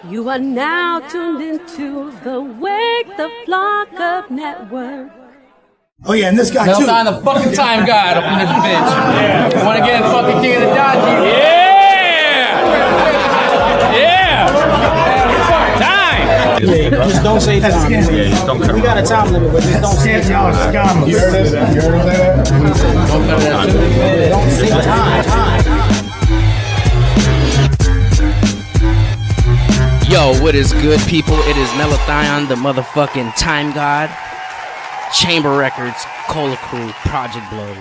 You are now tuned into the Wake the Flock Up Network. Oh yeah, and this guy too. Meltdown, the fucking time god up in this bitch. Yeah. Want to get fucking king of the dodgy? Yeah. Time. Just don't say time. Yeah, just don't cut. We got a time limit, but just don't say time. You heard it? You heard him say that? Don't say time. Yo, what is good, people? It is Meltdown, the motherfucking time god. Chamber Records, Cola Crew, Project Blow,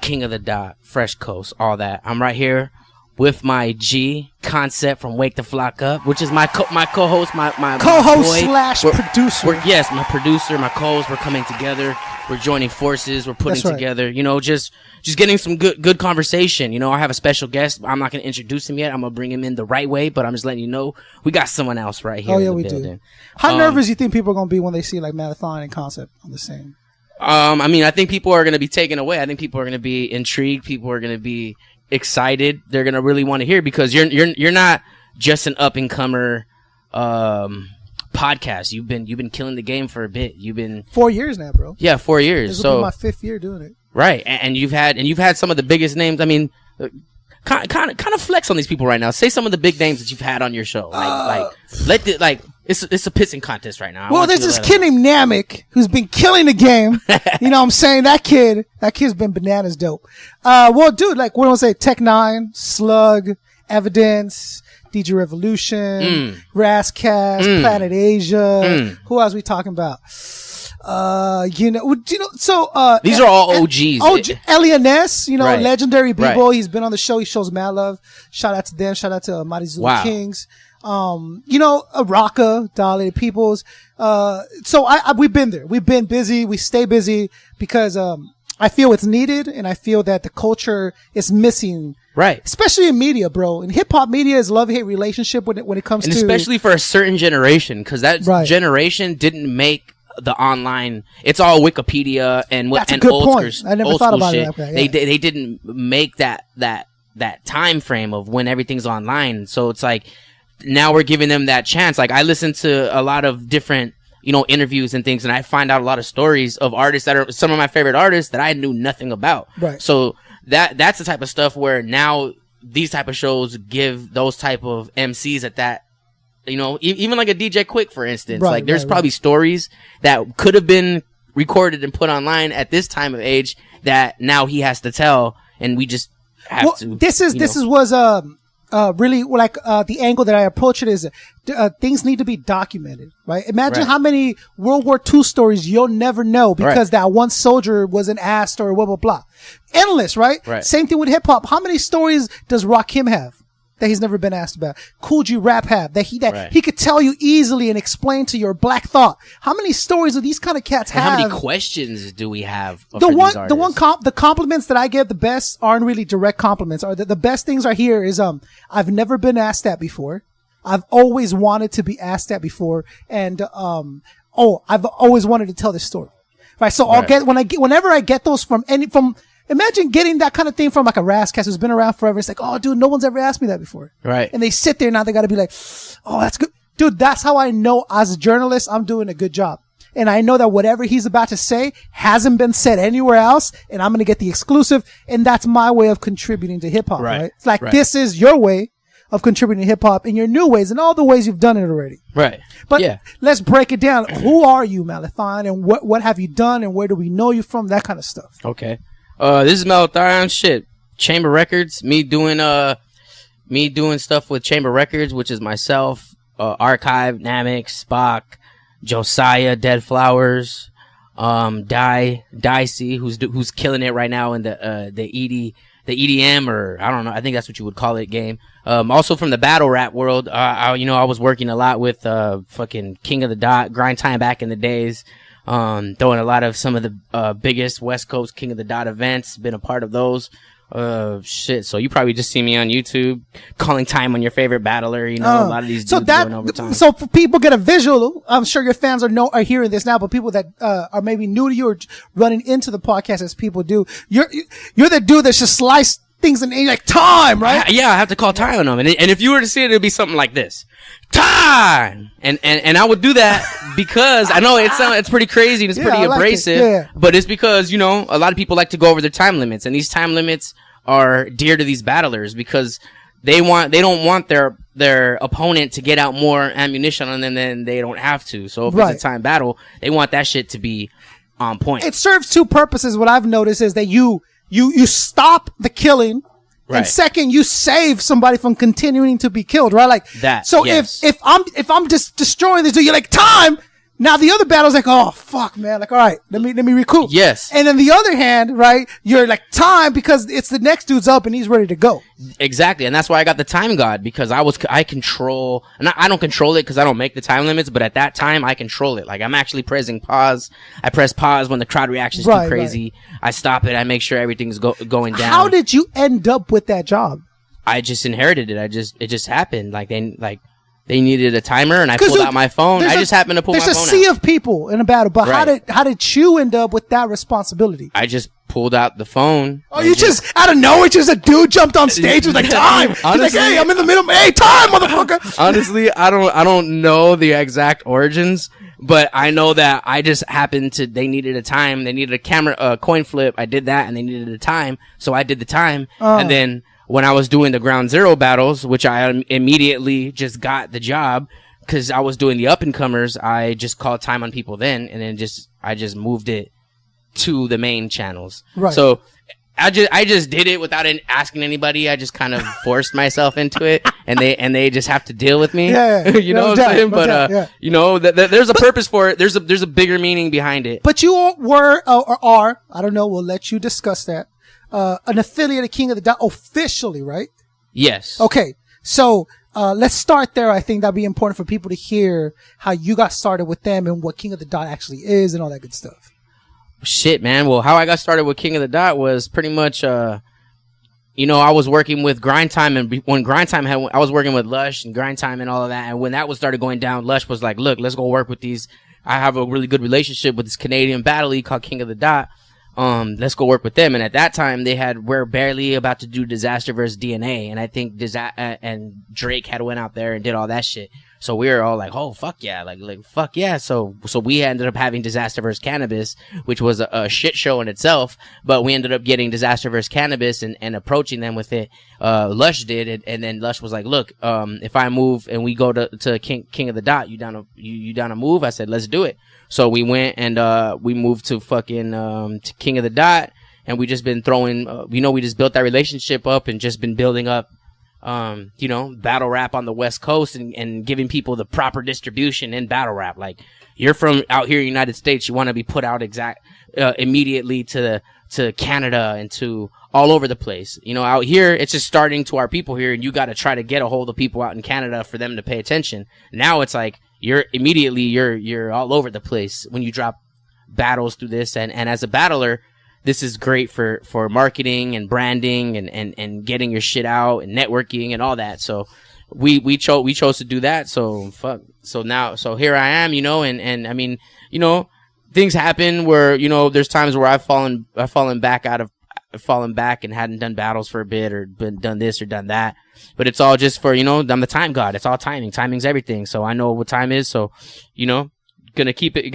King of the Dot, Fresh Coast, all that. I'm right here with my G Concept from Wake the Flock Up, which is my co-host, my co-host boy. slash producer. Yes, my producer, my co-host. We're coming together. We're joining forces. We're putting together, you know, just getting some good conversation. You know, I have a special guest. I'm not going to introduce him yet. I'm going to bring him in the right way, but I'm just letting you know we got someone else right here. Oh, yeah, in the we building. do. How nervous do you think people are going to be when they see like Marathon and Concept on the same? I mean, I think people are going to be taken away. I think people are going to be intrigued. People are going to be excited. They're going to really want to hear, because you're not just an up and comer podcast. You've been killing the game for a bit. You've been 4 years now, bro. Yeah, 4 years. This will be my 5th year doing it. Right, and you've had some of the biggest names. I mean, kind of flex on these people right now. Say some of the big names that you've had on your show. It's a pissing contest right now. Well, there's this kid named Namek who's been killing the game. You know what I'm saying? That kid's been bananas dope. Well, dude, like, what do I say? Tech 9, Slug, Evidence, DJ Revolution, GAWDCAST, Planet Asia. Who else we talking about? These are all OGs. Elliot Ness, you know, right. Legendary B-boy. He's been on the show. He shows mad love. Shout out to them. Shout out to Mighty Zulu Kings. Raka, Dolly, Peoples. We've been there. We've been busy. We stay busy because, I feel it's needed, and I feel that the culture is missing. Right. Especially in media, bro. And hip hop media is love-hate relationship when it comes to. And especially for a certain generation, because that generation didn't make the online. It's all Wikipedia and That's a good point. I never thought about it. Okay, yeah. They didn't make that time frame of when everything's online. So it's like now we're giving them that chance. Like, I listen to a lot of different, you know, interviews and things, and I find out a lot of stories of artists that are some of my favorite artists that I knew nothing about. Right. So that's the type of stuff where now these type of shows give those type of MCs at that, you know, even like a DJ Quick, for instance. Right, like, there's probably stories that could have been recorded and put online at this time of age that now he has to tell, and we just have to. This was really like the angle that I approach it is things need to be documented, right? Imagine how many World War II stories you'll never know because that one soldier wasn't asked or blah blah blah. Endless, right? Same thing with hip hop. How many stories does Rakim have that he's never been asked about? Cool G Rap have that he could tell you easily and explain to your Black Thought. How many stories do these kind of cats have? How many questions do we have? The compliments that I get the best aren't really direct compliments. Are the best things are here is I've never been asked that before. I've always wanted to be asked that before, and I've always wanted to tell this story. Right, so I'll get whenever I get those from. Imagine getting that kind of thing from like a GAWDCAST who's been around forever. It's like, oh, dude, no one's ever asked me that before. Right. And they sit there now. They got to be like, oh, that's good. Dude, that's how I know as a journalist, I'm doing a good job. And I know that whatever he's about to say hasn't been said anywhere else. And I'm going to get the exclusive. And that's my way of contributing to hip hop. Right. It's like, this is your way of contributing to hip hop in your new ways and all the ways you've done it already. Right. But let's break it down. Who are you, Malathon? And what have you done? And where do we know you from? That kind of stuff. Okay. This is Meltdown. Shit. Chamber Records. Me doing stuff with Chamber Records, which is myself, Archive, Namek, Spock, Josiah, Dead Flowers, Dicey, who's killing it right now in the EDM, or I don't know, I think that's what you would call it, game. Also from the battle rap world, I was working a lot with fucking King of the Dot, Grind Time back in the days. Throwing a lot of some of the biggest West Coast King of the Dot events, been a part of those. So you probably just see me on YouTube calling time on your favorite battler, you know, a lot of these dudes going overtime. So for people get a visual, I'm sure your fans are hearing this now, but people that are maybe new to you or running into the podcast as people do, you're the dude that's just sliced things and you're like, time, right? I have to call time on them. And if you were to see it, it'd be something like this. Time! And I would do that because I know it's pretty crazy and it's pretty abrasive, but it's because, a lot of people like to go over their time limits, and these time limits are dear to these battlers because they don't want their opponent to get out more ammunition on them than they don't have to. So if it's a time battle, they want that shit to be on point. It serves two purposes. What I've noticed is that you stop the killing. Right. And second, you save somebody from continuing to be killed, right? Like that. So if I'm just destroying this dude, you're like, time. Now the other battle's like, oh fuck, man. Like, all right, let me recoup. Yes. And on the other hand, right, you're like, time, because it's the next dude's up and he's ready to go. Exactly, and that's why I got the time god, because I control, and I don't control it because I don't make the time limits, but at that time I control it. Like I'm actually pressing pause. I press pause when the crowd reaction's too crazy. Right. I stop it. I make sure everything's going down. How did you end up with that job? I just inherited it. It just happened. They needed a timer, and I pulled out my phone. I just happened to pull my phone out. There's a sea of people in a battle, but how did you end up with that responsibility? I just pulled out the phone. Oh, you just out of nowhere, just a dude jumped on stage and was like, time. Honestly, he's like, hey, I'm in the middle. Hey, time, motherfucker. Honestly, I don't know the exact origins, but I know that I just happened to. They needed a time. They needed a camera, coin flip. I did that, and they needed a time, so I did the time, and then. When I was doing the ground zero battles, which I immediately just got the job because I was doing the up and comers, I just called time on people then, and then I just moved it to the main channels. Right. So I just did it without asking anybody. I just kind of forced myself into it, and they just have to deal with me. Yeah. You know what I'm saying? But there's a purpose for it. There's a bigger meaning behind it. But you were or are, I don't know. We'll let you discuss that. An affiliate of King of the Dot officially, right? Yes. Okay. So, let's start there. I think that'd be important for people to hear how you got started with them and what King of the Dot actually is and all that good stuff. Shit, man. Well, how I got started with King of the Dot was pretty much, I was working with Grind Time, and when Grind Time I was working with Lush and Grind Time and all of that. And when that started going down, Lush was like, look, let's go work with these. I have a really good relationship with this Canadian battle league called King of the Dot. Let's go work with them. And at that time we're barely about to do Disaster versus DNA. And I think and Drake had went out there and did all that shit. So we were all like, oh, fuck yeah. Like, fuck yeah. So we ended up having Disaster versus Cannabis, which was a shit show in itself, but we ended up getting Disaster versus Cannabis and approaching them with it. Lush did. And then Lush was like, look, if I move and we go to King of the Dot, you down to move? I said, let's do it. So we went and we moved to fucking to King of the Dot, and we just been throwing. We just built that relationship up and just been building up. Battle rap on the West Coast and giving people the proper distribution in battle rap. Like, you're from out here in the United States, you want to be put out immediately to Canada and to all over the place. Out here, it's just starting to our people here, and you got to try to get a hold of people out in Canada for them to pay attention. Now it's like, you're all over the place when you drop battles through this. And as a battler, this is great for marketing and branding and getting your shit out and networking and all that. So we chose to do that. So here I am, and I mean, things happen where, there's times where I've fallen back and hadn't done battles for a bit or done this or done that. But it's all just for, I'm the time god. It's all timing. Timing's everything. So I know what time is. So, gonna keep it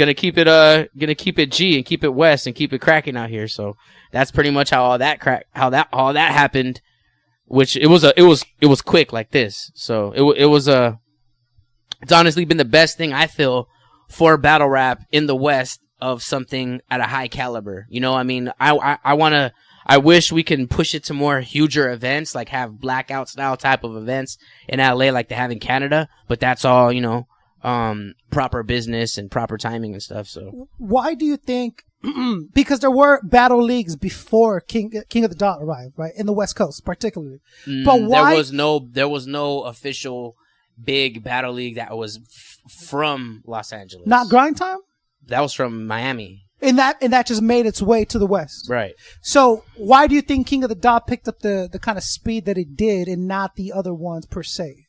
G and keep it West and keep it cracking out here. So that's pretty much how all that happened. Which it was quick like this. So it's honestly been the best thing I feel for battle rap in the West of something at a high caliber. I mean, I wish we can push it to more huger events, like have blackout style type of events in LA like they have in Canada, but that's all, proper business and proper timing and stuff. So why do you think, because there were battle leagues before King of the Dot arrived, right? In the West Coast, particularly. But why? There was no official big battle league that was from Los Angeles. Not Grind Time? That was from Miami. And that just made its way to the West. Right. So why do you think King of the Dot picked up the kind of speed that it did and not the other ones per se?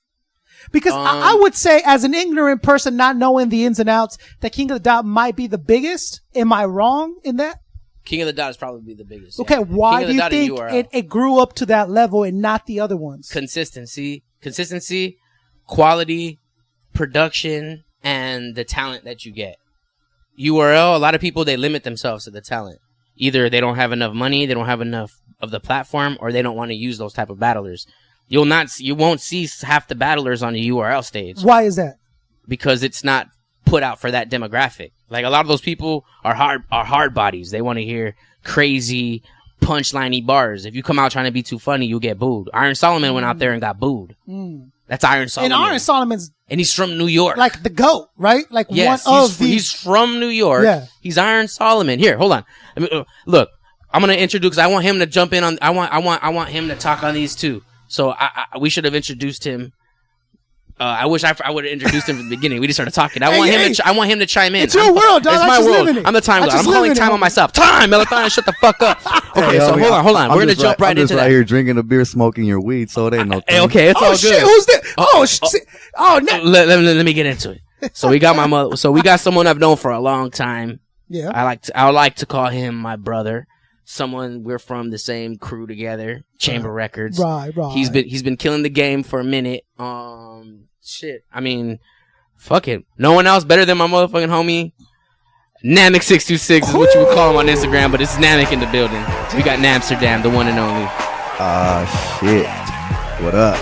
Because I would say, as an ignorant person not knowing the ins and outs, that King of the Dot might be the biggest. Am I wrong in that? King of the Dot is probably the biggest. Okay, yeah. why do you Dot think it grew up to that level and not the other ones? Consistency, quality, production, and the talent that you get. URL, a lot of people, they limit themselves to the talent. Either they don't have enough money, they don't have enough of the platform, or they don't want to use those type of battlers. You won't see half the battlers on the URL stage. Why is that? Because it's not put out for that demographic. Like a lot of those people are hard bodies. They want to hear crazy punchliney bars. If you come out trying to be too funny, you'll get booed. Iron Solomon went out there and got booed. That's Iron Solomon. And Iron Solomon's, and he's from New York, like the GOAT, right? Like yes, he's from New York. Yeah. He's Iron Solomon. Here, hold on. Look, I'm gonna introduce. 'Cause I want him to jump in on. I want him to talk on these too. So we should have introduced him. I wish I would have introduced him from the beginning. We just started talking. I want him to chime in. It's your world, dog. It's my world. I'm the time god. I'm calling time on myself. Time, Melathon, shut the fuck up. Okay, so hold on. We're gonna jump right into that. I'm just right here drinking a beer, smoking your weed, so it ain't no thing. Okay, it's all good. Shit, who's that? No. Let me get into it. So we got my mother. So we got someone I've known for a long time. Yeah. I like to call him my brother. Someone we're from the same crew together. Chamber Records. Right. He's been killing the game for a minute. Shit. I mean, fuck it. No one else better than my motherfucking homie. Namek 626 is what you would call him on Instagram, but it's Namek in the building. We got Namsterdam, the one and only. Shit. What up?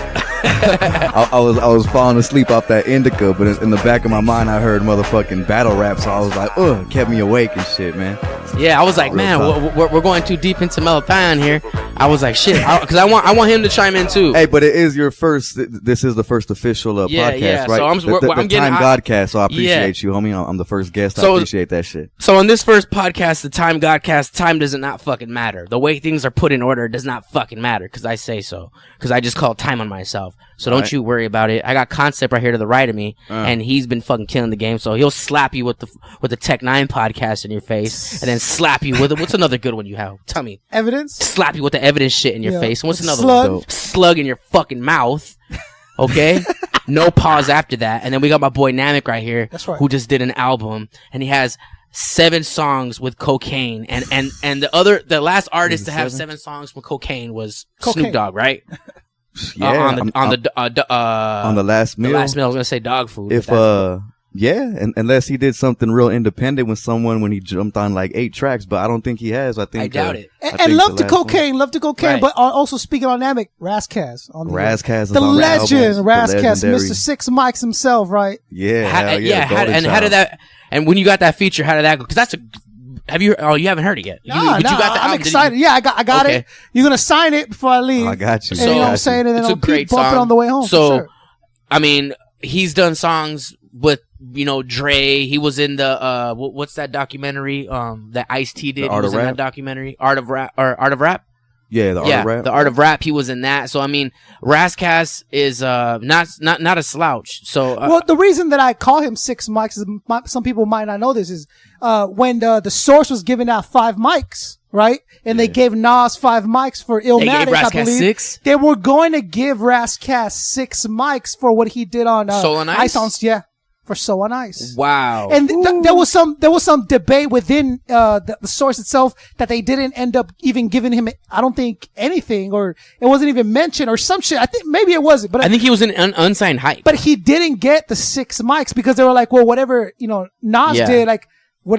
I was falling asleep off that indica, but in the back of my mind, I heard motherfucking battle rap, so I was like, ugh, kept me awake and shit, man. Yeah, I was like, man, we're going too deep into Melathon here. I was like, shit, because I want him to chime in too. Hey, but it is your first. This is the first official podcast, right? So I'm getting Time GAWDCAST. So I appreciate you, homie. I'm the first guest. I appreciate that shit. So on this first podcast, the Time GAWDCAST, time does not fucking matter. The way things are put in order does not fucking matter because I say so. Because I just call time on myself. So don't you worry about it. I got Concept right here to the right of me, and he's been fucking killing the game. So he'll slap you with the Tech 9 podcast in your face, and then slap you with what's another good one you have? Tell me. Evidence? Slap you with the evidence shit in your face. And what's another Slug. one? Slug in your fucking mouth. Okay? No pause after that. And then we got my boy Namek right here, who just did an album, and he has 7 songs with cocaine, and the last artist to have 7 songs with cocaine was Snoop Dogg, right? Yeah, on the last meal. The last meal, I was gonna say dog food. Unless he did something real independent with someone when he jumped on like 8 tracks, but I don't think he has. I doubt it. And love to cocaine, right. But also speaking on Namek, Razkaz on Razkaz, the on legend, Razkaz, Legendary. Mr. 6 Mics himself, right? Yeah, how did that? And when you got that feature, how did that go? Because that's a. Have you? Oh, you haven't heard it yet. You got the I'm album, excited. Yeah, I got it. You're gonna sign it before I leave. I got you. And you know what I'm saying? And then it's a great bump song. it on the way home. So, for sure. I mean, he's done songs with Dre. He was in the what's that documentary? That Ice-T did. He was in that documentary, Art of Rap. Yeah, the Art of Rap. The Art of Rap. He was in that. So I mean, Razkaz is not a slouch. So well, the reason that I call him 6 Mics is some people might not know this is when the Source was giving out 5 mics, right? And they gave Nas 5 mics for Illmatic, I believe. 6? They were going to give Razkaz 6 mics for what he did on Soul on Ice. For So on Ice. Wow. And there was some debate within the Source itself that they didn't end up even giving him, I don't think, anything, or it wasn't even mentioned or some shit. I think maybe it wasn't, but I think he was an unsigned hype. But he didn't get the 6 mics because they were like, well, whatever, Nas did, like,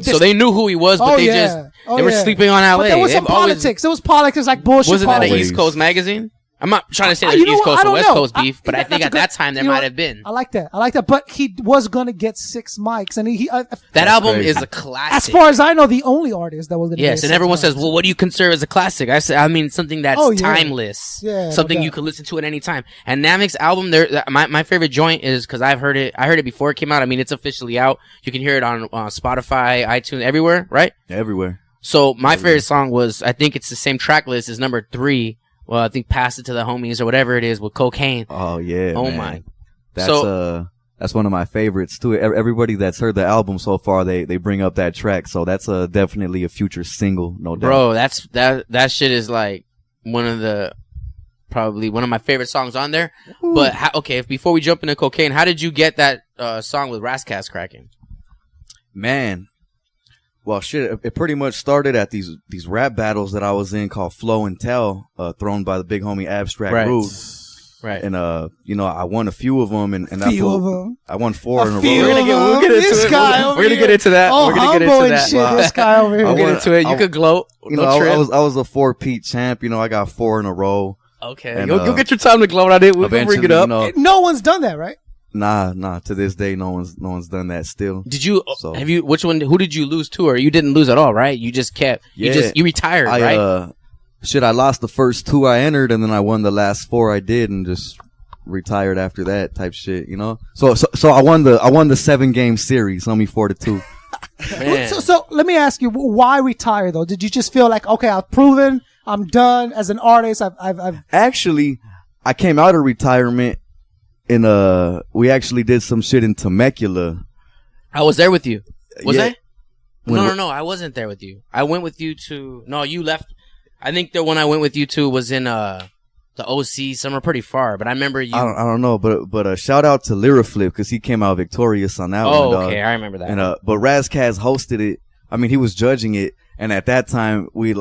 so they knew who he was, but they were sleeping on LA. But there was some politics. There was politics, like bullshit. Wasn't politics. that an East Coast magazine? I'm not trying to say there's East Coast or West Coast beef, but I think at that time there might have been. I like that. But he was gonna get 6 mics, and that album is a classic. As far as I know, the only artist that was gonna. Yes, and everyone says, "Well, what do you consider as a classic?" I mean something that's timeless. Yeah, something you can listen to at any time. And Namek's album, my favorite joint is because I heard it before it came out. I mean, it's officially out. You can hear it on Spotify, iTunes, everywhere, right? Everywhere. So my favorite song was, I think it's the same track list as number 3. Well, I think Pass It to the Homies or whatever it is with Cocaine. Oh yeah. Oh man. my. That's one of my favorites too. Everybody that's heard the album so far, they bring up that track. So that's definitely a future single, no doubt. Bro, that shit is like probably one of my favorite songs on there. Ooh. But before we jump into Cocaine, how did you get that song with Razkaz cracking? Man. Well, shit, it pretty much started at these rap battles that I was in called Flow and Tell, thrown by the big homie Abstract Rude. Right. And, I won a few of them. And I won 4 in a row. We'll get into it. We're going to get into that. Oh, we're going to get into that. Shit, this guy over here. We'll get into it. You could gloat. I was a 4-peat champ. I got 4 in a row. Okay. And, you'll get your time to gloat on it. We'll bring it up. No one's done that, right? Nah. To this day, no one's done that still. Did you? So, have you? Which one? Who did you lose to? Or you didn't lose at all, right? You just kept. Yeah, you retired, right? I lost the first 2 I entered, and then I won the last 4 I did, and just retired after that type shit. So I won the 7-game series, only 4-2. So let me ask you, why retire though? Did you just feel like, okay, I've proven, I'm done as an artist? I've actually, I came out of retirement. We actually did some shit in Temecula. I was there with you. Was yeah. I? No, I wasn't there with you. I went with you to. No, you left. I think the one I went with you to was in the OC, somewhere pretty far. But I remember you. I don't know, but shout out to Lyraflip because he came out victorious on that one. Oh, okay, I remember that. And but Razkaz hosted it. I mean, he was judging it, and at that time we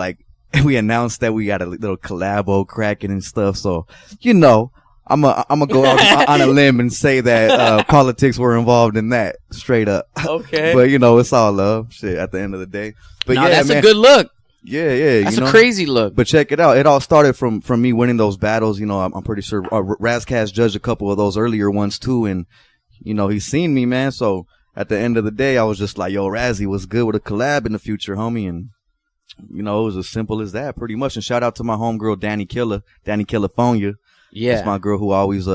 announced that we got a little collabo cracking and stuff. So I'm gonna go out on a limb and say that politics were involved in that, straight up. Okay. But it's all love, shit. At the end of the day, but that's a good look. Yeah. That's a crazy look. But check it out. It all started from me winning those battles. I'm pretty sure Razkaz judged a couple of those earlier ones too, and he's seen me, man. So at the end of the day, I was just like, "Yo, Razzie, what's good with a collab in the future, homie?" And it was as simple as that, pretty much. And shout out to my homegirl Danny California. Yeah, that's my girl who always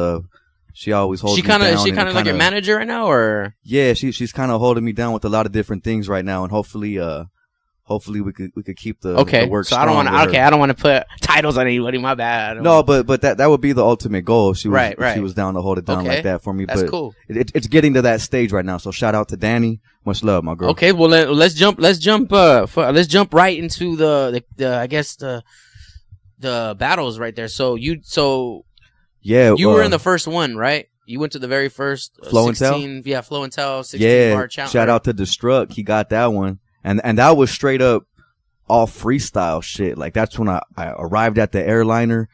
she always holds me down. Is she kind of like your manager right now, or? Yeah, she's kind of holding me down with a lot of different things right now, and hopefully we could keep the work. So I don't want to. I don't want to put titles on anybody. My bad. No, but that would be the ultimate goal. She was right. She was down to hold it down like that for me. That's but cool. It's getting to that stage right now. So shout out to Danny. Much love, my girl. Okay, well let's jump right into the I guess the battles right there. So you were in the first one, right? You went to the very first Flow and Tell? Yeah, Flow and Tell 16 bar challenge. Shout out to Destruct. He got that one. And that was straight up all freestyle shit. Like that's when I arrived at the airliner,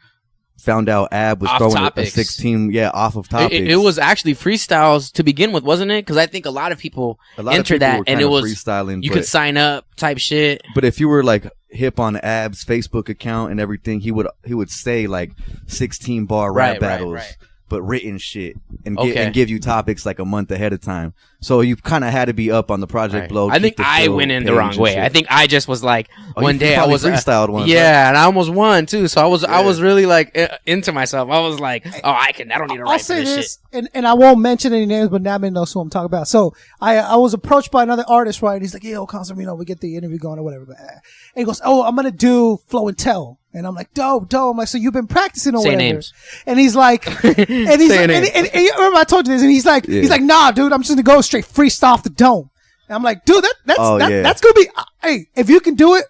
found out Ab was throwing a 16 off of topics. It was actually freestyles to begin with, wasn't it? Because I think a lot of people entered that and it was freestyling. You could sign up type shit. But if you were like hip on Ab's Facebook account and everything, he would say like 16 bar rap battles. Right. But written shit and give you topics like a month ahead of time. So you kind of had to be up on the Project Blow. I think I went in the wrong way. I think I just was like one day I was freestyled one. Yeah, right? And I almost won too. So I was really like into myself. I was like, I don't need to write I'll say this shit. And I won't mention any names, but Namek knows who I'm talking about. So I was approached by another artist, right? And he's like, "Yo, Consum, we get the interview going or whatever." And he goes, "Oh, I'm gonna do Flow and Tell." And I'm like, dope. I'm like, so you've been practicing or whatever? Names. And he's like, and remember I told you this, and he's like, nah, dude, I'm just gonna go straight freestyle off the dome. And I'm like, dude, that's gonna be, hey, if you can do it,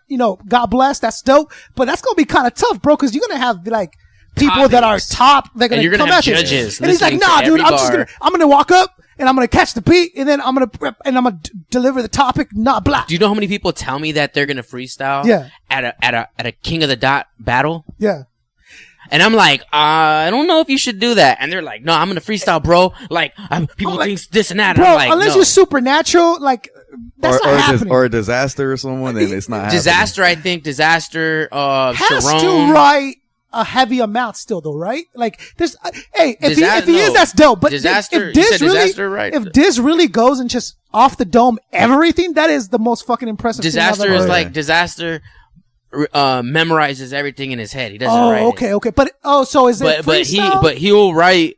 God bless, that's dope. But that's gonna be kind of tough, bro, because you're gonna have like people that are top, they're gonna come at you. And he's like, nah, dude, I'm gonna walk up. And I'm gonna catch the beat, and then I'm gonna deliver the topic, not black. Do you know how many people tell me that they're gonna freestyle? Yeah. At a King of the Dot battle. Yeah. And I'm like, I don't know if you should do that. And they're like, no, I'm gonna freestyle, bro. Like, people think this and that. Bro, and I'm like, unless you're supernatural, like that's not happening. Or a Disaster or someone, then it's not Disaster, happening. I think Disaster. Has Sharon. to write a heavy amount still, though, right? Like, there's, if he is, that's dope. But Disaster, if Diz really, Disaster, right. if Diz really goes and just off the dome everything, that is the most fucking impressive. Disaster is like Disaster memorizes everything in his head. He doesn't write. Okay. But so is it freestyle? But he'll write.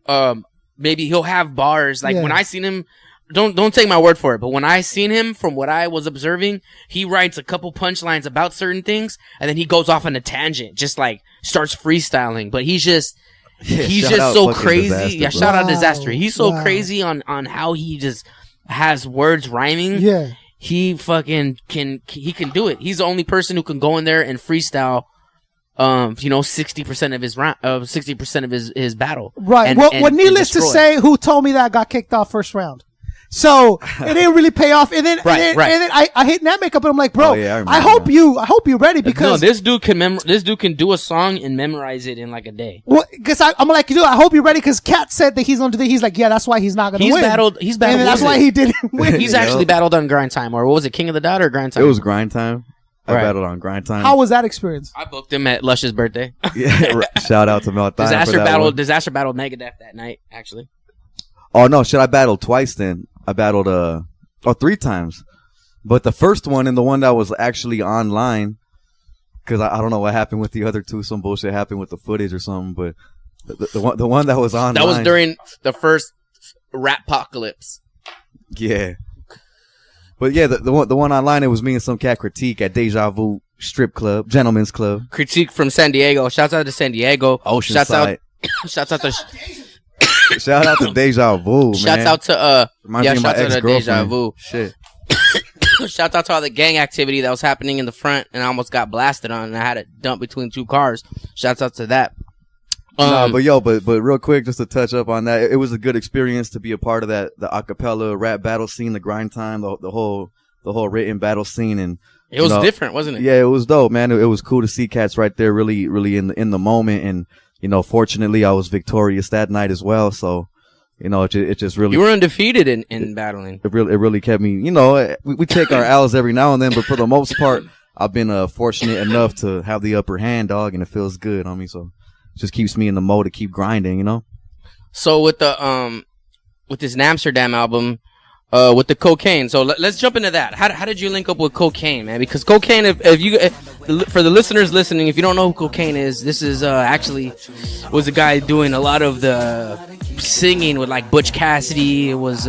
Maybe he'll have bars. Like when I seen him. Don't take my word for it, but when I seen him, from what I was observing, he writes a couple punchlines about certain things, and then he goes off on a tangent, just like starts freestyling. But he's just so crazy. Disaster, yeah, shout out Disaster. He's so crazy on how he just has words rhyming. Yeah, he fucking can do it. He's the only person who can go in there and freestyle. 60% of his 60% of his battle. Right. And, well, needless to say, who told me that I got kicked off first round? So it didn't really pay off. And then, Right. and then I hit Namek up and I'm like, bro, Oh, yeah, I remember I hope that. you're ready No, because this dude can do a song and memorize it in like a day. because I'm like, dude, I hope you're ready because Cat said that he's going to do that. He's like, yeah, that's why he's not going to win. He's battled. And that's why he didn't win. He's actually battled on Grind Time, or what was it, King of the Dot or Grind Time? It was Grind Time. I Right. battled on Grind Time. How was that experience? I booked him at Lush's birthday. Yeah, shout out to Mel Thine for that one. Disaster battled Megadeth that night, actually. Oh no, shit! I battled twice. Then I battled 3 times, but the first one and the one that was actually online, because I don't know what happened with the other two. Some bullshit happened with the footage or something. But the one that was online, That was during the first rap apocalypse. Yeah. But yeah, the one online, it was me and some cat Critique at Deja Vu Strip Club, Gentlemen's Club. Critique from San Diego. Shouts out to San Diego. Oceanside. Shouts out to Shout out to Deja Vu, man. shouts out to Reminds me of my shouts out to Deja ex-girlfriend. Vu. Shit. Shouts out to all the gang activity that was happening in the front, and I almost got blasted on, and I had to dump between 2 cars. Shouts out to that. But real quick, just to touch up on that, it was a good experience to be a part of that, the acapella rap battle scene, the Grind Time, the whole written battle scene, and it was different, wasn't it? Yeah, it was dope, man. It was cool to see cats right there, really in the moment, and fortunately, I was victorious that night as well. So, it just really, you were undefeated in battling. It really kept me. We take our L's every now and then, but for the most part, I've been fortunate enough to have the upper hand, dog, and it feels good on me. So. Just keeps me in the mode to keep grinding, So with the with this Amsterdam album, with the cocaine. So let's jump into that. How did you link up with cocaine, man? Because cocaine, for the listeners listening, if you don't know who cocaine is, this is actually was a guy doing a lot of the singing with like Butch Cassidy. It was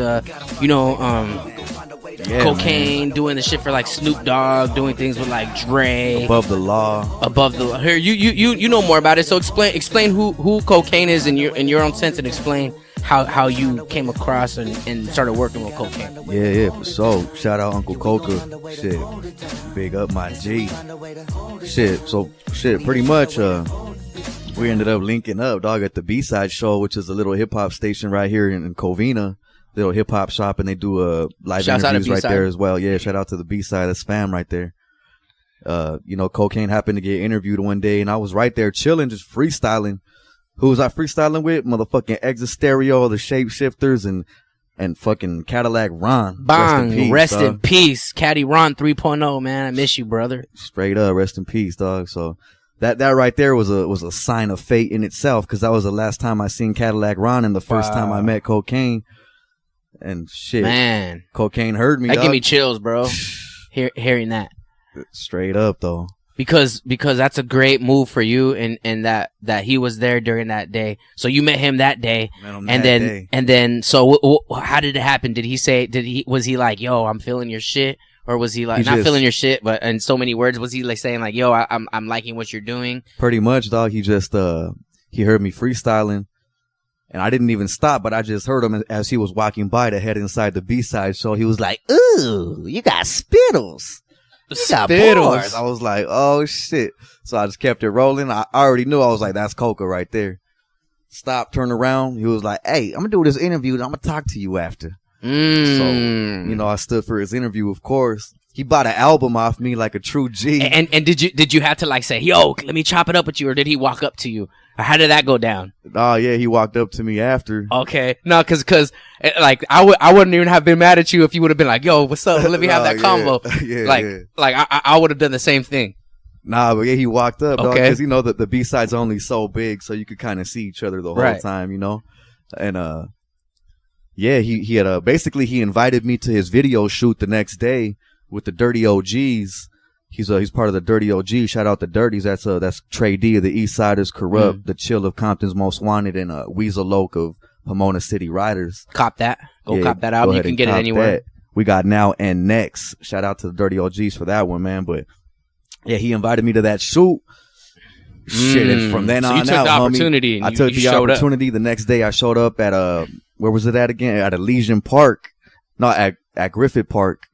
cocaine, man. Doing the shit for like Snoop Dogg, doing things with like Dre. Above the law. Here, you know more about it. So explain who cocaine is in your own sense, and explain how you came across and started working with cocaine. Yeah, for sure. Shout out Uncle Coca. Shit, big up my G. Shit. Pretty much, we ended up linking up, dog, at the B-Side show, which is a little hip hop station right here in Covina. Little hip hop shop, and they do live interviews right there as well. Yeah, shout out to the B-Side. That's fam right there. Cocaine happened to get interviewed one day, and I was right there chilling, just freestyling. Who was I freestyling with? Motherfucking Exit Stereo, the Shapeshifters, and fucking Cadillac Ron. Bang, rest in peace, Caddy Ron 3.0, man. I miss you, brother. Straight up, rest in peace, dog. So that right there was a sign of fate in itself, because that was the last time I seen Cadillac Ron and the first time I met Cocaine. And shit, man, cocaine heard me. That dog. give me chills, bro. Hearing that, straight up though, because that's a great move for you, and that he was there during that day. So you met him that day, and then so how did it happen? Was he like, yo, I'm feeling your shit, or was he like not feeling your shit, but in so many words, was he like saying like, yo, I'm liking what you're doing? Pretty much, dog. He just he heard me freestyling. And I didn't even stop, but I just heard him as he was walking by to head inside the B-Side show. He was like, "Ooh, you got spittles. You got bars." I was like, "Oh, shit." So I just kept it rolling. I already knew. I was like, that's Coca right there. Stop, turn around. He was like, "Hey, I'm going to do this interview, and I'm going to talk to you after." So, I stood for his interview, of course. He bought an album off me like a true G. And did you have to like say, yo, let me chop it up with you, or did he walk up to you? Or how did that go down? Oh yeah, he walked up to me after. Okay, no, cause like I wouldn't even have been mad at you if you would have been like, yo, what's up? Let me have that combo. Like I would have done the same thing. Nah, but yeah, he walked up, dog, because that the B-Side's only so big, so you could kind of see each other the whole time, and yeah, he had basically he invited me to his video shoot the next day with the Dirty OGs. He's part of the Dirty OG. Shout out the Dirties. That's Trey D of the East Siders, Corrupt, the Chill of Compton's Most Wanted, and Weasel Loke of Pomona City Riders. Cop that. Cop that album. You can get it anywhere. That. We got Now and Next. Shout out to the Dirty OGs for that one, man. But yeah, he invited me to that shoot. Shit, and from then on out, you took the opportunity. I took the opportunity. The next day, I showed up at where was it at again? At Elysian Park. No, at Griffith Park.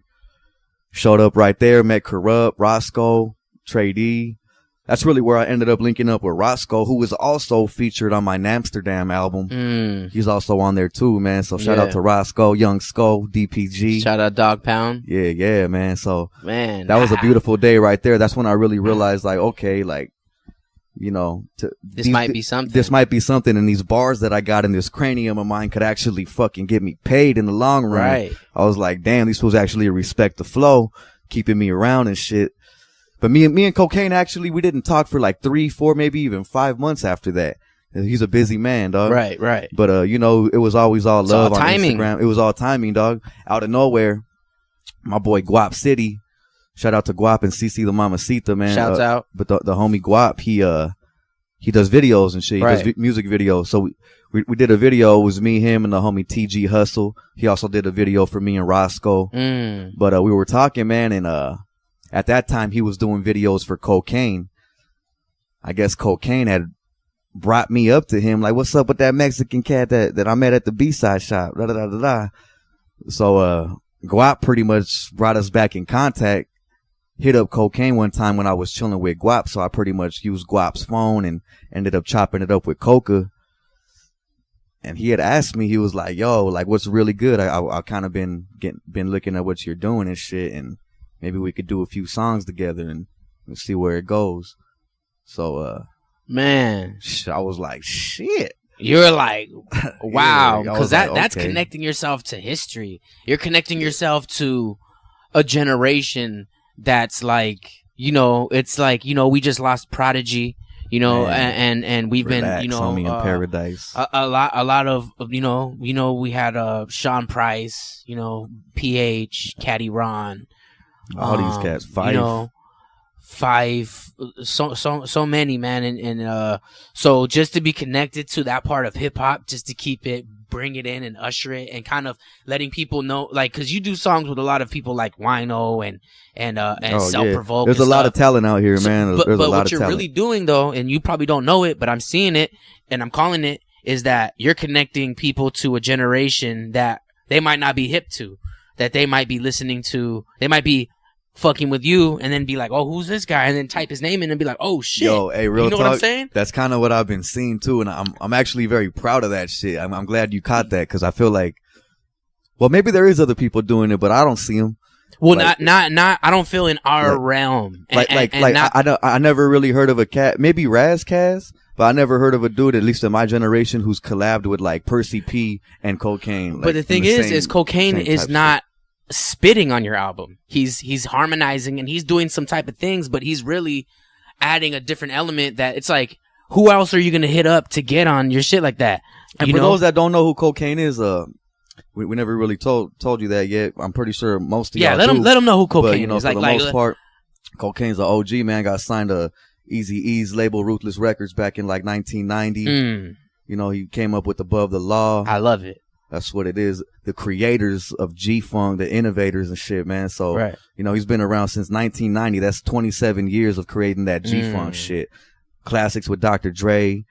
Showed up right there, met Corrupt, Roscoe, Trey D, that's really where I ended up linking up with Roscoe, who was also featured on my Namsterdam album. He's also on there too, man. So shout out to Roscoe, Young Skull, DPG. Shout out Dog Pound. Yeah, man. So man, that was a beautiful day right there. That's when I really realized, like, okay, like, you know, this might be something. This might be something, and these bars that I got in this cranium of mine could actually fucking get me paid in the long run. Right. I was like, damn, these fools actually respect the flow, keeping me around and shit. But me and Cocaine, actually, we didn't talk for like 3, 4, maybe even 5 months after that. He's a busy man, dog. Right. But, you know, it was always all love on timing. Instagram. It was all timing, dog. Out of nowhere, my boy Guap City, shout out to Guap and CC the Mamacita, man. Shouts out. But the homie Guap, he does videos and shit. He does music videos. So we did a video. It was me, him, and the homie TG Hustle. He also did a video for me and Roscoe. But we were talking, man, and at that time, he was doing videos for Cocaine. I guess Cocaine had brought me up to him, like, what's up with that Mexican cat that I met at the B-side shop? Da, da, da, da, da. So Guap pretty much brought us back in contact. Hit up Cocaine one time when I was chilling with Guap, so I pretty much used Guap's phone and ended up chopping it up with Coca. And he had asked me, he was like, yo, like, what's really good? I kind of been looking at what you're doing and shit, and maybe we could do a few songs together and see where it goes. So, man, I was like, shit. You're like, wow, Yeah, because like, that's okay. connecting yourself to history. You're connecting yourself to a generation that's like, you know, it's like, you know, we just lost Prodigy, you know, and we've Relax, been, you know, homie, in paradise. a lot of, you know, we had Sean Price, you know, PH, Caddy Ron. All these cats, Five. You know, Five, so many, man, and so just to be connected to that part of hip hop, just to keep it, bring it in and usher it, and kind of letting people know, like, because you do songs with a lot of people like Wino and Self-Provoke. There's a lot of talent out here, man. But There's a lot what of you're talent. really doing, though, and you probably don't know it, but I'm seeing it and I'm calling it, is that you're connecting people to a generation that they might not be hip to, that they might be listening to, they might be fucking with you and then be like, oh, who's this guy? And then type his name in and be like, oh shit. Yo, hey, real you know talk, what I'm saying? That's kind of what I've been seeing too, and I'm actually very proud of that shit. I'm glad you caught that, because I feel like, well, maybe there is other people doing it, but I don't see them. Well, like, not. I don't feel in our realm. I never really heard of a cat. Maybe Razkaz, but I never heard of a dude, at least in my generation, who's collabed with like Percy P and Cocaine. But the thing is Cocaine is not spitting on your album. He's harmonizing and he's doing some type of things, but he's really adding a different element that it's like, who else are you gonna hit up to get on your shit like that? And for those that don't know who Cocaine is, we never really told you that yet. I'm pretty sure most of y'all let them know who Cocaine but, you know, is. For the most part, Cocaine's an OG, man. Got signed to Eazy-E's label, Ruthless Records, back in like 1990. You know, he came up with Above the Law. I love it. That's what it is. The creators of G-Funk, the innovators and shit, man. So, you know, he's been around since 1990. That's 27 years of creating that G-Funk shit. Classics with Dr. Dre,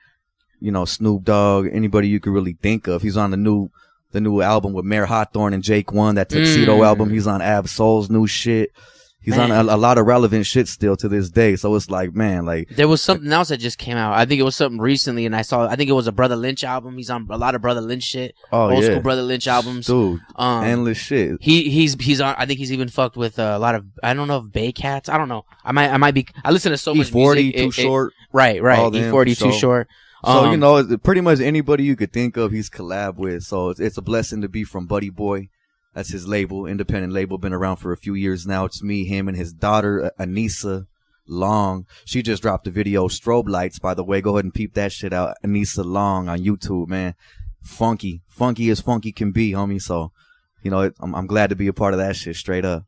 you know, Snoop Dogg, anybody you could really think of. He's on the new album with Mayor Hawthorne and Jake One, that Tuxedo album. He's on Ab Soul's new shit. He's on a lot of relevant shit still to this day. So it's like, man, like, there was something else that just came out. I think it was something recently, and I think it was a Brother Lynch album. He's on a lot of Brother Lynch shit. Old school Brother Lynch albums. Dude, endless shit. He's on. I think he's even fucked with a lot of. I don't know if Bay Cats. I don't know. I might be. I listen to so much music. E40, Too Short. Right. E40, Too Short. So, you know, pretty much anybody you could think of, he's collab with. So it's a blessing to be from Buddy Boy. That's his label, independent label, been around for a few years now. It's me, him, and his daughter, Anissa Long. She just dropped a video, Strobe Lights, by the way. Go ahead and peep that shit out. Anissa Long on YouTube, man. Funky as funky can be, homie. So, you know, I'm glad to be a part of that shit, straight up.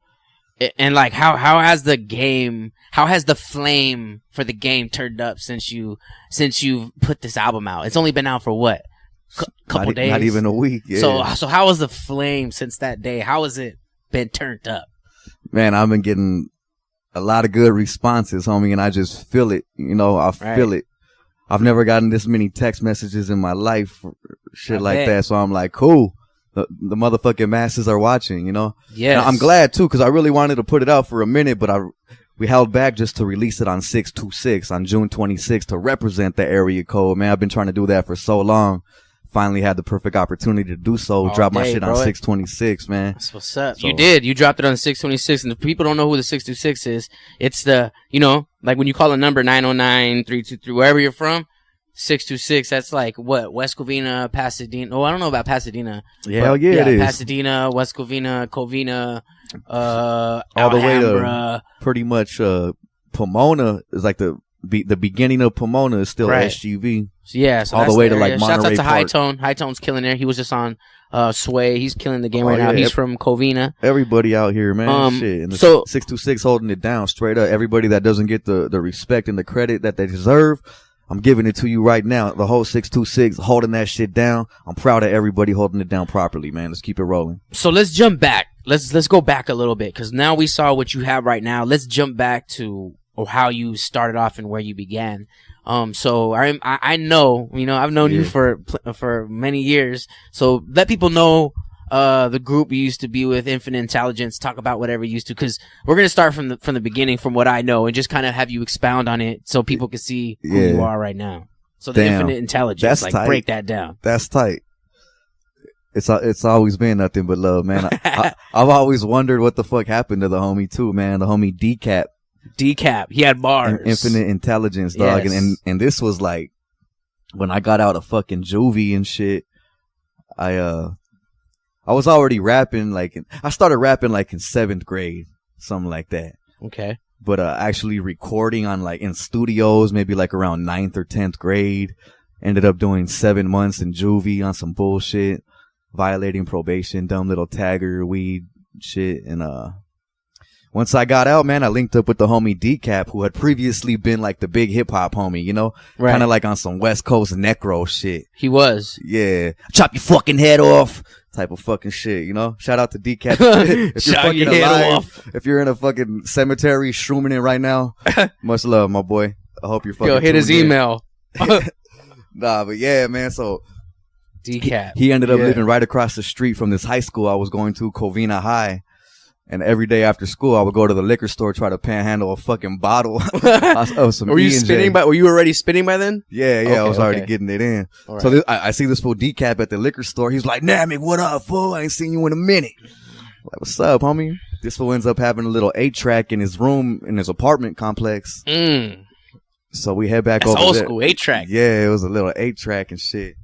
And like, how has the flame for the game turned up since you've put this album out? It's only been out for what? Couple days, not even a week. Yeah. So how was the flame since that day? How has it been turned up? Man, I've been getting a lot of good responses, homie, and I just feel it. You know, I feel it. I've never gotten this many text messages in my life, shit like that. So I'm like, cool. The motherfucking masses are watching, you know. Yeah. I'm glad too, because I really wanted to put it out for a minute, but we held back just to release it on 626 on June 26th to represent the area code. Man, I've been trying to do that for so long. Finally had the perfect opportunity to do so. Drop my shit on 626, man. That's what's up. So, you did. You dropped it on 626, and if people don't know who the 626 is, it's the, you know, like when you call a number 909-323, wherever you're from, 626, that's like what? West Covina, Pasadena. Oh, I don't know about Pasadena. Yeah, hell yeah, it is. Pasadena, West Covina, Covina, all the way to pretty much Pomona is like the beginning of Pomona is still SGV. Yeah, so all the way to like Monterey Shouts out to Park. High Tone. High Tone's killing there. He was just on Sway. He's killing the game right now. He's from Covina. Everybody out here, man. Shit. And the 626 holding it down straight up. Everybody that doesn't get the respect and the credit that they deserve, I'm giving it to you right now. The whole 626 holding that shit down. I'm proud of everybody holding it down properly, man. Let's keep it rolling. So let's jump back. Let's go back a little bit, because now we saw what you have right now. Let's jump back to how you started off and where you began. So I know, you know, I've known you for many years. So let people know the group you used to be with, Infinite Intelligence. Talk about whatever you used to, because we're gonna start from the beginning, from what I know, and just kind of have you expound on it so people can see who you are right now. So the Infinite Intelligence, that's like tight. Break that down. That's tight. It's always been nothing but love, man. I've always wondered what the fuck happened to the homie too, man. The homie Decap, he had bars. Infinite Intelligence, dog. Yes. And this was like when I got out of fucking juvie and shit. I was already rapping, I started rapping like in 7th grade, something like that. Okay. But actually recording on in studios, maybe like around 9th or 10th grade. Ended up doing 7 months in juvie on some bullshit, violating probation, dumb little tagger weed shit. And once I got out, man, I linked up with the homie Decap, who had previously been like the big hip hop homie, you know, kind of like on some West Coast necro shit. He was, yeah, chop your fucking head off type of fucking shit, you know. Shout out to Decap. If you're fucking alive, if you're in a fucking cemetery shrooming it right now, much love, my boy. I hope you're fucking. Hit his email. Nah, but yeah, man. So Decap, he ended up living right across the street from this high school I was going to, Covina High. And every day after school, I would go to the liquor store, try to panhandle a fucking bottle of some. Were you spitting Were you already spitting by then? Yeah, I was already getting it in. Right. So I see this fool Decap at the liquor store. He's like, Namek, what up, fool? I ain't seen you in a minute. I'm like, what's up, homie? This fool ends up having a little 8-track in his room in his apartment complex. So we head back over there. Old school 8-track. Yeah, it was a little 8-track and shit.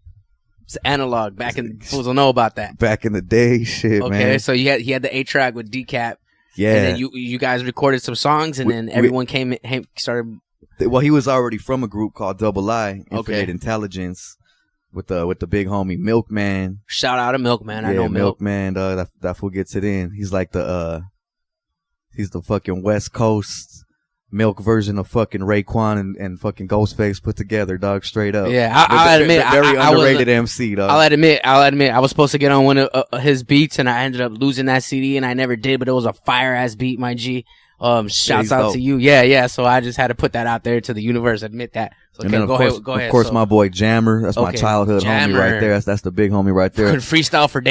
It's analog. Fools don't know about that. Back in the day, shit, man. Okay, so he had the 8-track with Decap. Yeah. And then you guys recorded some songs, and then everyone started. Well, he was already from a group called Double I, Infinite Intelligence, with the big homie Milkman. Shout out to Milkman. Yeah, I know Milkman. That fool gets it in. He's like he's the fucking West Coast Milk version of fucking Raekwon and fucking Ghostface put together, dog, straight up. Yeah, I'll admit, very underrated MC, dog. I'll admit, I was supposed to get on one of his beats, and I ended up losing that CD, and I never did, but it was a fire ass beat, my G. Shouts out to you. Yeah. So I just had to put that out there to the universe. Admit that. So, okay, go ahead. Of course, my boy Jammer. That's my childhood homie right there. That's the big homie right there. Freestyle for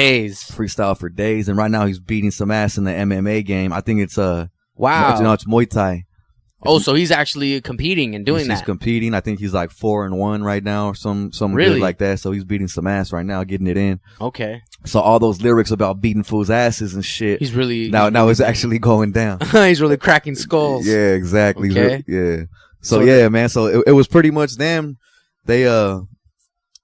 days. And right now he's beating some ass in the MMA game. I think it's wow. It's Muay Thai. Oh, so he's actually competing and doing that. He's competing. I think he's like 4-1 right now, or some really good like that. So he's beating some ass right now, getting it in. Okay. So all those lyrics about beating fools' asses and shit. He's really now it's actually going down. He's really cracking skulls. Yeah, exactly. Okay. Yeah. So yeah, man. So it was pretty much them. They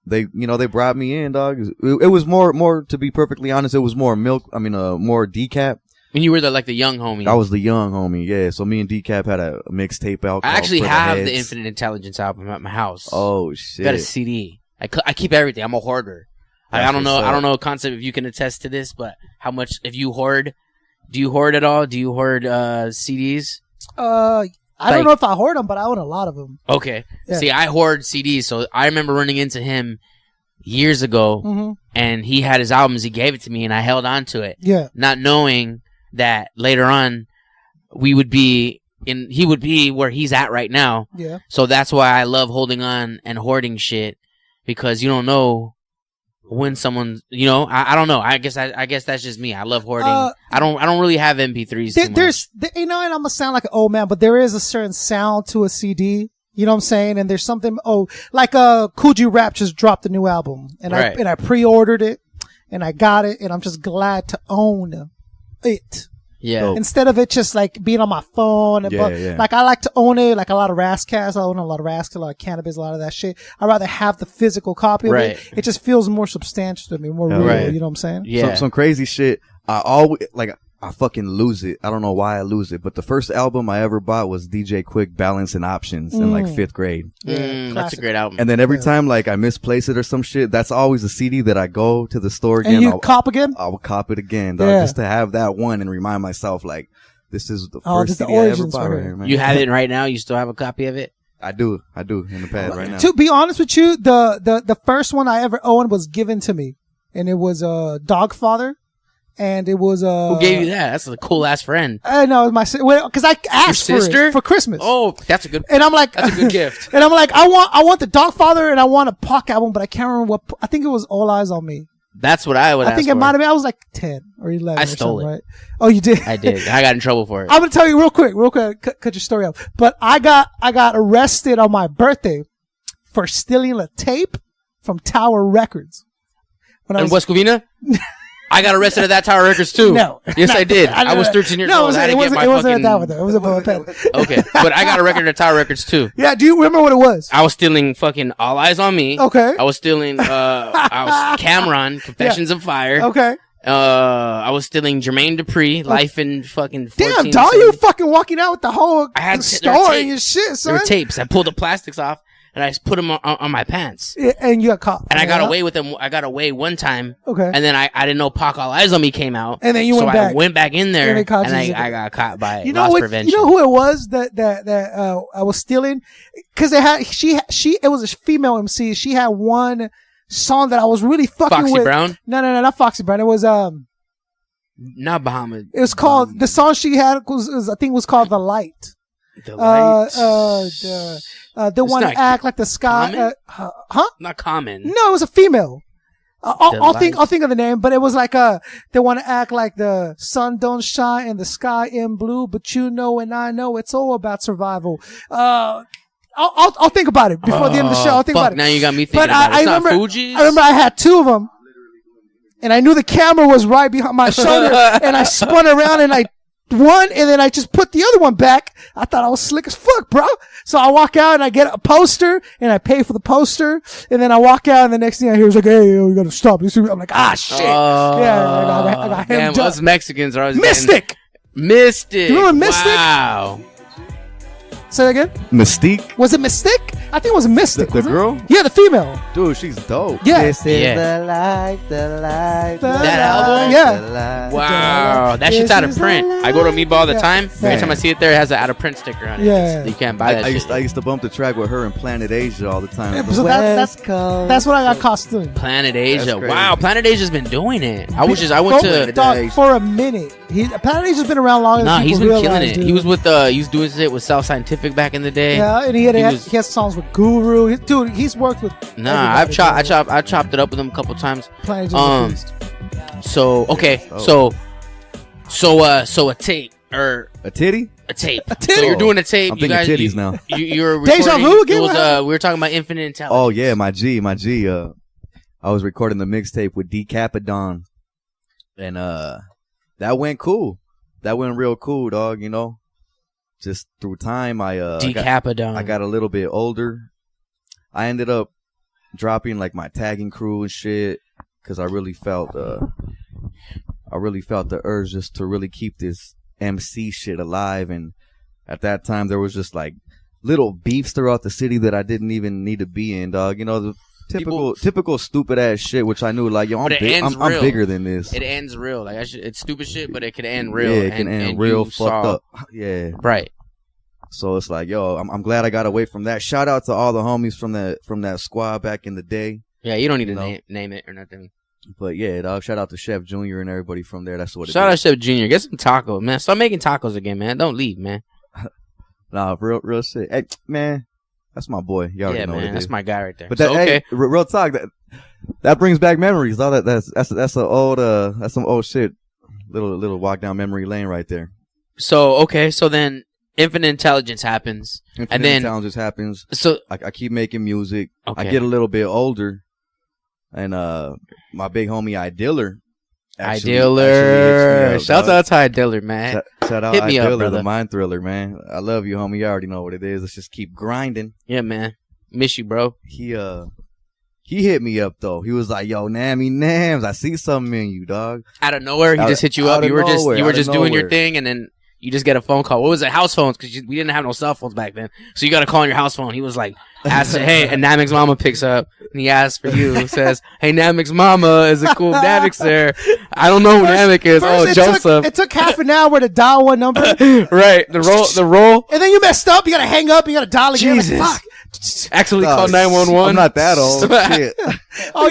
brought me in, dog. It was more to be perfectly honest. It was more more Decap. And you were the young homie. I was the young homie, yeah. So me and Decap had a mixtape out. I actually have the Infinite Intelligence album at my house. Oh shit! Got a CD. I keep everything. I'm a hoarder. I don't know a concept if you can attest to this, but how much if you hoard? Do you hoard at all? Do you hoard CDs? I don't know if I hoard them, but I own a lot of them. Okay. Yeah. See, I hoard CDs, so I remember running into him years ago, and he had his albums. He gave it to me, and I held on to it. Yeah. Not knowing that later on he would be where he's at right now. Yeah. So that's why I love holding on and hoarding shit, because you don't know when someone, you know, I don't know. I guess that's just me. I love hoarding. I don't really have MP3s. You know, and I'm gonna sound like an old man, but there is a certain sound to a CD. You know what I'm saying? And there's something, like, Coogee Rap just dropped a new album and I pre-ordered it and I got it and I'm just glad to own it. Yeah. Dope. Instead of it just like being on my phone. And like I like to own it, like a lot of Razzcast. I own a lot of Razzcast, a lot of Cannabis, a lot of that shit. I'd rather have the physical copy of it. It just feels more substantial to me, more real. You know what I'm saying? Yeah. Some crazy shit. I fucking lose it. I don't know why I lose it, but the first album I ever bought was DJ Quick Balance and Options in like 5th grade. That's a great album. And then every time like I misplace it or some shit, that's always a CD that I go to the store again. And you cop again? I will cop it again, dog, just to have that one and remind myself like this is the first CD I ever bought right here, man. You have it right now? You still have a copy of it? I do in the pad right now. To be honest with you, the first one I ever owned was given to me, and it was Dogfather. And it was Who gave you that? That's a cool ass friend. No, it was because I asked Your sister? for Christmas. Oh, that's a good. And I'm like, that's a good gift. And I'm like, I want the Dogfather and I want a Pac album, but I can't remember what. I think it was All Eyes on Me. That's what I would. I think it might have been. I was like 10 or 11. I or stole something, it. Right? Oh, you did. I did. I got in trouble for it. I'm gonna tell you real quick. Cut your story off. But I got arrested on my birthday for stealing a tape from Tower Records. In West Covina? I got arrested at that Tower Records too. No. Yes, I did. I was 13 years old. It wasn't at that one though. It was above a pen. Okay. But I got a record at Tower Records too. Yeah, do you remember what it was? I was stealing fucking All Eyes on Me. Okay. I was stealing Cameron, Confessions of Fire. Okay. I was stealing Jermaine Dupri, Life in fucking 14. Damn, dog, you fucking walking out with the whole there store were and your shit, son. There were tapes. I pulled the plastics off and I just put them on my pants. Yeah, and you got caught. And I got away with them. I got away one time. Okay. And then I didn't know Pac All Eyes on Me came out. And then you went back. I went back in there and I got caught by loss prevention. You know who it was that I was stealing? Cause it was a female MC. She had one song that I was really fucking Foxy with. Brown? No, not Foxy Brown. It was, not Bahamas. It was called, the song she had was I think was called The Light. The Light. The one that act like the sky. Not Common. No, it was a female. I'll think of the name, but it was like they want to act like the sun don't shine and the sky in blue, but you know and I know it's all about survival. I'll think about it before the end of the show. I'll think about it. Now you got me thinking about it. It's not Fugees? I remember I had two of them, and I knew the camera was right behind my shoulder, and I spun around and I one, and then I just put the other one back. I thought I was slick as fuck, bro. So I walk out and I get a poster and I pay for the poster. And then I walk out and the next thing I hear is like, hey, yo, you gotta stop. I'm like, shit. I got him. Damn, us Mexicans are always Mystic. Mystic. You remember Mystic? Wow. Say that again? Mystique? Was it Mystic? I think it was Mystic. The girl? Yeah, the female. Dude, she's dope. Yeah. This is the life, the life. That album? Yeah. Wow. That shit's out of print. I go to Meatball all the time. Every time I see it there, it has an out of print sticker on it. Yeah. You can't buy that I used to bump the track with her in Planet Asia all the time. Yeah, so that's what I got caught doing. Planet Asia. Wow. Planet Asia's been doing it. I went to dog for a minute. Planet Asia's been around longer than he's people been killing realize, it. dude. He was doing shit with Self Scientific back in the day. Yeah, and he has songs with Guru. Dude, he's worked with. I chopped it up with him a couple times. So okay, so a tape or a titty. A tape. So you're doing a tape. I'm thinking titties now. You're Deja vu again. We were talking about Infinite Intelligence. Oh yeah, my G. I was recording the mixtape with Decapadon, and that went cool. That went real cool, dog. You know. Just through time, I got a little bit older. I ended up dropping like my tagging crew and shit because I really felt the urge just to really keep this MC shit alive. And at that time, there was just like little beefs throughout the city that I didn't even need to be in, dog. You know, the typical stupid ass shit, which I knew like, yo, I'm bigger than this. It ends real. Like it's stupid shit, but it could end real. Yeah, it can end real fucked up. Yeah, right. So it's like, yo, I'm glad I got away from that. Shout out to all the homies from that squad back in the day. Yeah, you don't need to name it or nothing. But yeah, dog. Shout out to Chef Junior and everybody from there. That's what. Shout out to Chef Junior. Get some tacos, man. Start making tacos again, man. Don't leave, man. Nah, real shit. Hey, man. That's my boy. You already know what it that's is. my guy right there. But that, hey, real talk. That brings back memories. Though. That's an old that's some old shit. Little walk down memory lane right there. So then Infinite Intelligence happens, and then Intelligence happens. So I keep making music. Okay. I get a little bit older, and my big homie Idiller. Shout out to Idiller, man. Shout out Hit me Idiller, up, brother. the Mind Thriller, man. I love you, homie. You already know what it is. Let's just keep grinding. Yeah, man. Miss you, bro. He hit me up though. He was like, "Yo, Nammy Nams, I see something in you, dog." Out of nowhere, he just hit you up. You were just doing your nowhere. thing, and then you just get a phone call. What was it? House phones, because we didn't have no cell phones back then. So you got to call on your house phone. He was like, hey, and Namek's mama picks up, and he asks for you. Says, "Hey, Namek's mama is a cool Namek's there. I don't know who Namek is. Oh, Joseph." It took half an hour to dial one number. Right, the roll. And then you messed up. You got to hang up. You got to dial again. Jesus. Like, fuck. Actually called 911. I'm not that old. Shit. Oh,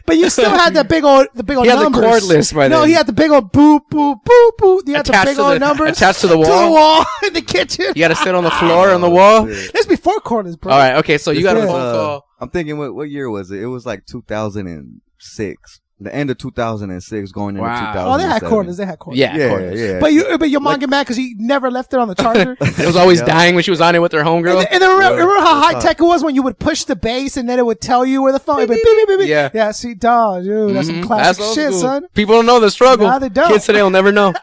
but you still had the big old He had numbers. the cordless by then. No, he had the big old boop boop boop boop. You had the big old numbers attached to the wall. To the wall in the kitchen. You got to sit on the floor on the wall. This before cordless, bro. All right, okay, so you got a phone call. I'm thinking, what year was it? It was like 2006. The end of 2006, going into 2007. Oh, they had cordless. Yeah, yeah. But your mom get mad because he never left it on the charger. It was always dying when she was on it with her homegirl. And then remember how high tech it was when you would push the base and then it would tell you where the phone. Beep, beep, beep, beep. Yeah. Yeah. See, dog, dude, that's some classic old shit, school. son. People don't know the struggle. Nah, they don't. Kids today will never know.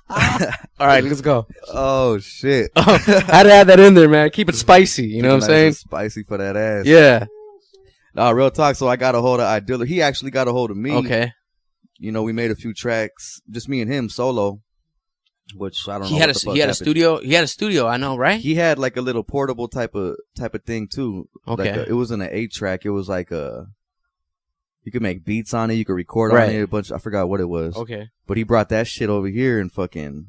All right, let's go. Oh shit! I had to add that in there, man. Keep it spicy. You know what I'm saying? Spicy for that ass. Yeah. Nah, real talk. So I got a hold of Idiller. He actually got a hold of me. Okay. You know, we made a few tracks, just me and him solo, which I don't know. He had a studio. He had a studio. I know, right? He had like a little portable type of thing too. Okay. Like it wasn't an 8-track. It was like you could make beats on it. You could record on it. I forgot what it was. Okay. But he brought that shit over here and fucking.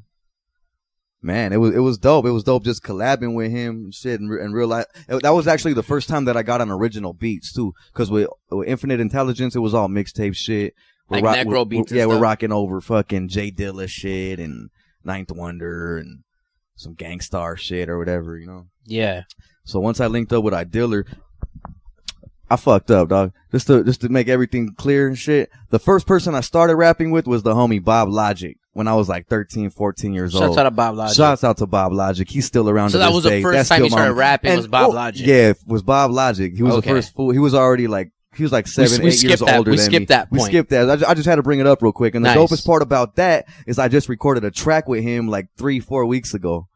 Man, it was dope. It was dope just collabing with him and shit and realize that was actually the first time that I got on original beats too. Because with Infinite Intelligence, it was all mixtape shit. Like Necro beats. We're rocking over fucking Jay Dilla shit and Ninth Wonder and some Gangstar shit or whatever, you know. Yeah. So once I linked up with Idiller, I fucked up, dog. Just to make everything clear and shit. The first person I started rapping with was the homie Bob Logic when I was like 13, 14 years old. Shouts out to Bob Logic. Shouts out to Bob Logic. He's still around. So that was the first time you started rapping was Bob Logic. Yeah, it was Bob Logic. He was the first fool. He was already like. He was like 7, 8 years older than me. We skipped that point. We skipped that. I just had to bring it up real quick. And the Nice. dopest part about that is I just recorded a track with him like 3-4 weeks ago.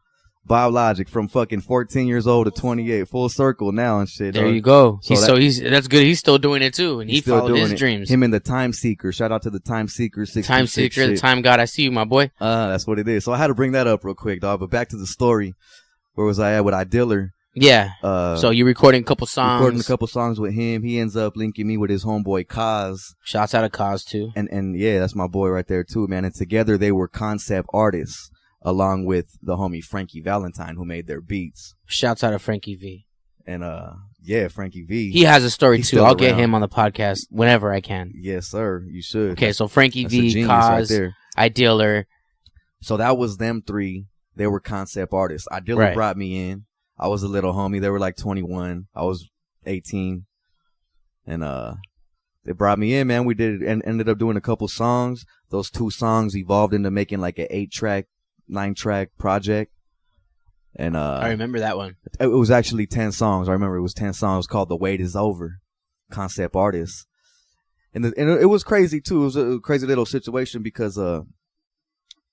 Bob Logic from fucking 14 years old to 28. Full circle now and shit. There you go. So that's good. He's still doing it too. And he followed his dreams. Him and the Time Seeker. Shout out to the Time Seeker. Time Seeker, the Time God. I see you, my boy. That's what it is. So I had to bring that up real quick, dog. But back to the story. Where was I at with Idiller? Yeah. So you recording a couple songs. Recording a couple songs with him. He ends up linking me with his homeboy Kaz. Shouts out to Kaz too. And yeah, that's my boy right there too, man. And together they were concept artists along with the homie Frankie Valentine who made their beats. Shouts out to Frankie V. And yeah, Frankie V. He has a story too. I'll get around. him on the podcast whenever I can. Yes, sir. You should. Okay, so Frankie V, Kaz, Idiller. So that was them three. They were concept artists. Idiller brought me in. I was a little homie. They were like 21. I was 18. And they brought me in, man. We did and ended up doing a couple songs. Those 2 songs evolved into making like an 8-track, 9-track project. And I remember that one. It was actually 10 songs. I remember it was 10 songs called The Wait Is Over. Concept artists. And it was crazy too. It was a crazy little situation because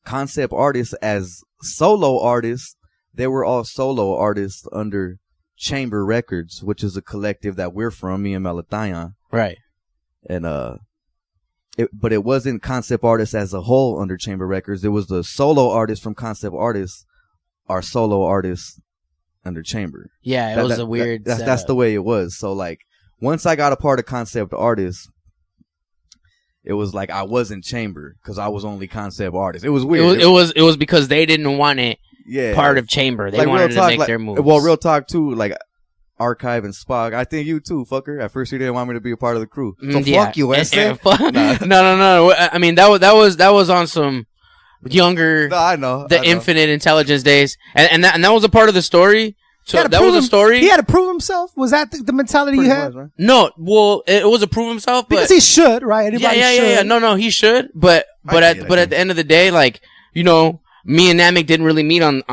concept artists as solo artists, they were all solo artists under Chamber Records, which is a collective that we're from, me and Melathion. Right. And but it wasn't concept artists as a whole under Chamber Records. It was the solo artists from concept artists are solo artists under Chamber. Yeah, it was a weird that's the way it was. So like once I got a part of concept artists, it was like I wasn't Chamber because I was only concept artist. It was weird. It was because they didn't want it part of Chamber. They wanted to make their moves. Well, real talk too, like Archive and Spock. I think you too, fucker. At first you didn't want me to be a part of the crew. So fuck you, Wesley. No. I mean that was on some younger. No, I know. Infinite Intelligence days, and that was a part of the story. So that was a story. He had to prove himself. Was that the mentality you had? Much, right? No, well, it was a prove himself, but Because he should, right? Anybody should. yeah. No, he should. But at the end of the day, like, you know, me and Namek didn't really meet on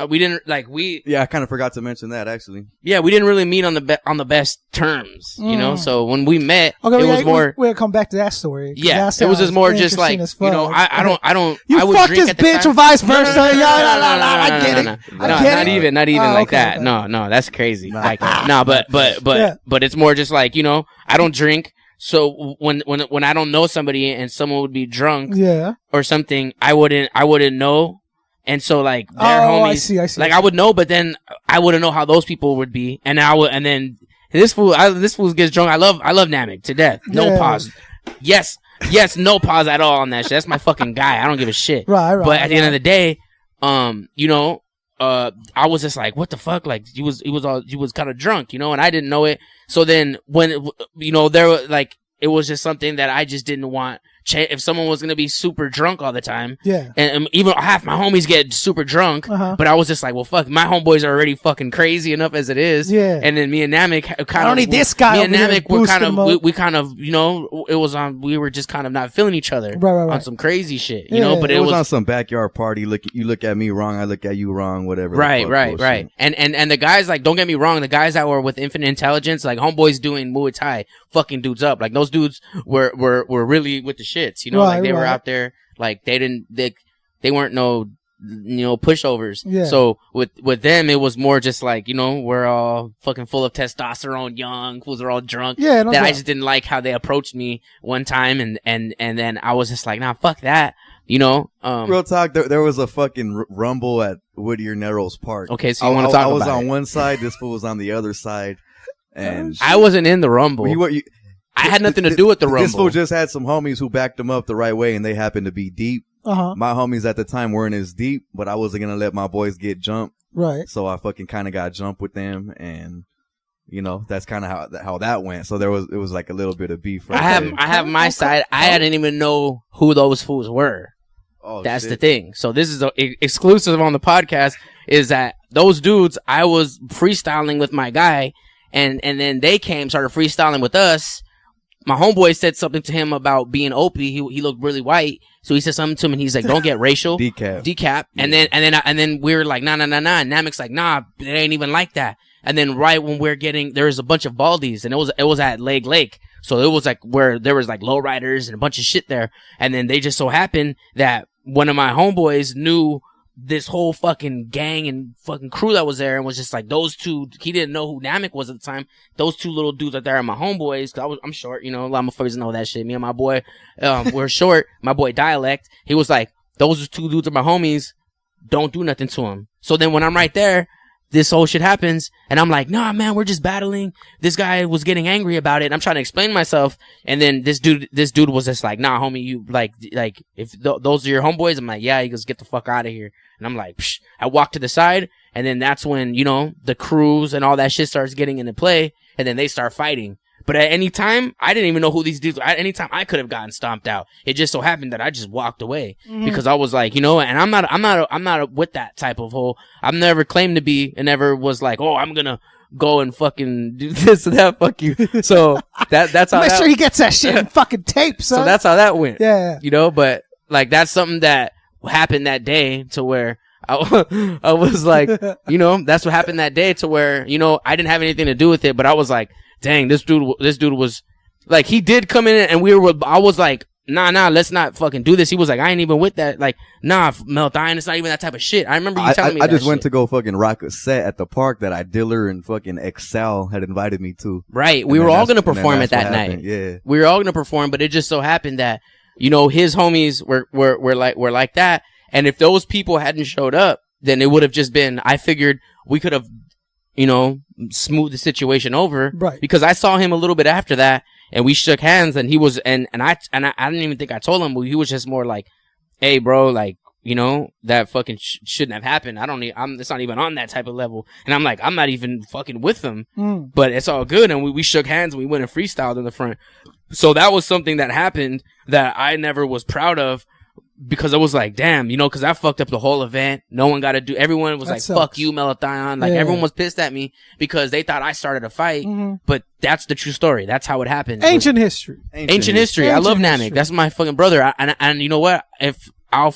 we didn't like we. Yeah, I kind of forgot to mention that actually. Yeah, we didn't really meet on the best terms, you know. So when we met, it was more. We'll come back to that story. Yeah, it was just more just like, you know, I don't. You I would fucked drink this at the bitch time. or vice versa. No, I get it. Not even like okay, that. okay. No, that's crazy. Like, no, but it's more just like, you know, I don't drink. So when I don't know somebody and someone would be drunk, or something, I wouldn't know. And so, like, their homies, I see. Like, I would know, but then I wouldn't know how those people would be. And then this fool gets drunk. I love Namek to death. No pause. Yes, no pause at all on that shit. That's my fucking guy. I don't give a shit. Right. But at the end of the day, you know, I was just like, what the fuck? Like, he was kind of drunk, you know, and I didn't know it. So then when, you know, there was like, it was just something that I just didn't want. If someone was going to be super drunk all the time, and even half my homies get super drunk, but I was just like, well, fuck, my homeboys are already fucking crazy enough as it is. And then me and Namek kind of, need this guy. Me and Namek were we kind of, you know, it was on, we were just kind of not feeling each other on some crazy shit, you know, but it was on some backyard party. You look at me wrong, I look at you wrong, whatever. Right. And the guys, like, don't get me wrong, the guys that were with Infinite Intelligence, like, homeboys doing Muay Thai, fucking dudes up. Like, those dudes were really with the shits, you know, like they were out there, like they weren't no, you know, pushovers. So with them, it was more just like, you know, we're all fucking full of testosterone, young fools are all drunk. I just didn't like how they approached me one time, and then I was just like, nah, fuck that, you know. Real talk, there was a fucking rumble at Whittier Narrows Park. Okay, so you want to talk about it? I was on one side, this fool was on the other side, and I wasn't in the rumble. I had nothing to do with the rumble. This fool just had some homies who backed him up the right way, and they happened to be deep. My homies at the time weren't as deep, but I wasn't gonna let my boys get jumped. Right. So I fucking kind of got jumped with them, and you know that's kind of how that went. So it was like a little bit of beef. Right I have my side. I didn't even know who those fools were. Oh, that's the thing. So this is exclusive on the podcast. Is that those dudes? I was freestyling with my guy, and then they started freestyling with us. My homeboy said something to him about being Opie. He looked really white, so he said something to him, and he's like, "Don't get racial." Decap. And then we were like, "Nah." And Namek's like, "Nah, it ain't even like that." And then right when there was a bunch of baldies, and it was at Lake. So it was like where there was like lowriders and a bunch of shit there. And then they just so happened that one of my homeboys knew this whole fucking gang and fucking crew that was there, and was just like, those two, he didn't know who Namek was at the time. Those two little dudes out there are my homeboys, cause I'm short, you know, a lot of motherfuckers know that shit. Me and my boy, we're short. My boy Dialect, he was like, those two dudes are my homies, don't do nothing to them. So then when I'm right there, this whole shit happens, and I'm like, nah, man, we're just battling. This guy was getting angry about it, and I'm trying to explain myself, and then this dude was just like, nah, homie, you like if those are your homeboys? I'm like, yeah. He goes, get the fuck out of here. And I'm like, psh. I walk to the side, and then that's when, you know, the crews and all that shit starts getting into play, and then they start fighting. But at any time, I didn't even know who these dudes were. At any time, I could have gotten stomped out. It just so happened that I just walked away because I was like, you know, and I'm not with that type of whole. I've never claimed to be, and never was like, oh, I'm gonna go and fucking do this and that. Fuck you. So that's how. Make sure he gets that shit in fucking tape, son. So that's how that went. Yeah. You know, but like that's something that happened that day to where I was like, you know, that's what happened that day to where, you know, I didn't have anything to do with it, but I was like, dang, this dude was like, he did come in, and I was like, nah, let's not fucking do this. He was like, I ain't even with that. Like, nah, Meltine, it's not even that type of shit. I remember you telling me that. I just went to go fucking rock a set at the park that Diller and fucking Excel had invited me to. Right. We were all going to perform at that night. Yeah. We were all going to perform, but it just so happened that, you know, his homies were like that. And if those people hadn't showed up, then it would have just been, I figured we could have, you know, smoothed the situation over. Right. Because I saw him a little bit after that, and we shook hands, and he was, and I didn't even think I told him, but he was just more like, hey, bro, like, you know, that fucking shouldn't have happened. It's not even on that type of level. And I'm like, I'm not even fucking with them, but it's all good. And we shook hands, and we went and freestyled in the front. So that was something that happened that I never was proud of. because I was like, damn, you know, because I fucked up the whole event. No one got to do. Everyone was That like, sucks. fuck you, Melathion. Like everyone was pissed at me because they thought I started a fight. But that's the true story. That's how it happened. Ancient history. Ancient history. I love Namek. That's my fucking brother. And you know what? If I'll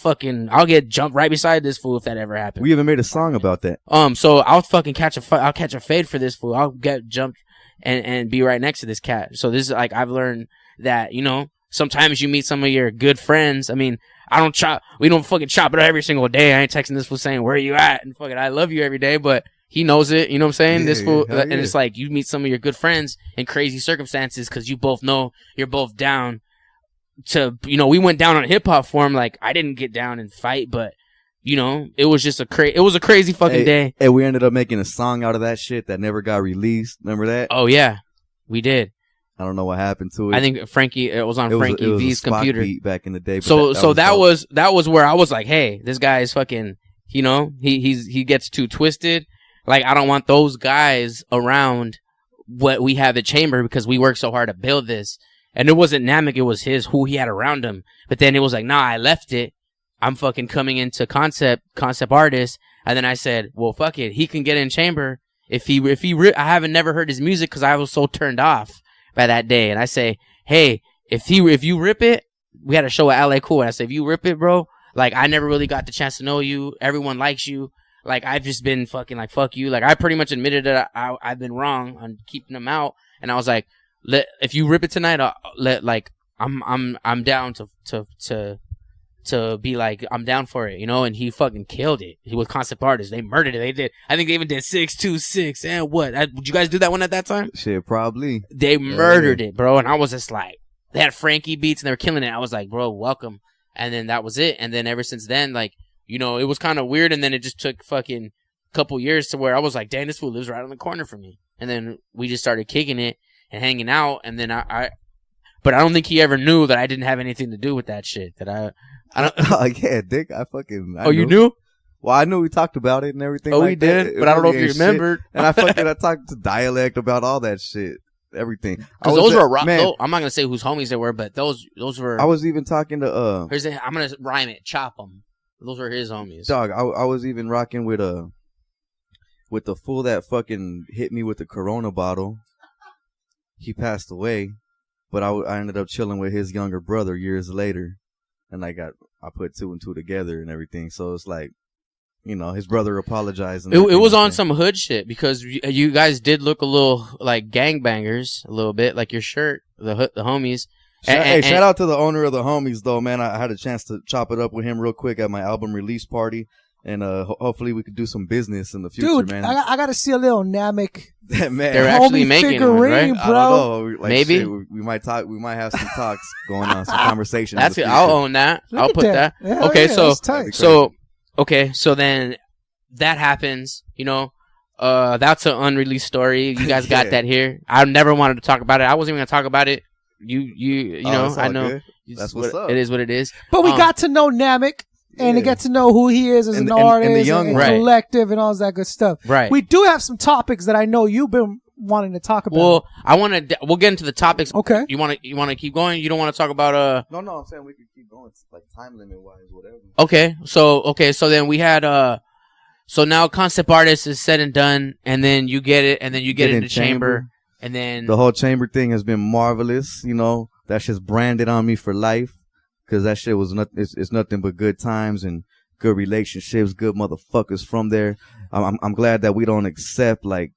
get jumped right beside this fool if that ever happens. We even made a song about that. So I'll fucking catch a fade for this fool. I'll get jumped and be right next to this cat. So this is like, I've learned that, you know, sometimes you meet some of your good friends. I mean, we don't fucking chop it up every single day. I ain't texting this fool saying, where are you at? And fucking, I love you every day, but he knows it. You know what I'm saying? Yeah, This fool, yeah. and it's like, you meet some of your good friends in crazy circumstances because you both know you're both down to, you know, we went down on hip hop form. Like, I didn't get down and fight, but you know, it was just a crazy fucking day. Hey, we ended up making a song out of that shit that never got released. Remember that? Oh yeah, we did. I don't know what happened to it. I think it was on Frankie V's a Spock computer beat back in the day. So that dope. was where I was like, hey, this guy is fucking, you know, he gets too twisted. Like, I don't want those guys around what we have at Chamber because we worked so hard to build this. And it wasn't Namek, it was who he had around him. But then it was like, nah, I left it. I'm fucking coming into concept artist. And then I said, well, fuck it. He can get in Chamber I haven't never heard his music because I was so turned off by that day. And I say, hey, if you rip it, we had a show at LA Cool. And I say, if you rip it, bro, like, I never really got the chance to know you. Everyone likes you. Like, I've just been fucking like, fuck you. Like, I pretty much admitted that I've been wrong on keeping them out. And I was like, if you rip it tonight, I'm down to be like, I'm down for it, you know. And he fucking killed it. He was concept artist. They murdered it. They did. I think they even did 626 and what? Did you guys do that one at that time? Shit, probably. They murdered it, bro. And I was just like, they had Frankie beats and they were killing it. I was like, bro, welcome. And then that was it. And then ever since then, like, you know, it was kind of weird. And then it just took fucking couple years to where I was like, dang, this fool lives right on the corner from me. And then we just started kicking it and hanging out. And then but I don't think he ever knew that I didn't have anything to do with that shit. That I don't. Oh yeah, Dick. I knew. You knew? Well, I knew we talked about it and everything. Oh, like we did, that. but I don't know if really you ain't remembered. shit. And I talked to Dialect about all that shit, everything. Because those were rock. Man, I'm not gonna say whose homies they were, but those were. I was even talking to I'm gonna rhyme it. Chop them. Those were his homies. Dog. I was even rocking with the fool that fucking hit me with the Corona bottle. He passed away, but I ended up chilling with his younger brother years later, and I put two and two together and everything. So it's like, you know, his brother apologized. And it was like on that. some hood shit because you guys did look a little like gangbangers, a little bit like your shirt, the homies. Shout out to the owner of the homies though, man. I had a chance to chop it up with him real quick at my album release party. And hopefully we could do some business in the future, Dude, man. I got to see a little Namek. Man, They're actually homie making one, figurine, right? I bro. don't know. Like, Maybe. shit, we might talk. We might have some talks going on, some conversations. That's in it. the I'll future. own that. Look I'll at put that. Yeah, Okay, yeah, so that's tight. so then that happens. You know, that's an unreleased story. You guys got Yeah. that here. I never wanted to talk about it. I wasn't even gonna talk about it. You Oh, know, it's I all know. good. That's what's up. It is what it is. But we Um, got to know Namek. And to Yeah. get to know who he is as And an the artist, young and one. Right. collective, and all that good stuff. Right. We do have some topics that I know you've been wanting to talk about. Well, I want to. We'll get into the topics. Okay. You want to keep going? You don't want to talk about No, I'm saying we could keep going. It's like time limit wise, whatever. Okay. So then we had So now concept artist is said and done, and then you get it, and then you get it in the chamber, and then The whole chamber thing has been marvelous. You know, that's just branded on me for life. Because that shit was it's nothing but good times and good relationships, good motherfuckers from there. I'm glad that we don't accept like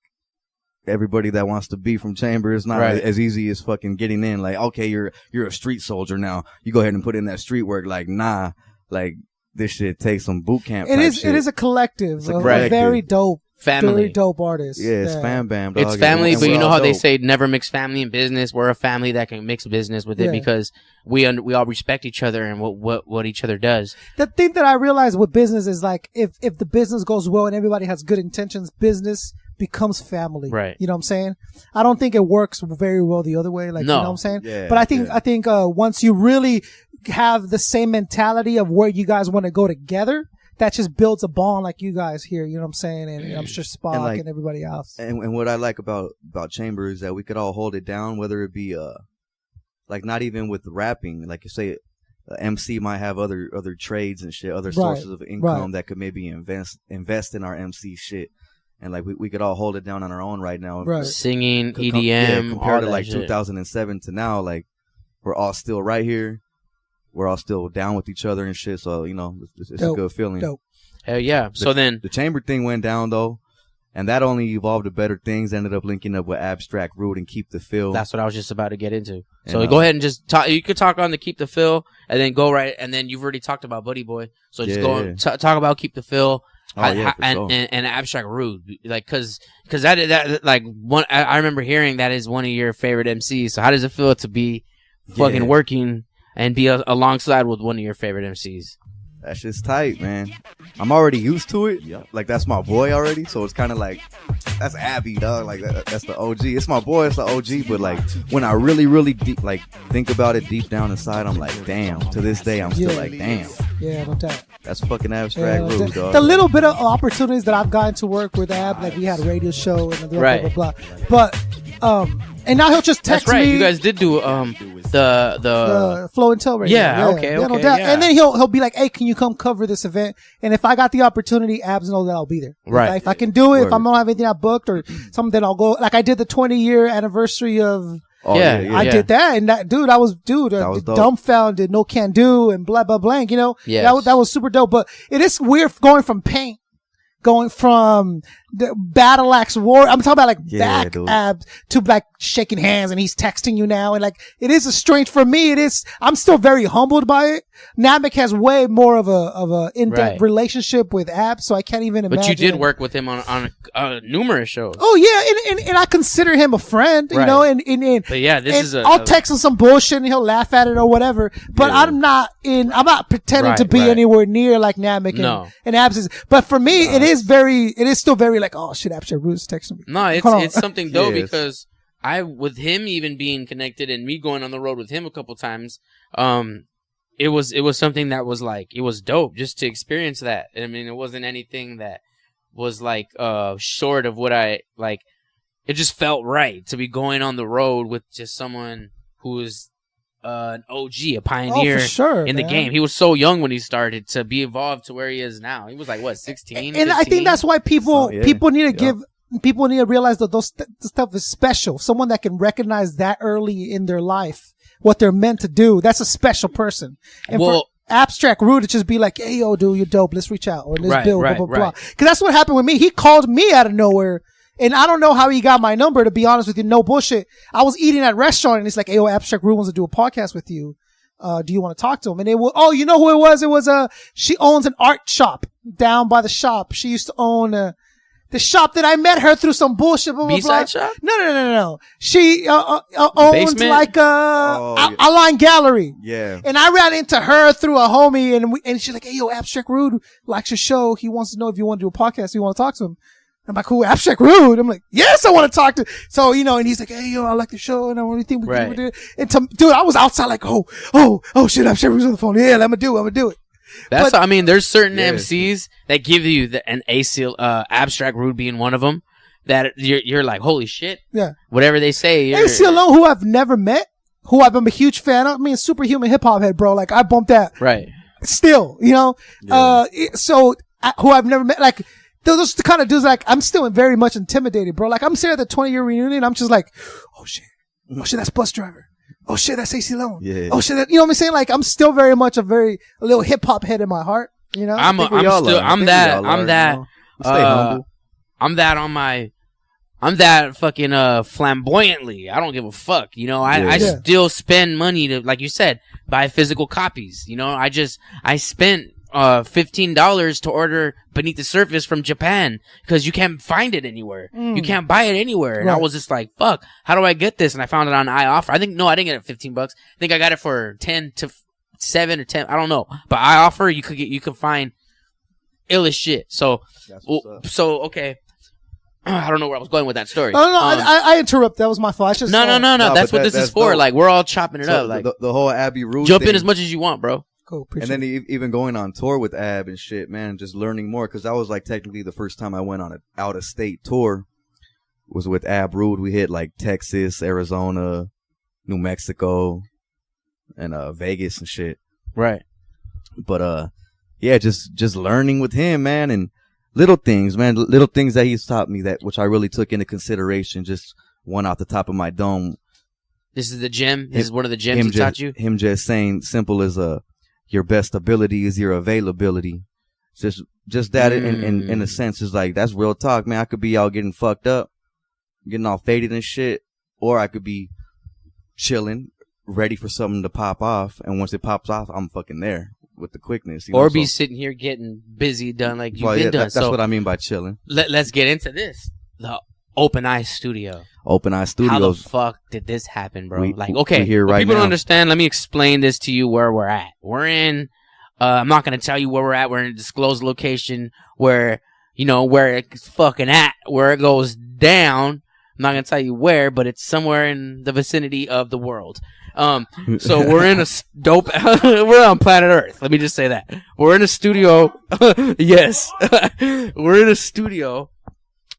everybody that wants to be from chamber. It's not Right. as easy as fucking getting in. Like, okay, you're a street soldier now. You go ahead and put in that street work. Like, nah, like this shit takes some boot camp. it type is. shit. It is a collective It's a of collective. very dope, family. very dope artists. Yeah, it's fam bam. Dog. It's family, And but we're you know all how they dope. say never mix family and business. We're a family that can mix business with it Yeah. because we all respect each other and what each other does. The thing that I realize with business is like if the business goes well and everybody has good intentions, business becomes family. Right. You know what I'm saying? I don't think it works very well the other way. Like, No. you know what I'm saying? Yeah, but I think yeah. once you really have the same mentality of where you guys want to go together, that just builds a bond like you guys here. You know what I'm saying? And I'm sure Spock and, like- everybody else. And what I like about chamber is that we could all hold it down, whether it be like not even with rapping, like you say, MC might have other trades and shit, other Right, sources of income right. that could maybe invest in our MC shit, and like we could all hold it down on our own right now. Right. Singing, Com- EDM, yeah, all compared to that like shit. 2007 to now, like we're all still right here. We're all still down with each other and shit. So you know, it's a Dope, good feeling. dope. Hell yeah. So then, The chamber thing went down though, and that only evolved to better things. Ended up linking up with Abstract Rude and Keep the Feel. that's what I was just about to get into. So And, go ahead and just talk. You could talk on the Keep the Feel, and then go right. And then you've already talked about Buddy Boy. So just Yeah, go yeah. and talk about Keep the Feel. Oh, yeah, for sure. And Abstract Rude, like, cause that like one, I remember hearing that is one of your favorite MCs. So how does it feel to be fucking Yeah. working and be alongside with one of your favorite MCs? That shit's tight, man. I'm already used to it. Like that's my boy already, so it's kind of like that's Abby, dog. Like that's the OG. It's my boy. It's the OG. But like when I really deep, like think about it deep down inside, I'm like, damn. To this day, I'm still Yeah. like, damn. Yeah, no doubt. That's fucking Abstract Yeah, Rude, dog. the little bit of opportunities that I've gotten to work with Ab, like we had a radio show and blah, Right. blah, blah, blah. But and now he'll just text That's right. me. You guys did do the Flow and Tell radio. Yeah, okay, no okay, doubt. yeah. And then he'll be like, "Hey, can you come cover this event?" And if I got the opportunity, Abs know that I'll be there. Right. If I can do it, if Word. I don't have anything I booked or something, then I'll go. Like I did the 20-year anniversary of. Oh, Yeah. I did that, and that dude, I was That was dope. dumbfounded, no can do, and blah blah blank. You know, Yes. that was super dope. But it is weird going from paint, going from the battle axe war. I'm talking about like Yeah, back dude. Abs to like shaking hands, and he's texting you now, and like it is a strange for me. It is. I'm still very humbled by it. Namek has way more of a in-depth Right. relationship with Abs, so I can't even imagine. But you did work with him on numerous shows. Oh yeah, and I consider him a friend, you Right. know, and But yeah, this and is a. I'll text him some bullshit and he'll laugh at it or whatever. But Yeah. I'm not pretending Right, to be right. anywhere near like Namek No. and Abs is. But for me, it is still very like, oh shit, Abs Rude's texting me. No, Hold on. it's something dope Yes. because with him even being connected and me going on the road with him a couple times, it was something that was like, it was dope just to experience that. I mean, it wasn't anything that was like, short of what I like. It just felt right to be going on the road with just someone who is, an OG, a pioneer sure, in the man. game. He was so young when he started to be evolved to where he is now. He was like, what, 16? And I 15? think that's why people So, yeah. people need to Yeah. give. People need to realize that the stuff is special. Someone that can recognize that early in their life what they're meant to do. That's a special person. And Well- for Abstract Rude to just be like, "Hey, yo, dude, you're dope. Let's reach out or let's Right, build." right, blah blah right. blah. Because that's what happened with me. He called me out of nowhere, and I don't know how he got my number. To be honest with you, no bullshit. I was eating at a restaurant, and he's like, "Hey, yo, Abstract Rude wants to do a podcast with you. Do you want to talk to him?" And it was, oh, you know who it was? It was she owns an art shop down by the shop. She used to own the shop that I met her through some bullshit. Blah, blah, blah. B-side shop? No. She owned Basement? like a line gallery. Yeah. And I ran into her through a homie, and she's like, "Hey, yo, Abstract Rude likes your show. He wants to know if you want to do a podcast. Do you want to talk to him?" I'm like, "Cool, Abstract Rude." I'm like, "Yes, I want to talk to." So, you know, and he's like, "Hey, yo, I like the show, and I want to think we can Right. do it." And dude, I was outside like, "Oh, shit, Abstract Rude's on the phone. Yeah, I'm gonna do it. That's, But- I mean, there's certain Yeah. MCs that give you an ACL, Abstract Rude being one of them, that you're like, holy shit. Yeah. Whatever they say. AC Alone, who I've never met, who I've been a huge fan of. I mean, superhuman hip hop head, bro. Like, I bumped that Right. still, you know? Who I've never met, like, those are the kind of dudes, like, I'm still very much intimidated, bro. Like, I'm sitting at the 20-year reunion, I'm just like, oh shit, that's Bus Driver. Oh shit, that's AC Alone. Yeah. Oh shit, you know what I'm saying? Like, I'm still very much a little hip hop head in my heart, you know? I'm that fucking flamboyantly. I don't give a fuck. You know, I Yeah. still spend money to, like you said, buy physical copies. You know, I spent $15 to order Beneath the Surface from Japan because you can't find it anywhere. You can't buy it anywhere. And I Right. was just like, fuck, how do I get this? And I found it on iOffer. I didn't get it at $15. I think I got it for 10 to 7 or 10. I don't know. But iOffer, you can find ill as shit. So, okay. I don't know where I was going with that story. No, I interrupt. That was my fault. I just, No. No, That's but what this is that's for. dope. Like, we're all chopping it So up. Like, the whole Abby Rude jump thing, in as much as you want, bro. Cool, appreciate and then it. even going on tour with Ab and shit, man, just learning more, because that was like technically the first time I went on an out of state tour was with Ab Rude. We hit like Texas, Arizona, New Mexico, and Vegas and shit. Right. But yeah, just learning with him, man, and little things, man, little things that he's taught me that which I really took into consideration. Just one off the top of my dome. This is the gym. This is one of the gyms he taught you. Him just saying simple as your best ability is your availability. Just that in a sense is like, that's real talk, man. I could be out getting fucked up, getting all faded and shit, or I could be chilling, ready for something to pop off, and once it pops off, I'm fucking there with the quickness. Or be sitting here getting busy, done like you've been done. That's what I mean by chilling. Let's get into this. The Open Eye Studio. Open Eye Studios. How the fuck did this happen, bro? We're here right people now. don't understand, let me explain this to you where we're at. We're in, I'm not going to tell you where we're at. We're in a disclosed location where, where it's fucking at, where it goes down. I'm not going to tell you where, but it's somewhere in the vicinity of the world. So we're in a dope, we're on planet Earth. Let me just say that. We're in a studio. Yes. We're in a studio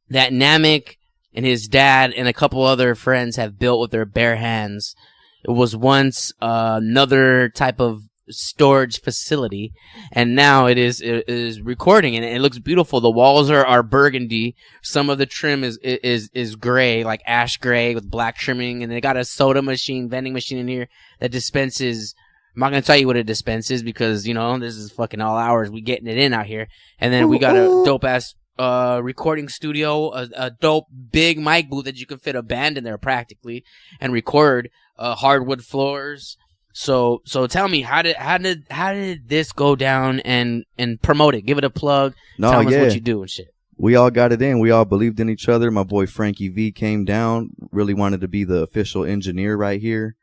that Namek and his dad and a couple other friends have built with their bare hands. It was once another type of storage facility, and now it is recording, and it looks beautiful. The walls are burgundy. Some of the trim is gray, like ash gray with black trimming, and they got a soda machine, vending machine in here that dispenses. I'm not gonna tell you what it dispenses because this is fucking all hours. We getting it in out here, and then we got a dope ass recording studio, a dope big mic booth that you can fit a band in there practically and record. Hardwood floors. So tell me, how did this go down, and promote it? Give it a plug. Tell us what you do and shit. We all got it in. We all believed in each other. My boy Frankie V came down, really wanted to be the official engineer right here,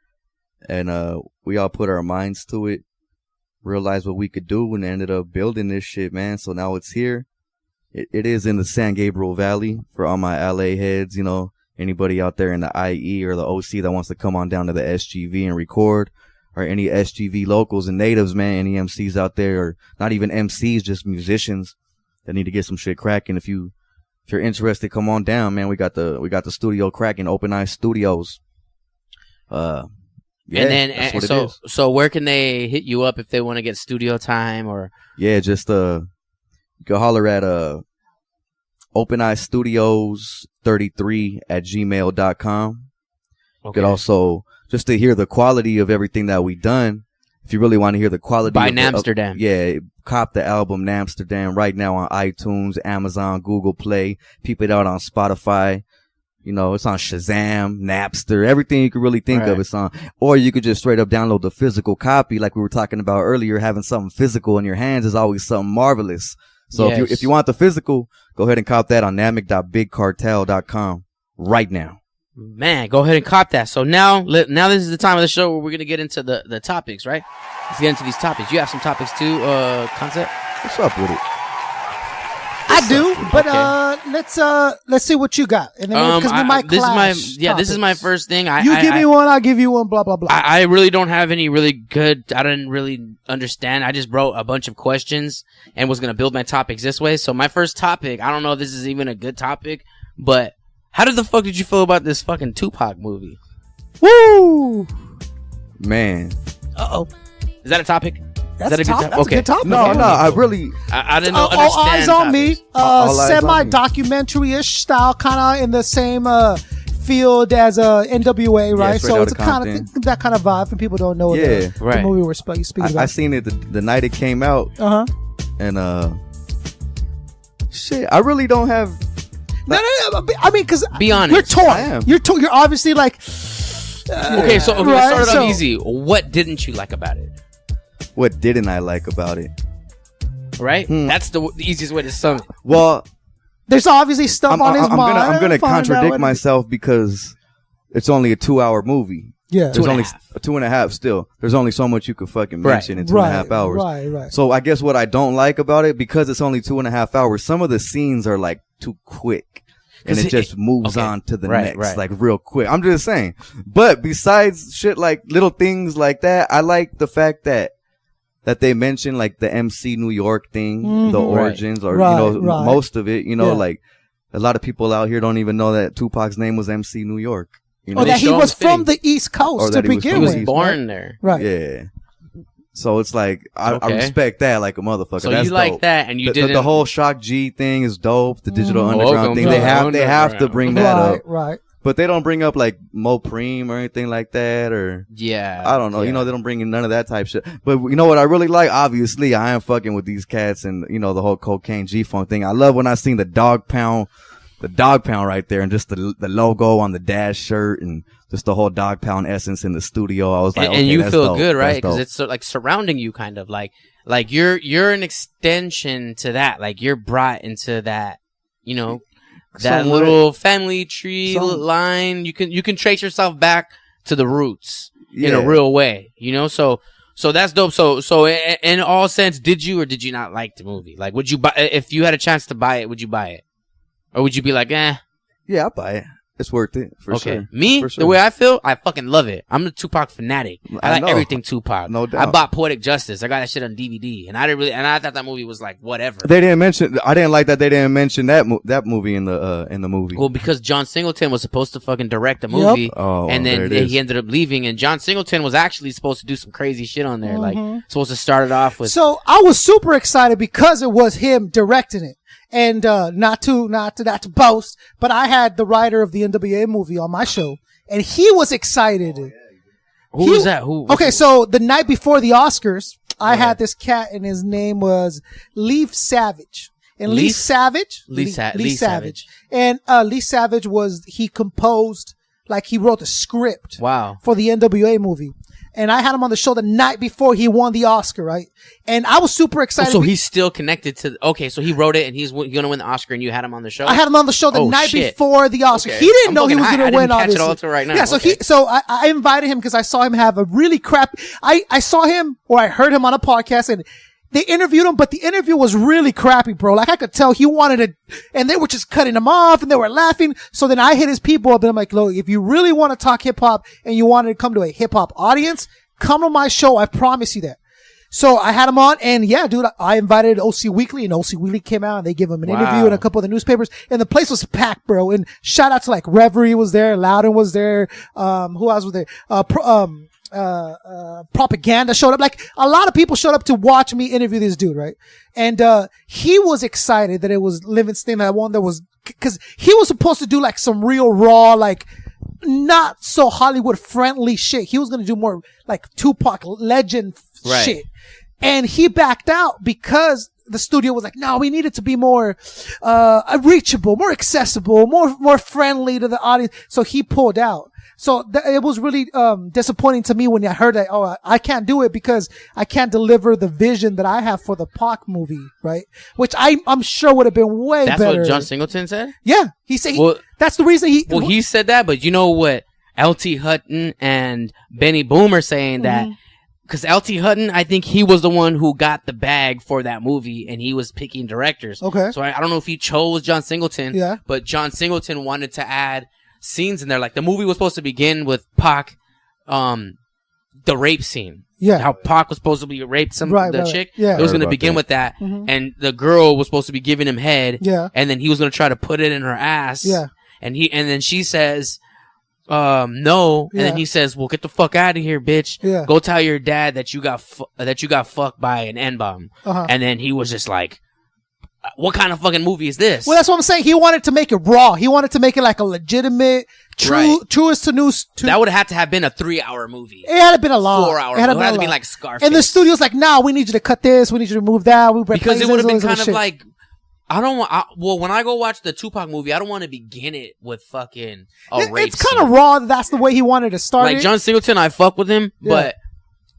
and we all put our minds to it, realized what we could do, and ended up building this shit, man. So now it's here. It is in the San Gabriel Valley for all my LA heads, anybody out there in the IE or the OC that wants to come on down to the SGV and record, or any SGV locals and natives, man, any MCs out there, or not even MCs, just musicians that need to get some shit cracking. If you're interested, come on down, man. We got the studio cracking, Open Eye Studios. Yeah, so where can they hit you up if they want to get studio time or? Yeah, just you can holler at Open Eye Studios 33@gmail.com. Okay. You could also, just to hear the quality of everything that we done, if you really want to hear the quality by Namsterdam. Yeah, cop the album Namsterdam right now on iTunes, Amazon, Google Play. Peep it out on Spotify. It's on Shazam, Napster, everything you could really think of it's on. Or you could just straight up download the physical copy, like we were talking about earlier. Having something physical in your hands is always something marvelous. So if you want the physical, go ahead and cop that on namek.bigcartel.com right now. Man, go ahead and cop that. So now this is the time of the show where we're gonna get into the topics, right? Let's get into these topics. You have some topics too, Concept? What's up with it? I do, but let's see what you got. And then because we might clash. This is my first thing. You give me one, I'll give you one. Blah blah blah. I really don't have any really good. I didn't really understand. I just wrote a bunch of questions and was gonna build my topics this way. So my first topic, I don't know if this is even a good topic, but how the fuck did you feel about this fucking Tupac movie? Woo, man. Is that a topic? That's a good topic. No, I really. I didn't know. All eyes on topics. me. Semi-documentary-ish style, kind of in the same field as NWA, right? So it's kind of that kind of vibe, and people don't know the movie we're speaking about. I seen it the night it came out. And shit, I really don't have. No. I mean, because be honest, you're torn. You're obviously like. Okay, so let's start off easy. What didn't you like about it? What didn't I like about it? Right? That's the easiest way to sum it. Well, there's obviously stuff on his mind. I'm gonna contradict myself because it's only a 2-hour movie. Yeah, there's only 2.5. Still, there's only so much you could fucking mention in 2.5 hours. Right. So I guess what I don't like about it, because it's only 2.5 hours, some of the scenes are like too quick. And it just moves on to the next, like real quick. I'm just saying. But besides shit like little things like that, I like the fact that they mention like the MC New York thing, the origins, or most of it. Like a lot of people out here don't even know that Tupac's name was MC New York. Or that he was from the East Coast to begin with. He was born there. Right. Yeah. So it's like I respect that like a motherfucker. So that's you like dope. that, and you did the whole Shock G thing is dope. The digital underground thing. They have to bring that up. Right. But they don't bring up like Mo Preem or anything like that, or I don't know. Yeah. You know, they don't bring in none of that type shit. But you know what I really like? Obviously, I am fucking with these cats and you know the whole cocaine G-Funk thing. I love when I seen the dog pound right there, and just the logo on the Dash shirt and just the whole dog pound essence in the studio. I was like, and you feel dope. good, right? Because That's it's like surrounding you, kind of like you're an extension to that. Like you're brought into that, you know. That little family tree line, you can trace yourself back to the roots in a real way, you know. So that's dope. So in all sense, did you or did you not like the movie? Like, would you buy if you had a chance to buy it? Would you buy it, or would you be like, eh? Yeah, I'll buy it. It's worth it for sure. Me, for sure. The way I feel, I fucking love it. I'm the Tupac fanatic. I like everything Tupac. No doubt. I bought Poetic Justice. I got that shit on DVD, and I thought that movie was like whatever. They didn't mention. I didn't like that they didn't mention that movie in the movie. Well, because John Singleton was supposed to fucking direct the movie, and then he ended up leaving. And John Singleton was actually supposed to do some crazy shit on there, like supposed to start it off with. So I was super excited because it was him directing it. And, not to boast, but I had the writer of the NWA movie on my show, and he was excited. Who was that? Okay, so the night before the Oscars, I had this cat, and his name was Leaf Savage. And Lee Savage. And, Lee Savage he composed, like he wrote the script. Wow. For the NWA movie. And I had him on the show the night before he won the Oscar, right? And I was super excited. So he's still connected to. Okay, so he wrote it, and he's going to win the Oscar, and you had him on the show. I had him on the show the night before the Oscar. Okay. He didn't know he was going to win. I didn't catch it all till right now. Yeah, so I invited him because I saw him have a really crap. I saw him or I heard him on a podcast, and they interviewed him, but the interview was really crappy, bro. Like I could tell he wanted to, and they were just cutting him off and they were laughing. So then I hit his people up and I'm like, look, if you really want to talk hip hop and you wanted to come to a hip hop audience, come to my show. I promise you that. So I had him on, and yeah, dude, I invited OC Weekly, and OC Weekly came out and they gave him an interview in a couple of the newspapers, and the place was packed, bro. And shout out to like Reverie was there, Loudon was there, who else was there? Propaganda showed up. Like a lot of people showed up to watch me interview this dude, right? And he was excited that it was Livingston, that one that was, cause he was supposed to do like some real raw, like not so Hollywood friendly shit. He was going to do more like Tupac legend shit. And he backed out because the studio was like, no, we need it to be more, reachable, more accessible, more friendly to the audience. So he pulled out. So it was really, disappointing to me when I heard that, I can't do it because I can't deliver the vision that I have for the Pac movie, right? Which I'm sure would have been way better. That's what John Singleton said? Yeah. He said, that's the reason he. Well, he said that, but you know what LT Hutton and Benny Boom are saying that, because LT Hutton, I think he was the one who got the bag for that movie, and he was picking directors. Okay. So I don't know if he chose John Singleton, yeah, but John Singleton wanted to add scenes in there. Like the movie was supposed to begin with Pac, the rape scene. Yeah. How Pac was supposed to be raped the chick. Yeah. It was going to begin with that. And the girl was supposed to be giving him head. Yeah. And then he was going to try to put it in her ass. Yeah. And then she says, no. And then he says, well, get the fuck out of here, bitch. Yeah. Go tell your dad that you got fucked by an N-bomb. And then he was just like, what kind of fucking movie is this? Well, that's what I'm saying. He wanted to make it raw. He wanted to make it like a legitimate, truest to news. That would have had to have been a 3-hour movie. It had been a lot. 4 hours. It would have been like Scarface. And the studio's like, nah, we need you to cut this. We need you to move that. Because it would have been kind of like, well, when I go watch the Tupac movie, I don't want to begin it with fucking a rape It's kind of raw. That's the way he wanted to start it. Like John Singleton, I fuck with him, but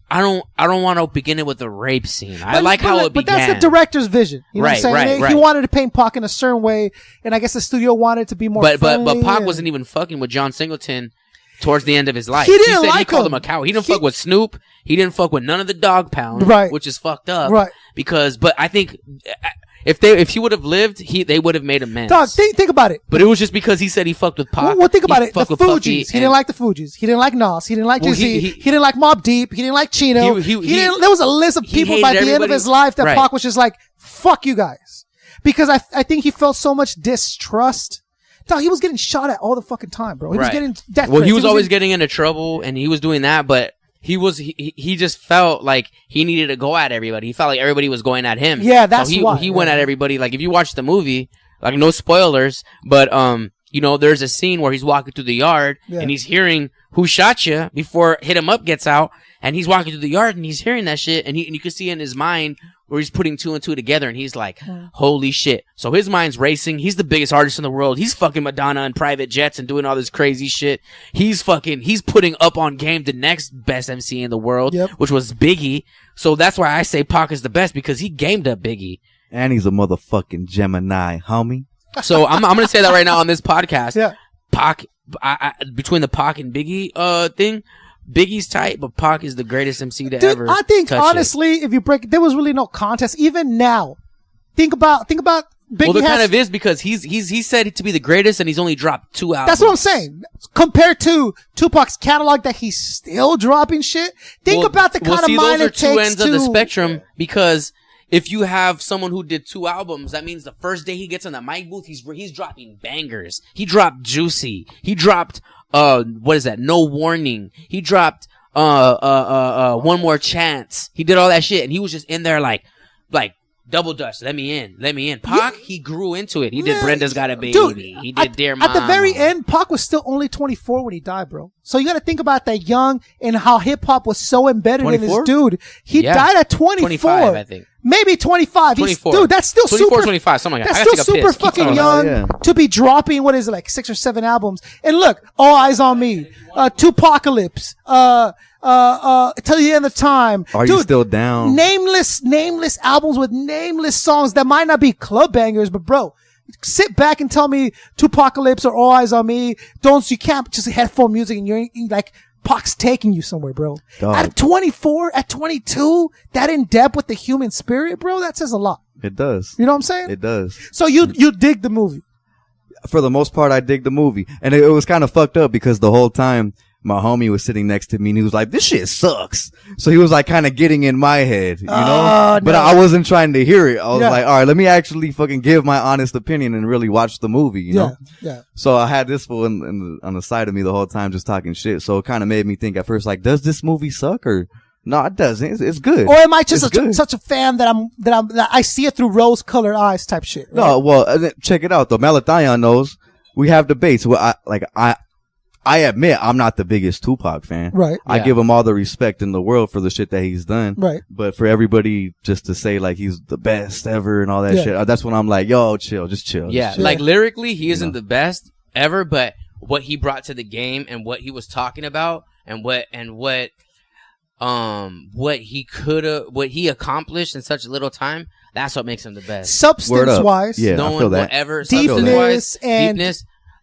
I don't want to begin it with a rape scene. I like how it began. But that's the director's vision. You know what I'm saying? Right. He wanted to paint Pac in a certain way, and I guess the studio wanted to be more friendly. But Pac wasn't even fucking with John Singleton towards the end of his life. He didn't like he called him a coward. He didn't fuck with Snoop. He didn't fuck with none of the Dog Pound, which is fucked up. Right. But I think if he would have lived, they would have made amends. Dog, think about it. But it was just because he said he fucked with Pac. Well, think about it. The Fugees. He didn't like the Fugees. He didn't like Nas. He didn't like Jay-Z. He didn't like Mobb Deep. He didn't like Chino. There was a list of people by the end of his life that Pac was just like, fuck you guys. Because I think he felt so much distrust. Dog, he was getting shot at all the fucking time, bro. He was getting death threats. He was always getting into trouble, and he was doing that, but he just felt like he needed to go at everybody. He felt like everybody was going at him. Yeah, that's why he went at everybody. Like if you watch the movie, like no spoilers, but you know, there's a scene where he's walking through the yard and he's hearing who shot you before Hit 'Em Up gets out, and he's walking through the yard and he's hearing that shit, and you can see in his mind where he's putting two and two together, and he's like, holy shit. So his mind's racing. He's the biggest artist in the world. He's fucking Madonna in private jets and doing all this crazy shit. He's putting up on game the next best MC in the world, which was Biggie. So that's why I say Pac is the best, because he gamed up Biggie. And he's a motherfucking Gemini, homie. So I'm going to say that right now on this podcast. Yeah. Pac, between the Pac and Biggie thing, Biggie's tight, but Pac is the greatest MC to ever. I think touch honestly, if you break it, there was really no contest. Even now, think about Biggie. Well, there kind of is, because he's said to be the greatest, and he's only dropped 2 albums. That's what I'm saying. Compared to Tupac's catalog, that he's still dropping shit. Think about the kind of mind it takes to. Those are two ends of the spectrum, because if you have someone who did 2 albums, that means the first day he gets on the mic booth, he's dropping bangers. He dropped Juicy. He dropped what is that? No Warning. He dropped One More Chance. He did all that shit, and he was just in there like Double Dutch. Let me in. Pac, he grew into it. He did Brenda's Got a Baby. Dude, he did Dear Mama. At the very end, Pac was still only 24 when he died, bro. So you got to think about that young and how hip hop was so embedded 24? in this dude. He died at 24. 25, I think. Maybe 25. 24. Dude, that's still 24, super. 25, something like that. That's still super fucking young to be dropping, what is it, like 6 or 7 albums. And look, All Eyes on Me, Tupacalypse, Till the End of Time. Are You Still Down? Nameless albums with nameless songs that might not be club bangers, but bro, sit back and tell me Tupacalypse or All Eyes on Me. You can't just headphone music and you're like, Pac's taking you somewhere, bro. Dog. At 24, at 22, that in depth with the human spirit, bro, that says a lot. It does. You know what I'm saying? It does. So you dig the movie? For the most part, I dig the movie. And it was kind of fucked up because the whole time my homie was sitting next to me and he was like, this shit sucks. So he was like kind of getting in my head, you know? But I wasn't trying to hear it. I was like, all right, let me actually fucking give my honest opinion and really watch the movie, you know? Yeah. So I had this fool on the side of me the whole time just talking shit. So it kind of made me think at first, like, does this movie suck or... No, it doesn't. It's good. Or am I just such a fan that I see it through rose-colored eyes type shit? Right? No, well, check it out though. Malathion knows we have debates. Well, I admit I'm not the biggest Tupac fan. Right. I give him all the respect in the world for the shit that he's done. Right. But for everybody just to say like he's the best ever and all that shit, that's when I'm like, yo, chill, just chill. Yeah, just chill. like lyrically, he isn't the best ever, but what he brought to the game and what he was talking about and what he accomplished in such a little time, that's what makes him the best. Substance wise, no one will ever deepness,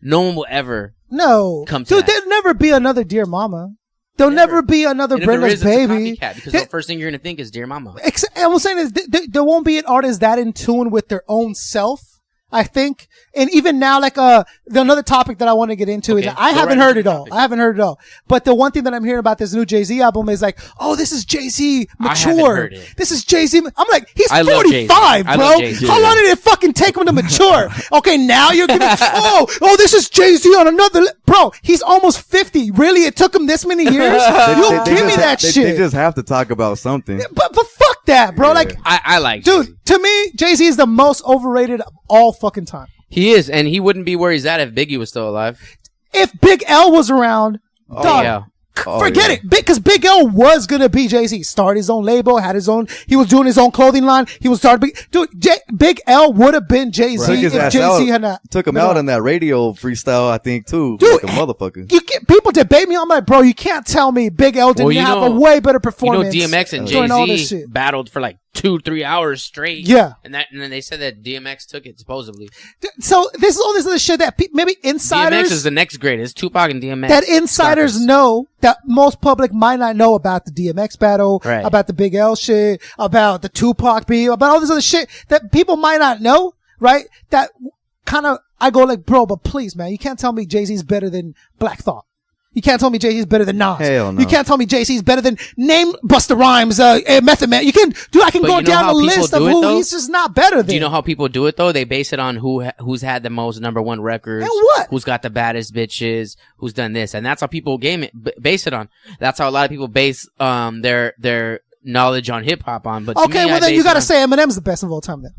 no one will ever come to dude, that. there'll never be another Dear Mama. There'll never be another Brenda's Baby. Because the first thing you're gonna think is Dear Mama. I'm saying is there won't be an artist that in tune with their own self, I think. And even now, like, another topic that I want to get into is I haven't heard it all. But the one thing that I'm hearing about this new Jay-Z album is like, oh, this is Jay-Z mature. This is Jay-Z. I'm like, he's 45, bro. How long did it fucking take him to mature? Okay, now you're giving, oh, this is Jay-Z on another, bro, he's almost 50. Really? It took him this many years? You give me that shit. They just have to talk about something. But fuck that, bro. Yeah. Like, I like dude, Jay-Z. To me, Jay-Z is the most overrated of all fucking time. He is, and he wouldn't be where he's at if Biggie was still alive. If Big L was around, forget it. Because Big L was gonna be Jay-Z. Started his own label, he was doing his own clothing line. He was Big L would have been Jay-Z if Jay-Z had not. Took him out in that radio freestyle, I think, too. Dude, like a motherfucker. People debate me. I'm like, bro, you can't tell me Big L didn't have a way better performance. You know, DMX and Jay-Z battled for like 2-3 hours straight. Yeah. And then they said that DMX took it, supposedly. So this is all this other shit that maybe insiders. DMX is the next greatest. Tupac and DMX. That insiders know that most public might not know about the DMX battle, about the Big L shit, about the Tupac beat, about all this other shit that people might not know, right? That kind of, I go like, bro, but please, man, you can't tell me Jay-Z's better than Black Thought. You can't tell me Jay-Z's better than Nas. Hell no. You can't tell me Jay-Z's better than name Busta Rhymes, Method Man. You can, dude, I can But go you know down how the people list of do it, who though? he's just not better than. Do you know how people do it though? They base it on who's had the most #1 records, And what? who's got the baddest bitches, who's done this, and that's how people base it on. That's how a lot of people base their knowledge on hip hop on. But to Okay, me, well I then base you it gotta on- say Eminem's the best of all time then.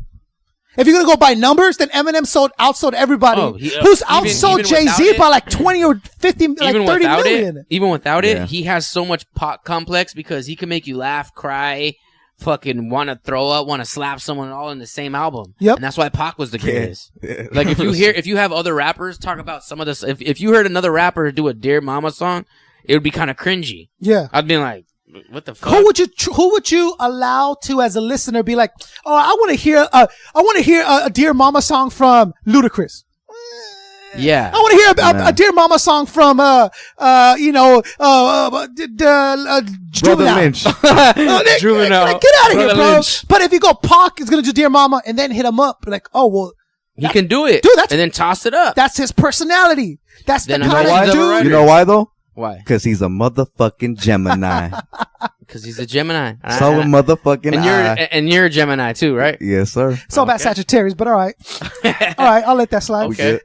If you're gonna go by numbers, then Eminem outsold everybody. Oh, who's outsold even Jay-Z without by like 20 or 50, like even 30 without million. even without Yeah. it, he has so much pop complex because he can make you laugh, cry, fucking want to throw up, want to slap someone, all in the same album. Yep. And that's why Pac was the greatest. Like if you have other rappers talk about some of this, if you heard another rapper do a Dear Mama song, it would be kind of cringy. Yeah. I'd be like, what the fuck? Who would you allow to, as a listener, be like, oh, I want to hear a Dear Mama song from Ludacris. Yeah. I want to hear a Dear Mama song from, Juvenile. Lynch. Juvenile. Like, get out of here, Brother bro. Lynch. But if you go, Pac is going to do Dear Mama and then hit him up, like, oh, well, He can do it. Dude, that's- and then toss it up. that's his personality. That's the Then kind why- of dude. You know why though? Why? Because he's a motherfucking Gemini. Because he's a Gemini. So a motherfucking and you're a Gemini too, right? Yes, sir. It's all about Sagittarius, but all right. All right, I'll let that slide. Okay.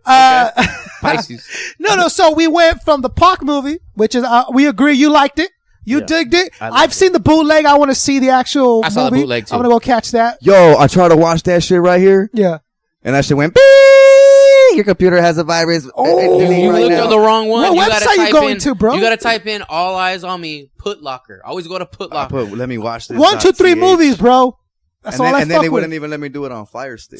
Pisces. No, so we went from the Pac movie, which is, we agree you liked it. You digged it. I liked I've seen the bootleg. I want to see the actual I saw the movie. bootleg, too. I'm going to go catch that. Yo, I tried to watch that shit right here, Yeah. and that shit went. Beep! Your computer has a virus. Oh. You right looked now. on the wrong one. What gotta website you type going in, to, bro? You gotta type in All Eyes on Me, Put Locker. Always go to Put Locker. Let me watch this. 1, 2, 3 .ch. movies, bro. That's And all then, I and then fuck they with. wouldn't even let me do it on Fire Stick.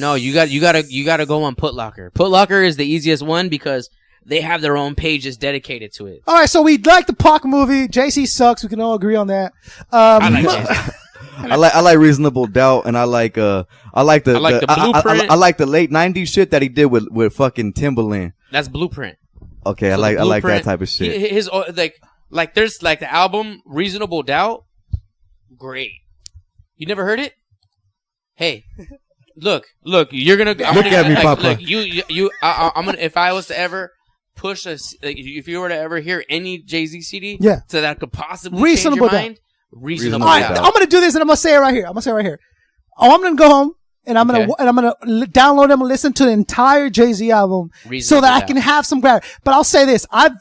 No, you gotta go on Put Locker. Put Locker is the easiest one because they have their own pages dedicated to it. All right, so we like the Pac movie. JC sucks. We can all agree on that. I like Jay-Z. I like Reasonable Doubt, and I like the Blueprint. I like the late '90s shit that he did with fucking Timbaland. That's Blueprint. Okay, So I the like that Blueprint, type of shit. His like there's like the album Reasonable Doubt, great. You never heard it? Hey, look, you're gonna Look at me, Papa. Look, I'm gonna if I was to ever push if you were to ever hear any Jay-Z CD, Yeah. so that could possibly Reasonable change your Doubt. mind. Reasonable All right, Doubt. I'm going to do this and I'm going to say it right here. Oh, I'm going to go home and I'm going to download them and listen to the entire Jay-Z album so Reasonable that I Doubt. can have some gravity. But I'll say this. I've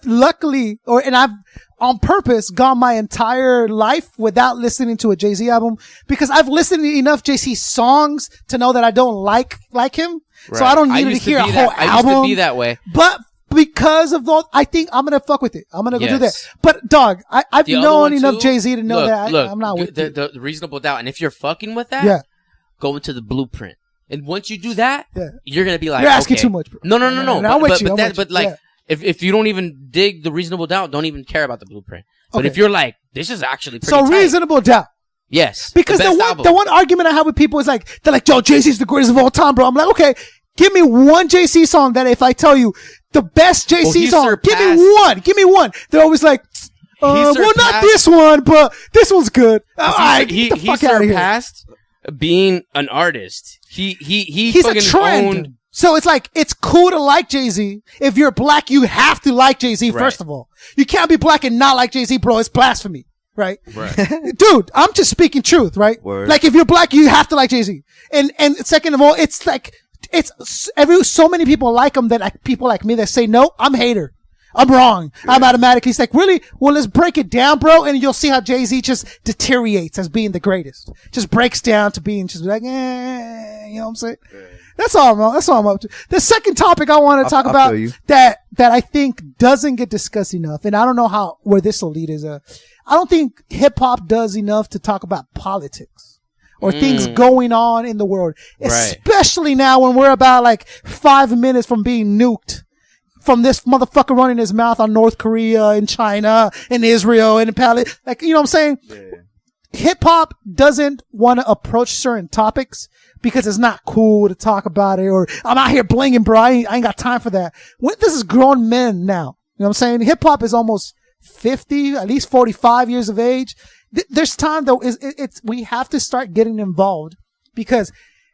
on purpose gone my entire life without listening to a Jay-Z album because I've listened to enough Jay-Z songs to know that I don't like him. So Right. I don't need to used hear a be whole that- I album. used to be that way. But because of those, I think I'm going to fuck with it. I'm going to go do that. Yes. But dog, I've The other known one, enough too, Jay-Z to know look, that I'm not with the Reasonable Doubt. And if you're fucking with that, Yeah. go into the Blueprint. And once you do that, Yeah. you're gonna be like, You're asking okay. too much, bro. No. I'm with you, I'm with you. Like, Yeah. if you don't even dig the Reasonable Doubt, don't even care about the Blueprint. But Okay. if you're like, this is actually pretty So tight. Reasonable Doubt. Yes, Because the, the best album. one argument I have with people is like, they're like, yo, Jay-Z's the greatest of all time, bro. I'm like, okay, give me one Jay-Z song that if I tell you the best Jay-Z he song, give surpassed- me one. They're always like, well, not surpassed- this one, but this one's good. All right, he get the fuck out of here. surpassed being an artist. He's He's a fucking trend. owned. So it's like, it's cool to like Jay-Z. If you're black, you have to like Jay-Z, Right. first of all. You can't be black and not like Jay-Z, bro. It's blasphemy, right? Right. Dude, I'm just speaking truth, right? Word. Like, if you're black, you have to like Jay-Z. And second of all, it's like, so many people like him that like people like me that say, no, I'm hater. I'm wrong. I'm automatically. He's like, really? Well, let's break it down, bro. And you'll see how Jay-Z just deteriorates as being the greatest. Just breaks down to being just like, you know what I'm saying? That's all I'm up to. The second topic I want to talk I about feel you. that I think doesn't get discussed enough, and I don't know where this will lead is, I don't think hip hop does enough to talk about politics or things going on in the world, especially now when we're about like 5 minutes from being nuked. From this motherfucker running his mouth on North Korea and China and Israel and Palestine. Like, you know what I'm saying? Hip hop doesn't want to approach certain topics because it's not cool to talk about it, or I'm out here blinging, bro. I ain't got time for that. This is grown men now. You know what I'm saying? Hip hop is almost 50, at least 45 years of age. There's time though. We have to start getting involved because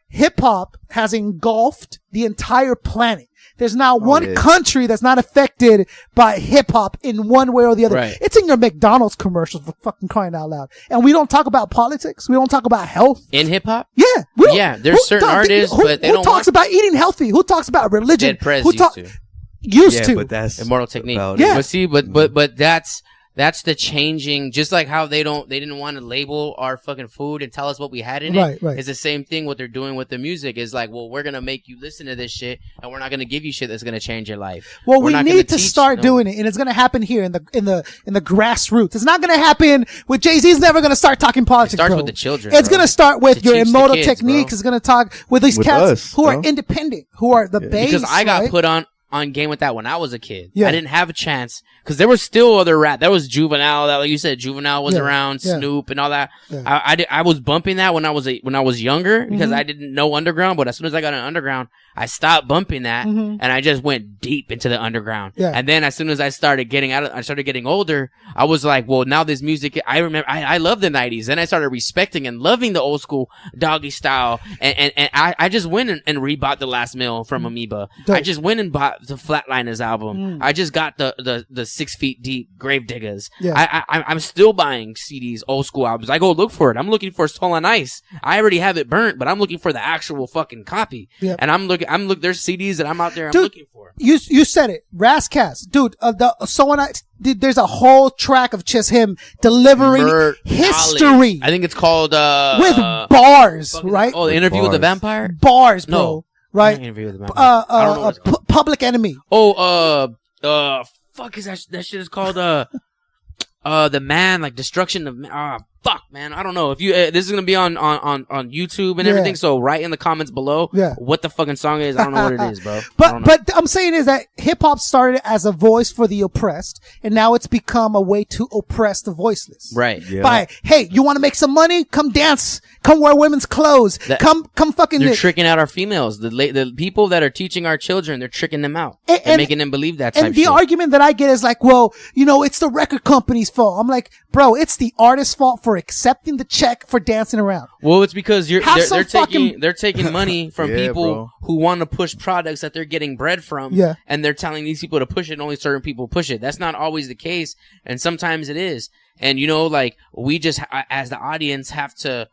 hip hop has engulfed the entire planet. There's not one country that's not affected by hip hop in one way or the other. Right. It's in your McDonald's commercials, for fucking crying out loud. And we don't talk about politics. We don't talk about health. In hip hop? Yeah. There's certain artists, but they don't. Who talks about eating healthy? Who talks about religion? Dead Prez used to. But that's Immortal Technique. Yeah. But see, but that's the changing, just like how they didn't want to label our fucking food and tell us what we had in it. Right. It's the same thing what they're doing with the music. Is like, well, we're gonna make you listen to this shit, and we're not gonna give you shit that's gonna change your life. Well, we need to start doing it, and it's gonna happen here in the grassroots. It's not gonna happen with Jay-Z's. Never gonna start talking politics. It starts bro. with the children. It's gonna start with your Immortal kids, Techniques. bro. It's gonna talk with these cats who are independent, who are the base. Because I got put on game with that when I was a kid. I didn't have a chance because there was still other rap. There was Juvenile, that like you said, Juvenile was around, Snoop and all that. I was bumping that when I was younger because I didn't know underground. But as soon as I got an underground, I stopped bumping that and I just went deep into the underground. And then as soon as I started getting older, I was like, well, now this music. I remember I love the '90s. Then I started respecting and loving the old school Doggy Style, and I just went and rebought The Last Meal from Amoeba. I just went and bought the Flatliners album. I just got the 6 Feet Deep Gravediggers. I'm still buying CDs, old school albums. I go look for it. I'm looking for Soul on Ice. I already have it burnt, but I'm looking for the actual fucking copy. And I'm looking. There's CDs that I'm out there. I'm looking for. You said it, GAWDCAST, dude. There's a whole track of just him delivering history. I think it's called with bars, right? Oh, the Interview with the Vampire. Bars, bro. No. Right. Interview with the Vampire. I don't know what it's called. Public Enemy. Fuck is that shit is called the man, like Destruction of fuck, man. I don't know if you this is gonna be on YouTube and everything. So write in the comments below what the fucking song is. I don't know what it is, bro. But I'm saying is that hip hop started as a voice for the oppressed, and now it's become a way to oppress the voiceless. Right. Yeah. By hey, you want to make some money? Come dance. Come wear women's clothes. Come fucking. They're tricking out our females. The people that are teaching our children, they're tricking them out and making them believe that type And the shit. argument that I get is like, well, it's the record company's fault. I'm like, bro, it's the artist's fault for accepting the check for dancing around. Well, it's because they're taking money from Yeah, people bro. who want to push products that they're getting bread from. And they're telling these people to push it, and only certain people push it. That's not always the case, and sometimes it is. And like we just as the audience have to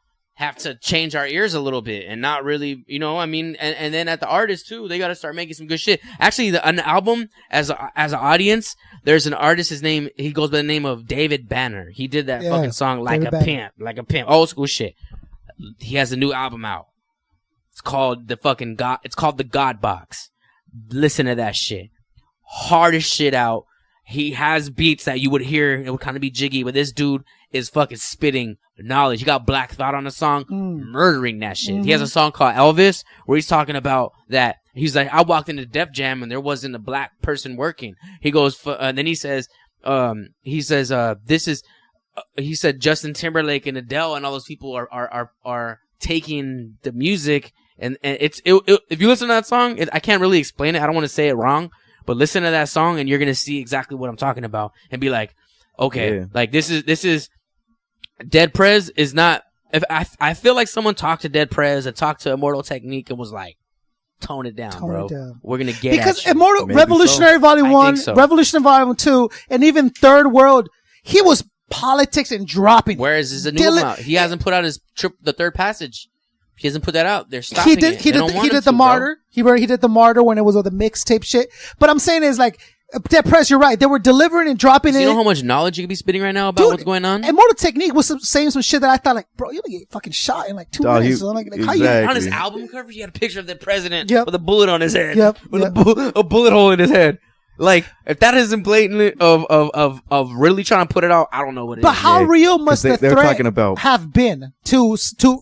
change our ears a little bit and not really, and then at the artists too, they got to start making some good shit. Actually, an album as an audience, there's an artist, he goes by the name of David Banner. He did that fucking song like a pimp, old school shit. He has a new album out. It's called it's called the God Box. Listen to that shit. Hardest shit out. He has beats that you would hear, it would kind of be jiggy, but this dude is fucking spitting knowledge. He got Black Thought on the song, murdering that shit. He has a song called Elvis where he's talking about that. He's like, I walked into Def Jam and there wasn't a black person working. He goes, and then he says, he said Justin Timberlake and Adele and all those people are taking the music and if you listen to that song, I can't really explain it. I don't want to say it wrong, but listen to that song and you're going to see exactly what I'm talking about and be like, okay, like this is Dead Prez is not. If I feel like someone talked to Dead Prez and talked to Immortal Technique and was like, tone it down, bro. We're gonna get because at you. Immortal Revolutionary Volume 1, Revolutionary Volume 2, and even Third World, he was politics and dropping. Whereas is a new one out. He hasn't put out the Third Passage. He hasn't put that out. They're stopping it. He did the Martyr. He did the Martyr when it was all the mixtape shit. But I'm saying is like. Dead Prez, you're right. They were delivering and dropping it. You know how much knowledge you could be spitting right now about what's going on? Immortal Technique was saying some shit that I thought like, bro, you're gonna get fucking shot in like 2 minutes. So I'm like, how you on his album cover? He had a picture of the president with a bullet on his head. With a bullet hole in his head. Like, if that isn't blatant of really trying to put it out, I don't know what it is. But how real must the threat have been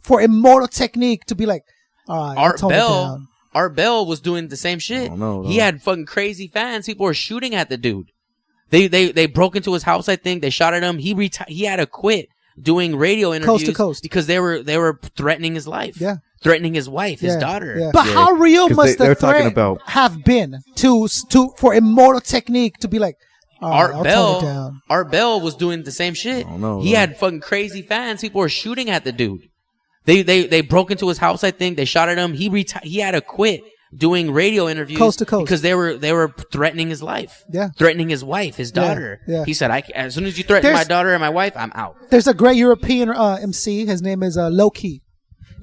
for Immortal Technique to be like, all right, Art Bell was doing the same shit. He had fucking crazy fans. People were shooting at the dude. They broke into his house. I think they shot at him. He had to quit doing radio interviews coast to coast because they were threatening his life. Threatening his wife, his daughter. But how real must the threat have been for Immortal Technique to be like, Art Bell was doing the same shit. He had fucking crazy fans. People were shooting at the dude. They broke into his house. I think they shot at him. He had to quit doing radio interviews coast to coast because they were threatening his life. Yeah. Threatening his wife, his daughter. Yeah. He said, as soon as you threaten my daughter and my wife, I'm out. There's a great European MC. His name is Low-Key.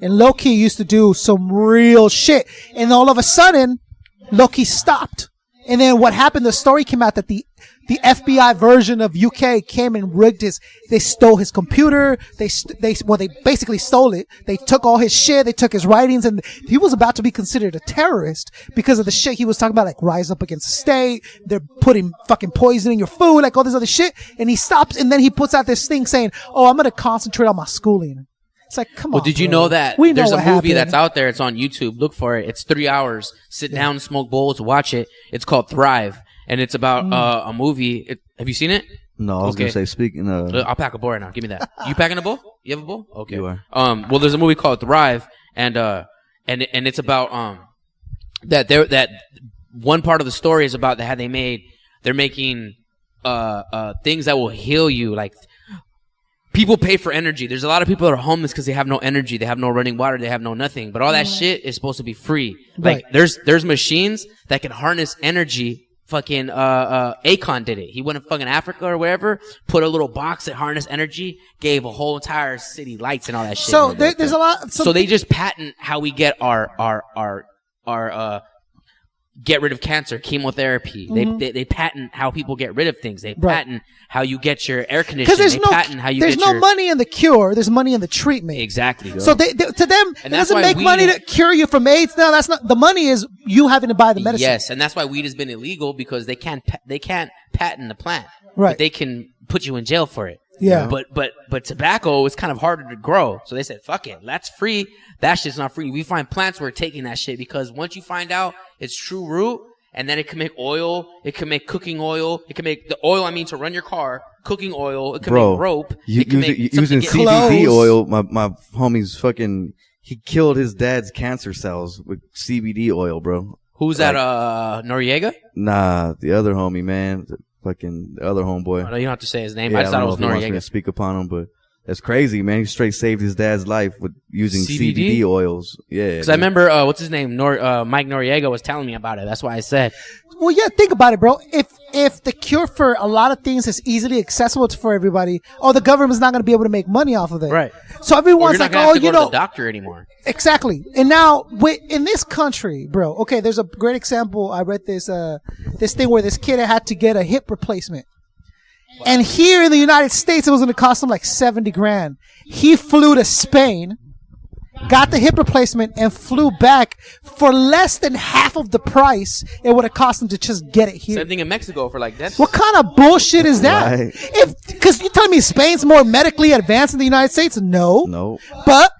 And Low-Key used to do some real shit. And all of a sudden, Low-Key stopped. And then what happened, the story came out that the FBI version of UK came and they stole his computer. They basically stole it. They took all his shit. They took his writings, and he was about to be considered a terrorist because of the shit he was talking about, like rise up against the state. They're putting fucking poison in your food, like all this other shit. And he stops, and then he puts out this thing saying, "Oh, I'm going to concentrate on my schooling." It's like, come on. Well, did you know that there's a movie that's out there? It's on YouTube. Look for it. It's 3 hours. Sit down, smoke bowls, watch it. It's called Thrive, and it's about a movie. Have you seen it? No, I was gonna say. Speaking of, I'll pack a bowl right now. Give me that. You packing a bowl? You have a bowl? Okay. You are. Well, there's a movie called Thrive, and it's about that one part of the story is about they're making things that will heal you, like. People pay for energy. There's a lot of people that are homeless because they have no energy. They have no running water. They have no nothing. But all that shit is supposed to be free. Like, there's machines that can harness energy. Fucking, Akon did it. He went to fucking Africa or wherever, put a little box that harnessed energy, gave a whole entire city lights and all that shit. So there's a lot. So they just patent how we get our get rid of cancer, chemotherapy. They patent how people get rid of things. They patent how you get your air conditioning. Because there's no money in the cure. There's money in the treatment. Exactly. Bro. So to them, it doesn't make money to cure you from AIDS. No, that's not. The money is you having to buy the medicine. Yes, and that's why weed has been illegal because they can't patent the plant. Right. But they can put you in jail for it. Yeah. But tobacco is kind of harder to grow. So they said, fuck it. That's free. That shit's not free. We find plants where we're taking that shit because once you find out its true root, and then it can make oil, it can make cooking oil, it can make the oil, to run your car, cooking oil, it can make rope. Using CBD oil, my homie's fucking, he killed his dad's cancer cells with CBD oil, bro. Who's that, Noriega? Nah, the other homie, man. The other homeboy. Oh, no, you don't have to say his name. Yeah, I just thought it was Noriega. Wants me to speak upon him, but that's crazy, man. He straight saved his dad's life with using CBD oils. Yeah. Because I remember, what's his name? Mike Noriega was telling me about it. That's why I said. Well, yeah, think about it, bro. If the cure for a lot of things is easily accessible for everybody, the government's not going to be able to make money off of it. Right. So everyone's like, go to the doctor anymore. Exactly. And now, in this country, bro, okay, there's a great example. I read this thing where this kid had to get a hip replacement. Wow. And here in the United States, it was going to cost him like $70,000. He flew to Spain, got the hip replacement, and flew back for less than half of the price it would have cost him to just get it here. Same thing in Mexico for like that. What kind of bullshit is that? Right. Because you're telling me Spain's more medically advanced than the United States? No. But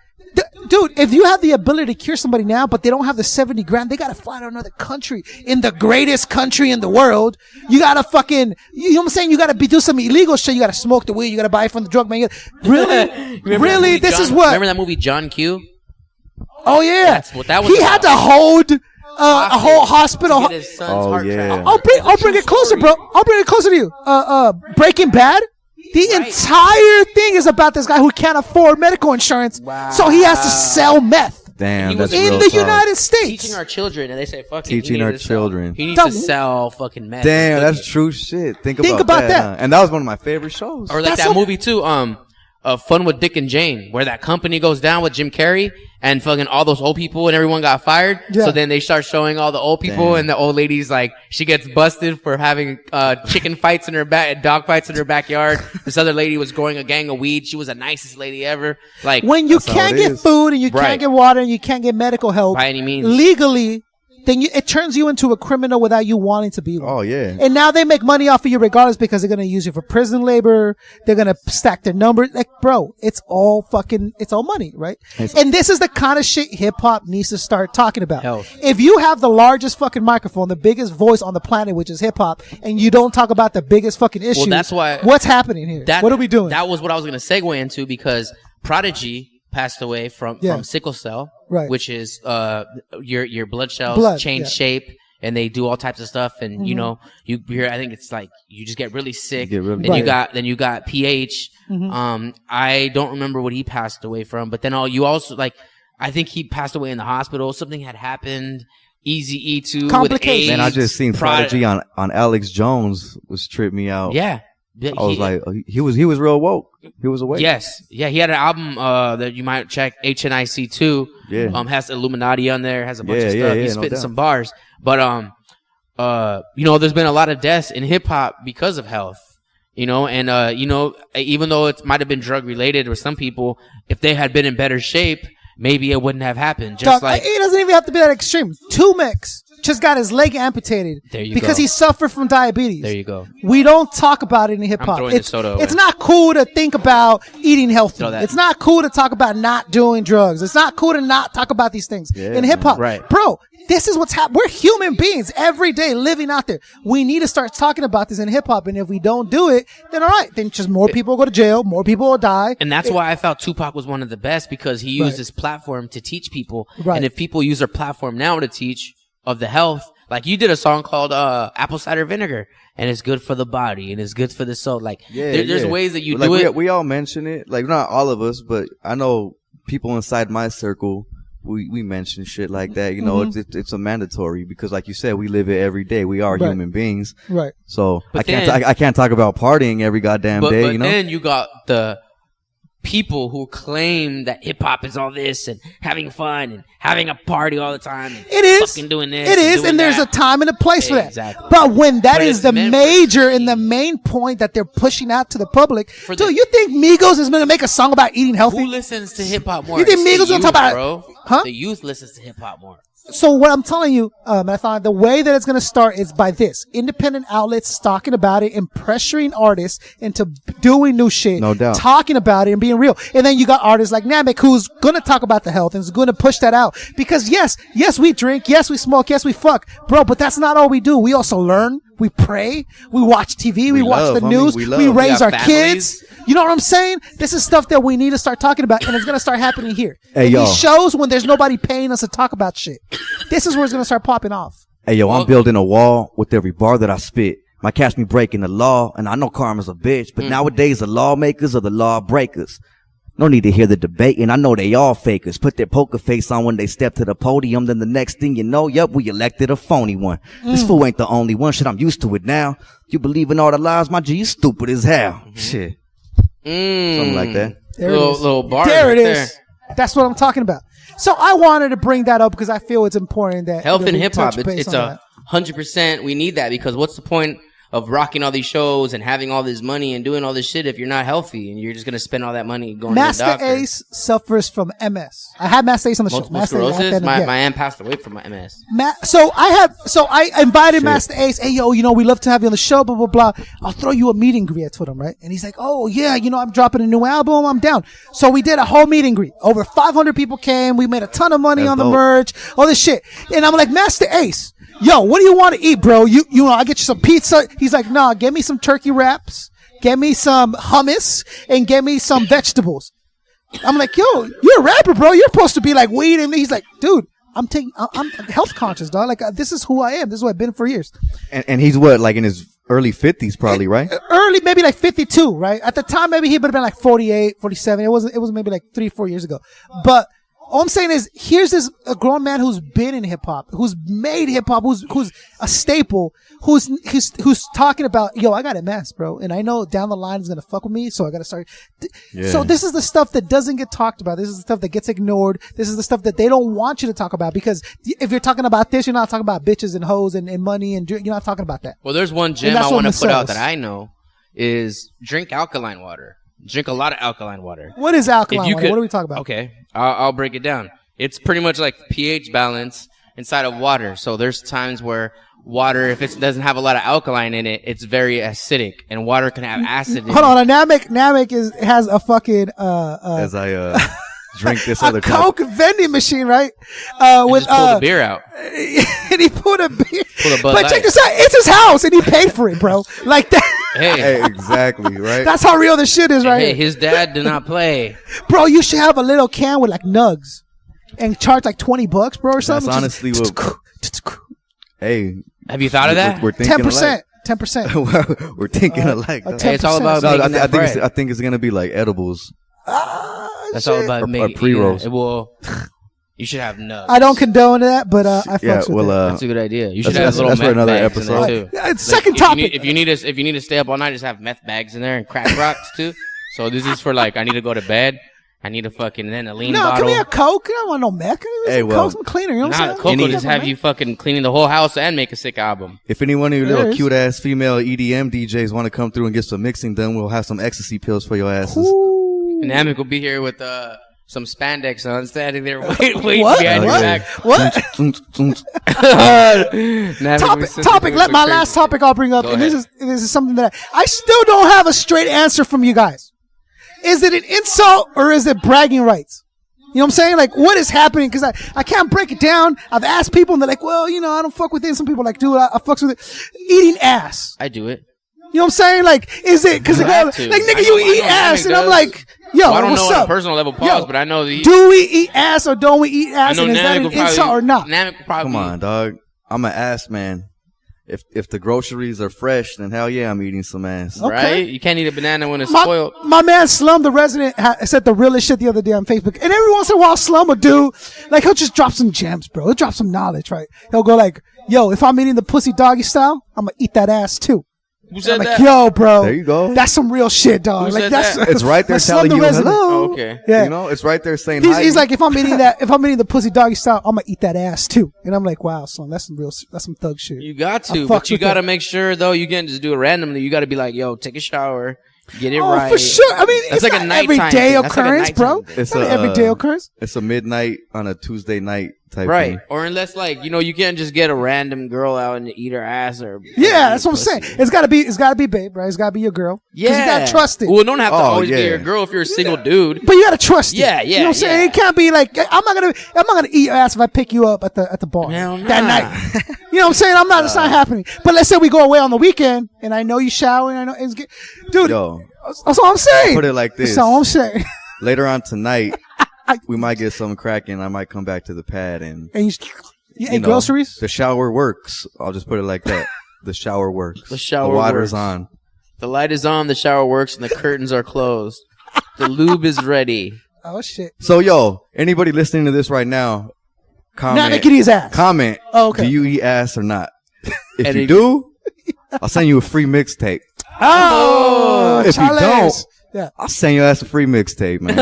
dude, if you have the ability to cure somebody now, but they don't have the $70,000, they gotta fly to another country in the greatest country in the world. You gotta fucking, you know what I'm saying? You gotta do some illegal shit. You gotta smoke the weed. You gotta buy it from the drug man. Really? This is what? Remember that movie John Q? Oh yeah. That's what that was. He had to hold a whole hospital. To get his son's heart transplant. I'll bring it closer, bro. I'll bring it closer to you. Breaking Bad. The entire thing is about this guy who can't afford medical insurance, so he has to sell meth. Damn, that's in the United States. Teaching our children, and they say, "Fuck it." Teaching our children. He needs to sell fucking meth. Damn, that's true shit. Think about that. And that was one of my favorite shows. Or like that movie too. Fun with Dick and Jane, where that company goes down with Jim Carrey and fucking all those old people and everyone got fired. Yeah. So then they start showing all the old people and the old lady's like, she gets busted for having chicken fights in her dog fights in her backyard. This other lady was growing a gang of weed. She was the nicest lady ever. Like, when you can't get food and you can't get water and you can't get medical help by any means legally, then it turns you into a criminal without you wanting to be one. Oh, yeah. And now they make money off of you regardless because they're going to use you for prison labor. They're going to stack their numbers. Like, bro, it's all money, right? And this is the kind of shit hip hop needs to start talking about. Health. If you have the largest fucking microphone, the biggest voice on the planet, which is hip hop, and you don't talk about the biggest fucking issue, that's why. What's happening here? What are we doing? That was what I was going to segue into because Prodigy passed away from sickle cell, right. which is your blood cells change shape and they do all types of stuff, and you know, you hear, I think it's like you just get really sick. Then you got PH. I don't remember what he passed away from, but then you also like, I think he passed away in the hospital. Something had happened. Easy E2 with AIDS. Man, I just seen Prodigy on Alex Jones, which tripped me out. Yeah. I was like, he was real woke. He was awake. Yes. Yeah, he had an album that you might check, HNIC2. Yeah. Has Illuminati on there, has a bunch of stuff. Yeah, He's no spitting doubt. some bars. But you know, there's been a lot of deaths in hip hop because of health. You know, and you know, even though it might have been drug related with some people, if they had been in better shape, maybe it wouldn't have happened. Just like it doesn't even have to be that extreme. Tumex just got his leg amputated because he suffered from diabetes. There you go. We don't talk about it in hip hop. It's not cool to think about eating healthy. It's not cool to talk about not doing drugs. It's not cool to not talk about these things in hip hop. Right. Bro, this is what's happening. We're human beings every day living out there. We need to start talking about this in hip hop. And if we don't do it, then all right, then just more people go to jail, more people will die. And that's why I felt Tupac was one of the best, because he used his platform to teach people. Right. And if people use their platform now to teach of the health, like you did a song called Apple Cider Vinegar, and it's good for the body and it's good for the soul. Like there's ways that you do it. We all mention it, like not all of us, but I know people inside my circle. We mention shit like that. You know, it's a mandatory, because like you said, we live it every day. We are human beings. Right. So I can't talk about partying every goddamn day. But you know. Then you got the people who claim that hip hop is all this and having fun and having a party all the time. And it is fucking doing this. It is, and there's a time and a place for that. But when that is the major and the main point that they're pushing out to the public, dude, you think Migos is going to make a song about eating healthy? Who listens to hip hop more? You think Migos going to talk about bro? Huh? The youth listens to hip hop more. So what I'm telling you, I thought the way that it's going to start is by this: independent outlets talking about it and pressuring artists into doing new shit, no doubt, talking about it and being real. And then you got artists like Namek, who's going to talk about the health and is going to push that out, because yes, we drink, yes, we smoke, yes, we fuck, bro, but that's not all we do. We also learn, we pray, we watch TV, we watch the news, we raise our kids. You know what I'm saying? This is stuff that we need to start talking about, and it's going to start happening here. Hey, in these shows when there's nobody paying us to talk about shit. This is where it's going to start popping off. Hey, yo, I'm building a wall with every bar that I spit. Might catch me breaking the law, and I know karma's a bitch, but nowadays the lawmakers are the law breakers. No need to hear the debate, and I know they all fakers. Put their poker face on when they step to the podium, then the next thing you know, yep, we elected a phony one. This fool ain't the only one. Shit, I'm used to it now. You believe in all the lies, my G, you stupid as hell. Shit. Something like that. Little bar. There it is. That's what I'm talking about. So I wanted to bring that up because I feel it's important that health in hip hop. It's 100%. We need that, because what's the point of rocking all these shows and having all this money and doing all this shit if you're not healthy and you're just going to spend all that money going to the doctor? Master Ace suffers from MS. I had Master Ace on the show. Multiple sclerosis? My aunt passed away from my MS. So I invited Master Ace. Hey, yo, you know, we love to have you on the show, blah, blah, blah. I'll throw you a meet and greet. I told him, right? And he's like, oh, yeah, you know, I'm dropping a new album. I'm down. So we did a whole meet and greet. Over 500 people came. We made a ton of money on the merch, all this shit. And I'm like, Master Ace, yo, what do you want to eat, bro? You know, I get you some pizza. He's like, nah, get me some turkey wraps, get me some hummus, and get me some vegetables. I'm like, yo, you're a rapper, bro. You're supposed to be like weed. And he's like, dude, I'm health conscious, dog. Like, this is who I am. This is what I've been for years. And he's what, like in his early 50s probably, right? Early, maybe like 52, right? At the time, maybe he would have been like 48, 47. It was maybe like 3-4 years ago. But all I'm saying is, here's a grown man who's been in hip hop, who's made hip hop, who's a staple, who's talking about, yo, I got MS, bro, and I know down the line is gonna fuck with me, so I gotta start. So this is the stuff that doesn't get talked about. This is the stuff that gets ignored. This is the stuff that they don't want you to talk about, because if you're talking about this, you're not talking about bitches and hoes and money, and you're not talking about that. Well, there's one gem I want to put out that I know is drink alkaline water. Drink a lot of alkaline water. What is alkaline water? What are we talking about? Okay, I'll break it down. It's pretty much like pH balance inside of water. So there's times where water, if it doesn't have a lot of alkaline in it, it's very acidic, and water can have acid in it. Hold on, Namek has a fucking as I drink this a other Coke vending machine, right? With just pull the beer out. And he pulled a beer. But check this out, it's his house, and he paid for it, bro. Like that. Hey, exactly, right? That's how real this shit is, right? Hey, his dad did not play. Bro, you should have a little can with like nugs and charge like $20, bro, or something. That's honestly what. Hey, Have you thought of that? We're thinking 10%. 10%. We're thinking alike. Hey, it's all about No, making that bread. I think it's gonna be like edibles. That's all about making pre-rolls. Well, you should have nuts. I don't condone that, but I fucks with it. That's a good idea. You should that's have little for meth another bags episode. in there too. It's second topic. If you need to stay up all night, just have meth bags in there and crack rocks too. So this is for like I need to go to bed. I need a fucking then a lean bottle. No, give me a Coke. I don't want no meth. Hey, well, Coke's cleaner. You know what I'm saying? Coke will just have you fucking cleaning the whole house and make a sick album. If any one of you little cute ass female EDM DJs want to come through and get some mixing done, we'll have some ecstasy pills for your asses. And Namek will be here with some spandex on, standing there waiting What? behind your back. What? Topic. Let my last topic I'll bring up, Go and ahead. this is something that I still don't have a straight answer from you guys. Is it an insult or is it bragging rights? You know what I'm saying? Like, what is happening? Because I can't break it down. I've asked people, and they're like, well, I don't fuck with it. Some people are like, dude, I fucks with it. Eating ass. I do it. You know what I'm saying? Like, is it because like, have to. nigga, I you know eat ass, Namek and I'm does. like, yo, Well, I don't what's know on up? a personal level, Yo, but I know do we eat ass or don't we eat I ass? know And is that Namek an will probably, insult or not? Namek will probably. Come on, dog. I'm an ass man. If the groceries are fresh, then hell yeah, I'm eating some ass. Okay. Right? You can't eat a banana when it's spoiled. My man Slum, the resident, said the realest shit the other day on Facebook. And every once in a while, Slum will do, like, he'll just drop some gems, bro. He'll drop some knowledge, right? He'll go like, yo, if I'm eating the pussy doggy style, I'm gonna eat that ass too. Who said I'm like, that? yo, bro. There you go. That's some real shit, dog. Who Like, said that's that? It's right there that's Slum telling the you resident. hello. Oh, okay. Yeah. You know, it's right there saying He's hi. like, if I'm eating the pussy doggy style, I'm gonna eat that ass too. And I'm like, wow, Slum, that's some thug shit. You got I to, fucks but you with got to it. make sure though. You can't just do it randomly. You got to be like, yo, take a shower, get it right. For sure. I mean, That's it's like a not everyday nighttime thing. That's like a occurrence, bro. nighttime thing. It's not an everyday occurrence. It's a midnight on a Tuesday night type Right. thing. Or unless like, you can't just get a random girl out and eat her ass or. Yeah, that's what I'm pussy. saying. It's gotta be babe, right? It's gotta be your girl. 'Cause Yeah. you gotta trust it. Well, it don't have to Oh, always be yeah. your girl if you're a single dude. But you gotta trust it. Yeah, You know what I'm saying? yeah. It can't be like I'm not gonna eat your ass if I pick you up at the bar Hell nah. that night. You know what I'm saying? It's not happening. But let's say we go away on the weekend and I know you shower and I know dude. Yo, That's all I'm saying. put it like this. That's all I'm saying. Later on tonight, we might get something cracking. I might come back to the pad and And you ate know, groceries? The shower works. I'll just put it like that. The shower works. The shower The water's works. on. The light is on, the shower works, and the curtains are closed. The lube is ready. Oh shit. So, yo, anybody listening to this right now, Not comment. making his ass. Comment. Oh, okay. Do you eat ass or not? If And you if- do, I'll send you a free mixtape. Oh, If you Charles. don't, Yeah. I'll send your ass a free mixtape, man.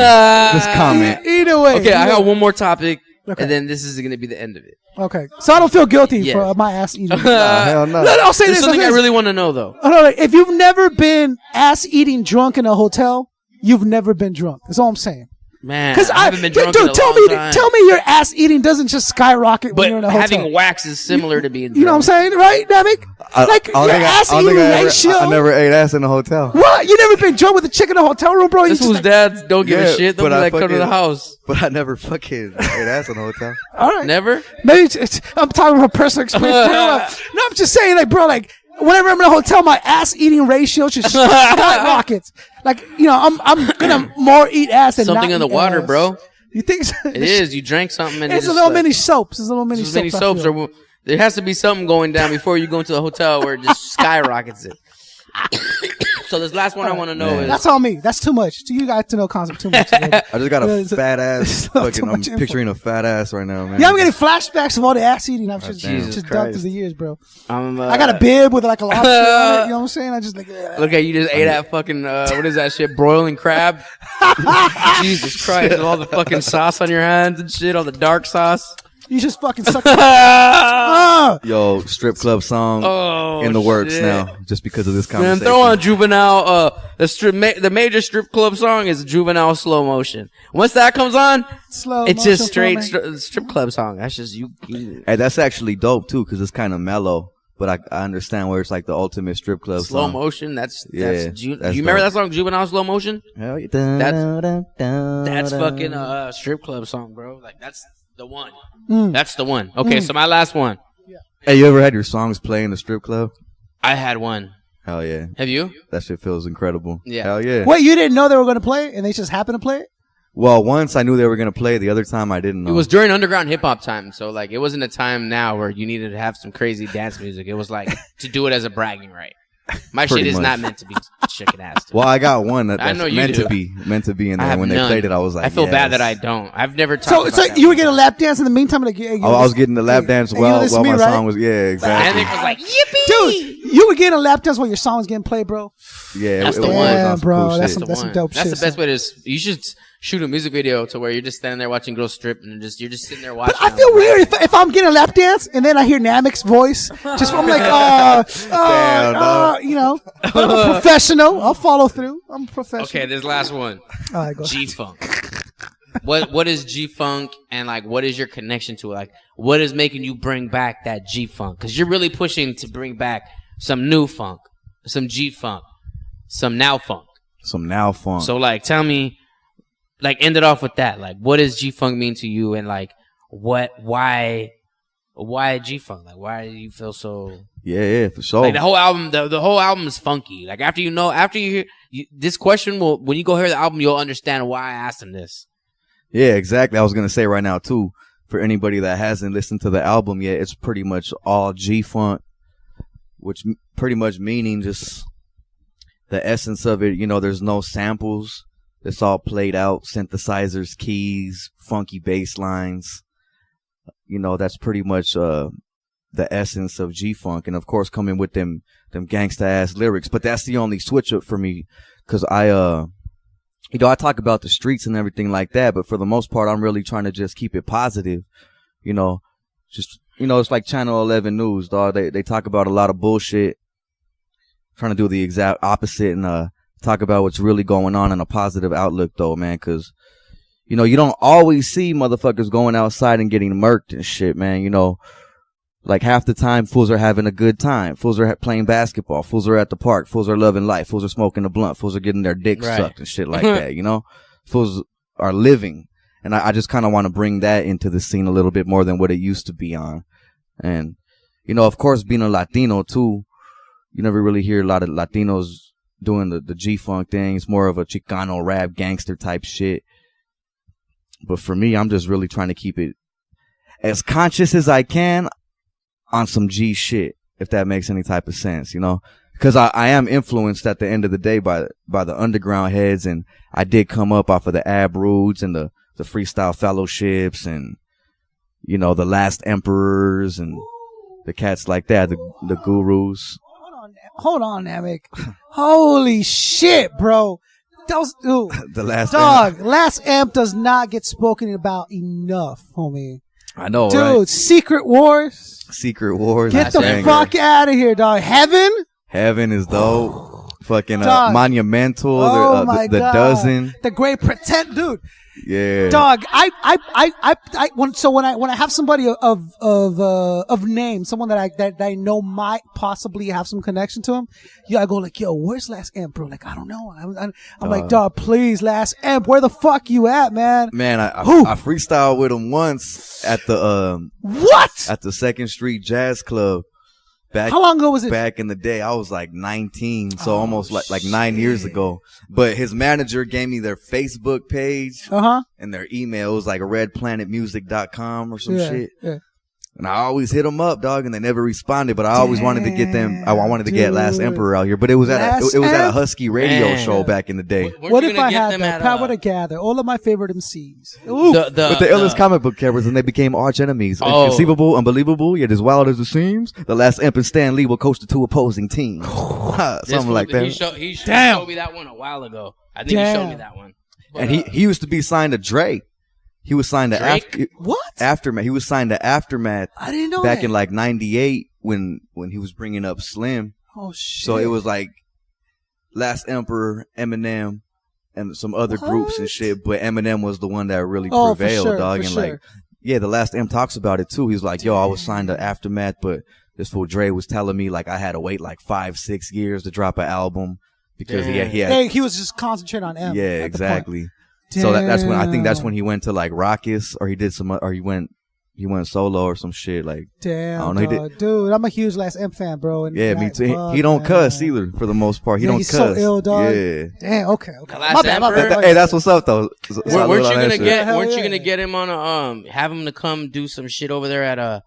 Just comment. Either way. Okay, I got one more topic, Okay. and then this is going to be the end of it. Okay. So I don't feel guilty Yeah. for my ass eating. Hell no. No, I'll say There's this. something I'll I say this. really want to know, though. Oh, no, if you've never been ass eating drunk in a hotel, you've never been drunk. That's all I'm saying. Man, Because I haven't been drunk dude, in a long time. tell me your ass eating doesn't just skyrocket when you're in But a hotel. having wax is similar to being drunk. You know what I'm saying, right, Namek? Like your ass eating ratio. I never ate ass in a hotel. What? You never been drunk with a chick in a hotel room, bro? You This just was like, dads don't give Yeah, a shit. They'll but be I like, come to the fucking- house. But I never fucking ate ass in a hotel. all right. Never? Maybe I'm talking from personal experience. No, I'm just saying, like, bro, like, whenever I'm in a hotel, my ass eating ratio just skyrockets. Like, I'm gonna more eat ass than Something not in the eat water, ass. bro. You think so? It is. You drank something and It's it a just, little like, mini soaps. It's a little mini just many soaps. I soaps. feel. Or there has to be something going down before you go into the hotel where it just skyrockets it. So this last one I want to know Man. is That's on me. That's too much. You guys to know concept too much. already. I just got Yeah, a it's a- fat ass. it's too Fucking, I'm much info. picturing a fat ass right now, man. Yeah, I'm getting flashbacks of all the ass eating I've just, Jesus just done Christ. through the years, bro. I'm, I got a bib with like a lobster on it. You know what I'm saying? I just like, Look at you just ate that fucking what is that shit? Broiling crab. Jesus Christ! With all the fucking sauce on your hands and shit, all the dark sauce. you just fucking suck. Ah! Yo, strip club song Oh, in the works shit. now, just because of this Man, conversation. throw on Juvenile. The major strip club song is Juvenile Slow Motion. Once that comes on, Slow it's just motion straight for me. strip club song. That's just you. Hey, that's actually dope too, because it's kind of mellow. But I understand where it's like the ultimate strip club Slow song. motion. That's do that's you remember dope. that song, Juvenile Slow Motion? Hell yeah. That's fucking strip club song, bro. Like that's the one. Mm. That's the one. Okay, so my last one. Hey, you ever had your songs play in the strip club? I had one. Hell yeah. Have you? That shit feels incredible. Yeah. Hell yeah. Wait, you didn't know they were going to play it, and they just happened to play it? Well, once I knew they were gonna play. The other time I didn't know. It was during underground hip hop time, so like it wasn't a time now where you needed to have some crazy dance music. It was like to do it as a bragging right. My shit is not meant to be shaking ass. Well, I got one that's I know you meant do. to be in there. When none. they played it, I was like, I feel bad yes. that I don't. I've never talked So, about so that you were before. getting a lap dance in the meantime? Like, I was getting the lap dance while my song was. Yeah, And exactly. it was like, yippee! Dude, you were getting a lap dance while your song was getting played, bro. Yeah, That's it the was one. on Yeah, some bro, cool that's shit. some one. dope That's shit, the best son. way to. You should shoot a music video to where you're just standing there watching girls strip and you're just sitting there watching. But I feel weird if I'm getting a lap dance and then I hear Namek's voice. Just I'm like, you know, but I'm a professional. I'll follow through. I'm a professional. Okay, this last one. All right, go ahead. G Funk. What is G Funk and like what is your connection to it? Like what is making you bring back that G Funk? Because you're really pushing to bring back some new funk, some G Funk, some now funk. Some now funk. So like tell me, like end it off with that. Like what does G Funk mean to you and like why G Funk? Like why do you feel so yeah, for sure. like the whole album the whole album is funky. Like after you hear this question when you go hear the album you'll understand why I asked him this. Yeah, exactly. I was gonna say right now too, for anybody that hasn't listened to the album yet, it's pretty much all G-Funk, which pretty much meaning just the essence of it. You know, there's no samples. It's all played out, synthesizers, keys, funky bass lines. You know, that's pretty much the essence of G-Funk, and of course coming with them gangsta ass lyrics. But that's the only switch up for me, because you know, I talk about the streets and everything like that, but for the most part, I'm really trying to just keep it positive. You know, just, you know, it's like Channel 11 News, dog. They talk about a lot of bullshit, trying to do the exact opposite and talk about what's really going on in a positive outlook, though, man, because, you know, you don't always see motherfuckers going outside and getting murked and shit, man. You know, like half the time, fools are having a good time. Fools are playing basketball. Fools are at the park. Fools are loving life. Fools are smoking a blunt. Fools are getting their dick sucked and shit like that, you know? Fools are living. And I just kind of want to bring that into the scene a little bit more than what it used to be on. And, you know, of course, being a Latino, too, you never really hear a lot of Latinos doing the G-Funk thing. It's more of a Chicano rap gangster type shit. But for me, I'm just really trying to keep it as conscious as I can on some G shit, if that makes any type of sense, you know, because I am influenced at the end of the day by the underground heads, and I did come up off of the Ab Rudes and the Freestyle Fellowships and, you know, the Last Emperors and the cats like that, the gurus. Hold on, Namek. Holy shit, bro. That was, The Last dog. Last Amp does not get spoken about enough, homie. I know, dude, right? Secret Wars. Secret Wars. Get the fuck out of here, dog. Heaven is dope. Fucking dog. Monumental. Oh my the God. Dozen. The Great Pretend, dude. Yeah. Dog, when I have somebody of name, someone that I know might possibly have some connection to him, I go like, yo, where's Last Amp, bro? Like, I don't know. I'm like, dog, please, Last Amp, where the fuck you at, man? Man, I freestyled with him once at the what? At the 2nd Street Jazz Club. How long ago was it? Back in the day, I was like 19, so almost like 9 years ago. But his manager gave me their Facebook page and their email. It was like redplanetmusic.com or some shit. Yeah. And I always hit them up, dog, and they never responded. But I always wanted to get them. I wanted to get Last Emperor out here, but it was at a Husky radio show back in the day. What if I had that power to gather all of my favorite MCs? With the illest comic book characters, and they became arch enemies. Inconceivable, unbelievable, yet as wild as it seems. The Last Emp and Stan Lee will coach the 2 opposing teams. Something like that. He showed me that one a while ago. I think he showed me that one. But, and he used to be signed to Dre. He was signed to Aftermath. He was signed to Aftermath. I didn't know back that. in like '98 when he was bringing up Slim. Oh shit! So it was like Last Emperor, Eminem, and some other groups and shit. But Eminem was the one that really prevailed, dog. And like, yeah, the Last M talks about it too. He's like, yo, I was signed to Aftermath, but this fool Dre was telling me like I had to wait like 5-6 years to drop an album because he was just concentrating on M. Yeah, exactly. So that's when I think that's when he went to like Raucous, or he did some, or he went he went solo or some shit. Like, Damn, I don't know, he dog. Dude, I'm a huge Last M fan, bro. And yeah, me like, too. fuck, He don't man. cuss either for the most part. He don't he's cuss. so ill, dog. Yeah. Damn. Okay. Last My bad. Emperor. Hey, that's what's up though. Weren't you gonna get? Hell Weren't you yeah. gonna get him on a have him to come do some shit over there at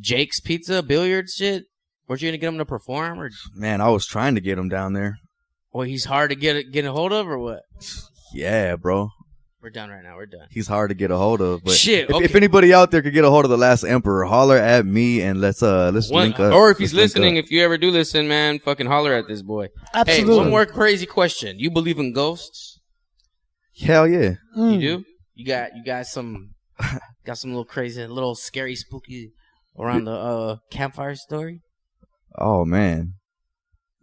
Jake's Pizza billiards shit? Weren't you gonna get him to perform or? Man, I was trying to get him down there. Well, he's hard to get a hold of or what? Yeah, bro. We're done right now. We're done. He's hard to get a hold of. But Shit, if, okay. if anybody out there could get a hold of the Last Emperor, holler at me and let's link up. Or if he's Let's link listening, up. if you ever do listen, man, fucking holler at this boy. Absolutely. Hey, one more crazy question. You believe in ghosts? Hell yeah. You do? You got some little crazy, little scary, spooky around the campfire story? Oh man.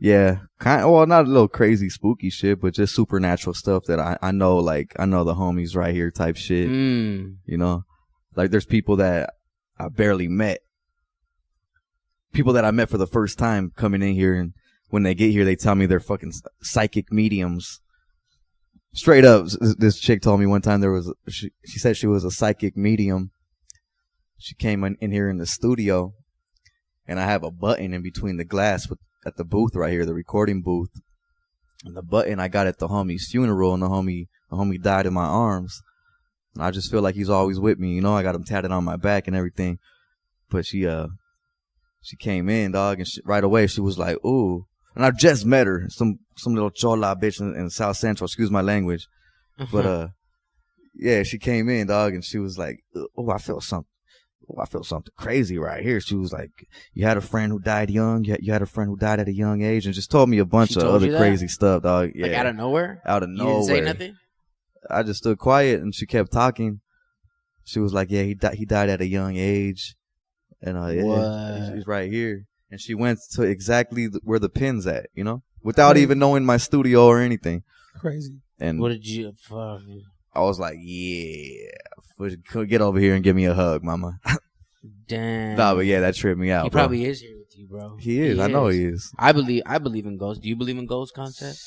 Yeah, well, not a little crazy spooky shit, but just supernatural stuff that I know, like, I know the homies right here type shit, you know? Like, there's people that I barely met. People that I met for the first time coming in here, and when they get here, they tell me they're fucking psychic mediums. Straight up, this chick told me one time she said she was a psychic medium. She came in here in the studio, and I have a button in between the glass at the booth right here, the recording booth. And the button I got at the homie's funeral, and the homie died in my arms. And I just feel like he's always with me, you know. I got him tatted on my back and everything. But she came in, dog, and right away she was like, ooh. And I just met her, some little chola bitch in South Central, excuse my language. But yeah, she came in, dog, and she was like, oh, I feel something crazy right here. She was like, you had a friend who died young. You had a friend who died at a young age, and just told me a bunch of other crazy stuff, dog. Yeah. Like out of nowhere? Out of nowhere. You didn't say nothing? I just stood quiet, and she kept talking. She was like, yeah, he died at a young age. And yeah, he's right here. And she went to exactly where the pin's at, you know, without even knowing my studio or anything. Crazy. And what did you? Fuck. I was like, yeah, get over here and give me a hug, mama. Damn. Nah, but yeah, that tripped me out. He bro. probably is here with you, bro. He is. I know he is. I believe in ghosts. Do you believe in ghost concept?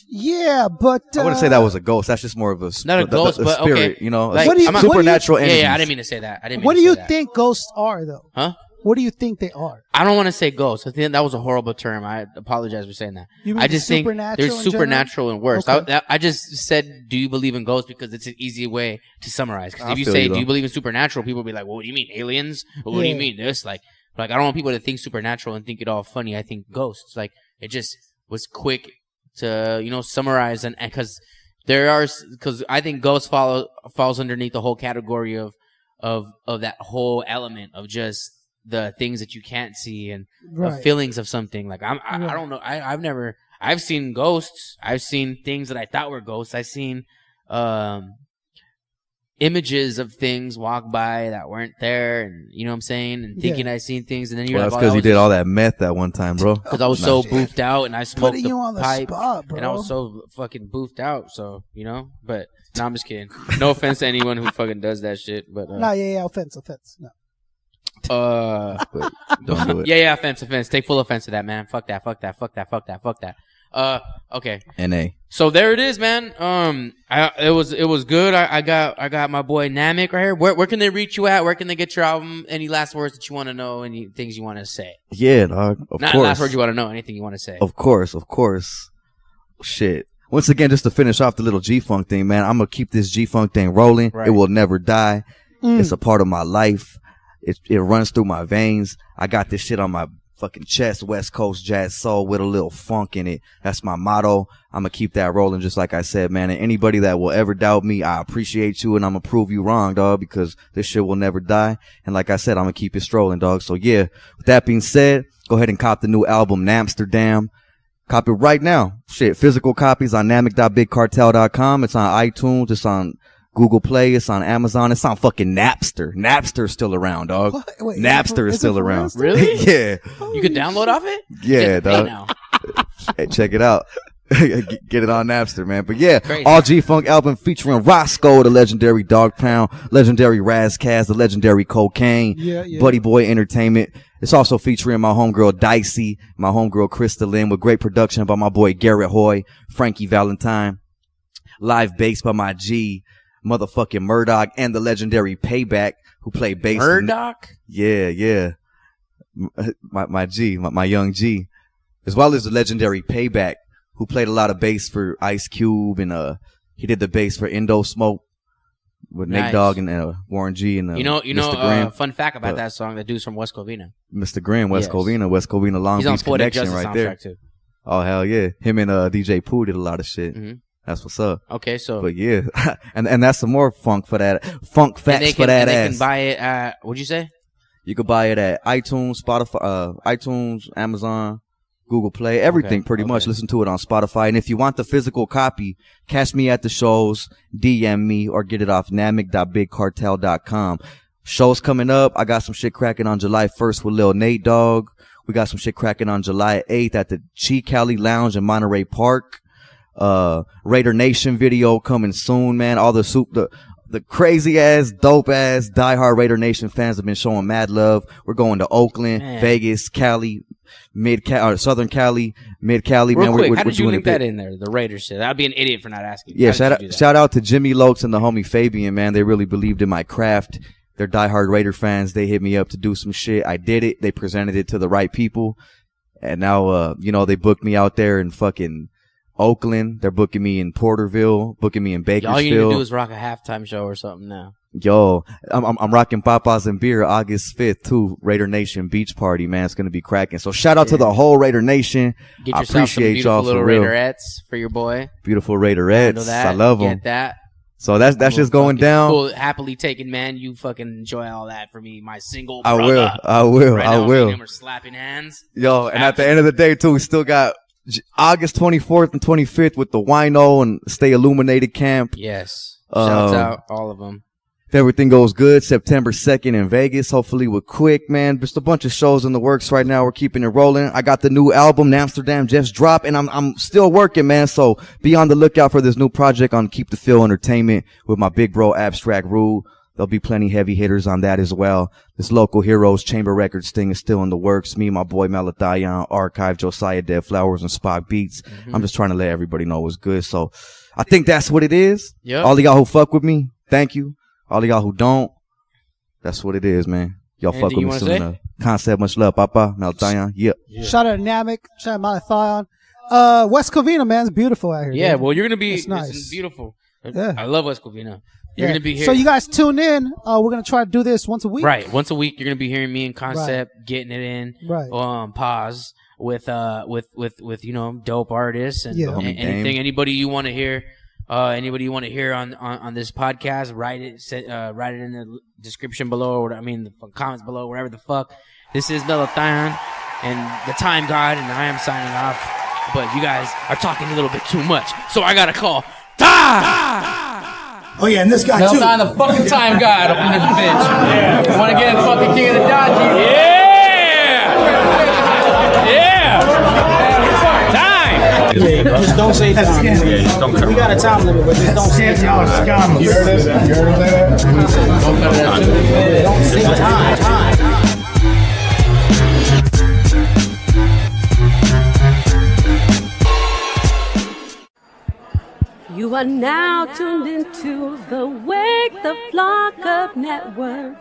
Yeah, but I wouldn't say that was a ghost. That's just more of a not a ghost, but spirit, okay. you know, Like, what do you- supernatural what do energies. Yeah, I didn't mean to say that. what do you think ghosts are, though? Huh? What do you think they are? I don't want to say ghosts. I think that was a horrible term. I apologize for saying that. You mean I just think supernatural there's in supernatural and worse. Okay. I just said, do you believe in ghosts? Because it's an easy way to summarize. Because I if you feel say, you, do you though. believe in supernatural? People will be like, well, what do you mean, aliens? Well, what do you Yeah. mean this? Like I don't want people to think supernatural and think it all funny. I think ghosts. Like, it just was quick to, summarize. And because because I think ghosts falls underneath the whole category of that whole element of just the things that you can't see and the feelings of something. Like I don't know. I've seen ghosts. I've seen things that I thought were ghosts. I've seen images of things walk by that weren't there, and you know what I'm saying, and thinking I seen things, and then you're Well, like, that's because you did all that meth that one time, bro. because I was so boofed out and I smoked Putting you on the pipe spot, bro. and I was so fucking boofed out. So but no, I'm just kidding. No offense to anyone who fucking does that shit, but No, yeah, offense. No. But don't do it. yeah, offense. Take full offense to that, man. Fuck that. Okay. NA. So there it is, man. It was good. I got my boy Namek right here. Where can they reach you at? Where can they get your album? Any last words that you want to know? Any things you want to say? Yeah, dog. Of Not course. last words you want to know. Anything you want to say? Of course. Shit. Once again, just to finish off the little G-Funk thing, man, I'm going to keep this G-Funk thing rolling. Right. It will never die. It's a part of my life. It runs through my veins. I got this shit on my fucking chest, West Coast jazz soul with a little funk in it. That's my motto. I'm going to keep that rolling just like I said, man. And anybody that will ever doubt me, I appreciate you, and I'm going to prove you wrong, dog, because this shit will never die. And like I said, I'm going to keep it strolling, dog. So yeah, with that being said, go ahead and cop the new album, Namsterdam. Copy it right now. Shit, physical copies on namek.bigcartel.com. It's on iTunes. It's on Google Play. It's on Amazon. It's on fucking Napster. Napster's still around, dog. What? Wait, Napster is it still for around. real? Really? Yeah. You could download off it? Yeah, Just pay dog. now. Hey, check it out. Get it on Napster, man. But yeah, Crazy. all G-Funk album featuring Roscoe, the legendary Dog Pound, legendary Razcast, the legendary Cocaine, Yeah. Buddy Boy Entertainment. It's also featuring my homegirl Dicey, my homegirl Krista Lynn, with great production by my boy Garrett Hoy, Frankie Valentine, live bass by my G, motherfucking Murdoch, and the legendary Payback, who played bass. Murdoch? Yeah. My young G. As well as the legendary Payback, who played a lot of bass for Ice Cube, and he did the bass for Indo Smoke with Nate Dogg and Warren G and Mr. Graham. Fun fact about that song, the dude's from West Covina. Mr. Graham, West Covina, Long He's on Beach Poetic Connection Justice right there. too. Oh hell yeah, him and DJ Pooh did a lot of shit. Mm-hmm. That's what's up. Okay, so but yeah, and that's some more funk for that funk facts for that ass. They can buy it at, what'd you say? You could buy it at iTunes, Spotify, iTunes, Amazon, Google Play, everything pretty much. Listen to it on Spotify. And if you want the physical copy, catch me at the shows, DM me, or get it off namek.bigcartel.com. Shows coming up. I got some shit cracking on July 1st with Lil Nate Dogg. We got some shit cracking on July 8th at the Chi Cali Lounge in Monterey Park. Raider Nation video coming soon, man. All the crazy ass, dope ass, diehard Raider Nation fans have been showing mad love. We're going to Oakland, Vegas, Cali, Southern Cali, Mid Cali. Real man, quick, we're how did you doing link that in there? The Raiders shit. I'd be an idiot for not asking. Yeah, shout out to Jimmy Lokes and the homie Fabian, man. They really believed in my craft. They're diehard Raider fans. They hit me up to do some shit. I did it. They presented it to the right people, and now they booked me out there in fucking Oakland. They're booking me in Porterville, booking me in Bakersfield. All you need to do is rock a halftime show or something now. Yo, I'm rocking Papas and Beer August 5th too. Raider Nation Beach Party, man. It's gonna be cracking. So shout out to the whole Raider Nation. Get I yourself appreciate some y'all beautiful for real. Raiderettes for your boy. Beautiful Raiderettes. I love them. Get that. So that's just going down. Cool, happily taken, man. You fucking enjoy all that for me, my single I brother. will. Right I now, will. Me and him are slapping hands. Yo, and at the end of the day too, we still got August 24th and 25th with the Wino and Stay Illuminated Camp. Yes. Shouts out all of them. If everything goes good, September 2nd in Vegas, hopefully with Quick, man. Just a bunch of shows in the works right now. We're keeping it rolling. I got the new album, Amsterdam, just dropped, and I'm still working, man. So be on the lookout for this new project on Keep the Feel Entertainment with my big bro, Abstract Rule. There'll be plenty heavy hitters on that as well. This Local Heroes Chamber Records thing is still in the works. Me and my boy Malathayan, Archive, Josiah Dead Flowers, and Spock Beats. I'm just trying to let everybody know what's good. So I think that's what it is. Yep. All of y'all who fuck with me, thank you. All of y'all who don't, that's what it is, man. Y'all fuck with me soon enough. Concept, much love, Papa, Malathayan. Yep. Shout out to Namek. Shout out to Malathayan. West Covina, man, it's beautiful out here. Yeah, dude. well, you're gonna be. It's nice. It's beautiful. Yeah. I love West Covina. You're gonna be here. So you guys tune in. We're gonna try to do this once a week. Right, once a week. You're gonna be hearing me and Concept getting it in. Right. Pause with dope artists and anything. Anybody you want to hear. Anybody you want to hear on this podcast, write it in the description below, or the comments below, wherever the fuck. This is Malathayan and the Time God, and I am signing off. But you guys are talking a little bit too much, so I gotta call time. Oh yeah, and this guy too. Malathayan, the fucking Time God up in this bitch. Yeah. Want to get fucking King of the Dodgy? Yeah. Just don't say time. Yeah, just don't cut. We got a time limit, but just don't say time. You heard this? You heard him say that? Don't say time. You are now tuned into the Wake the Flock Up Network.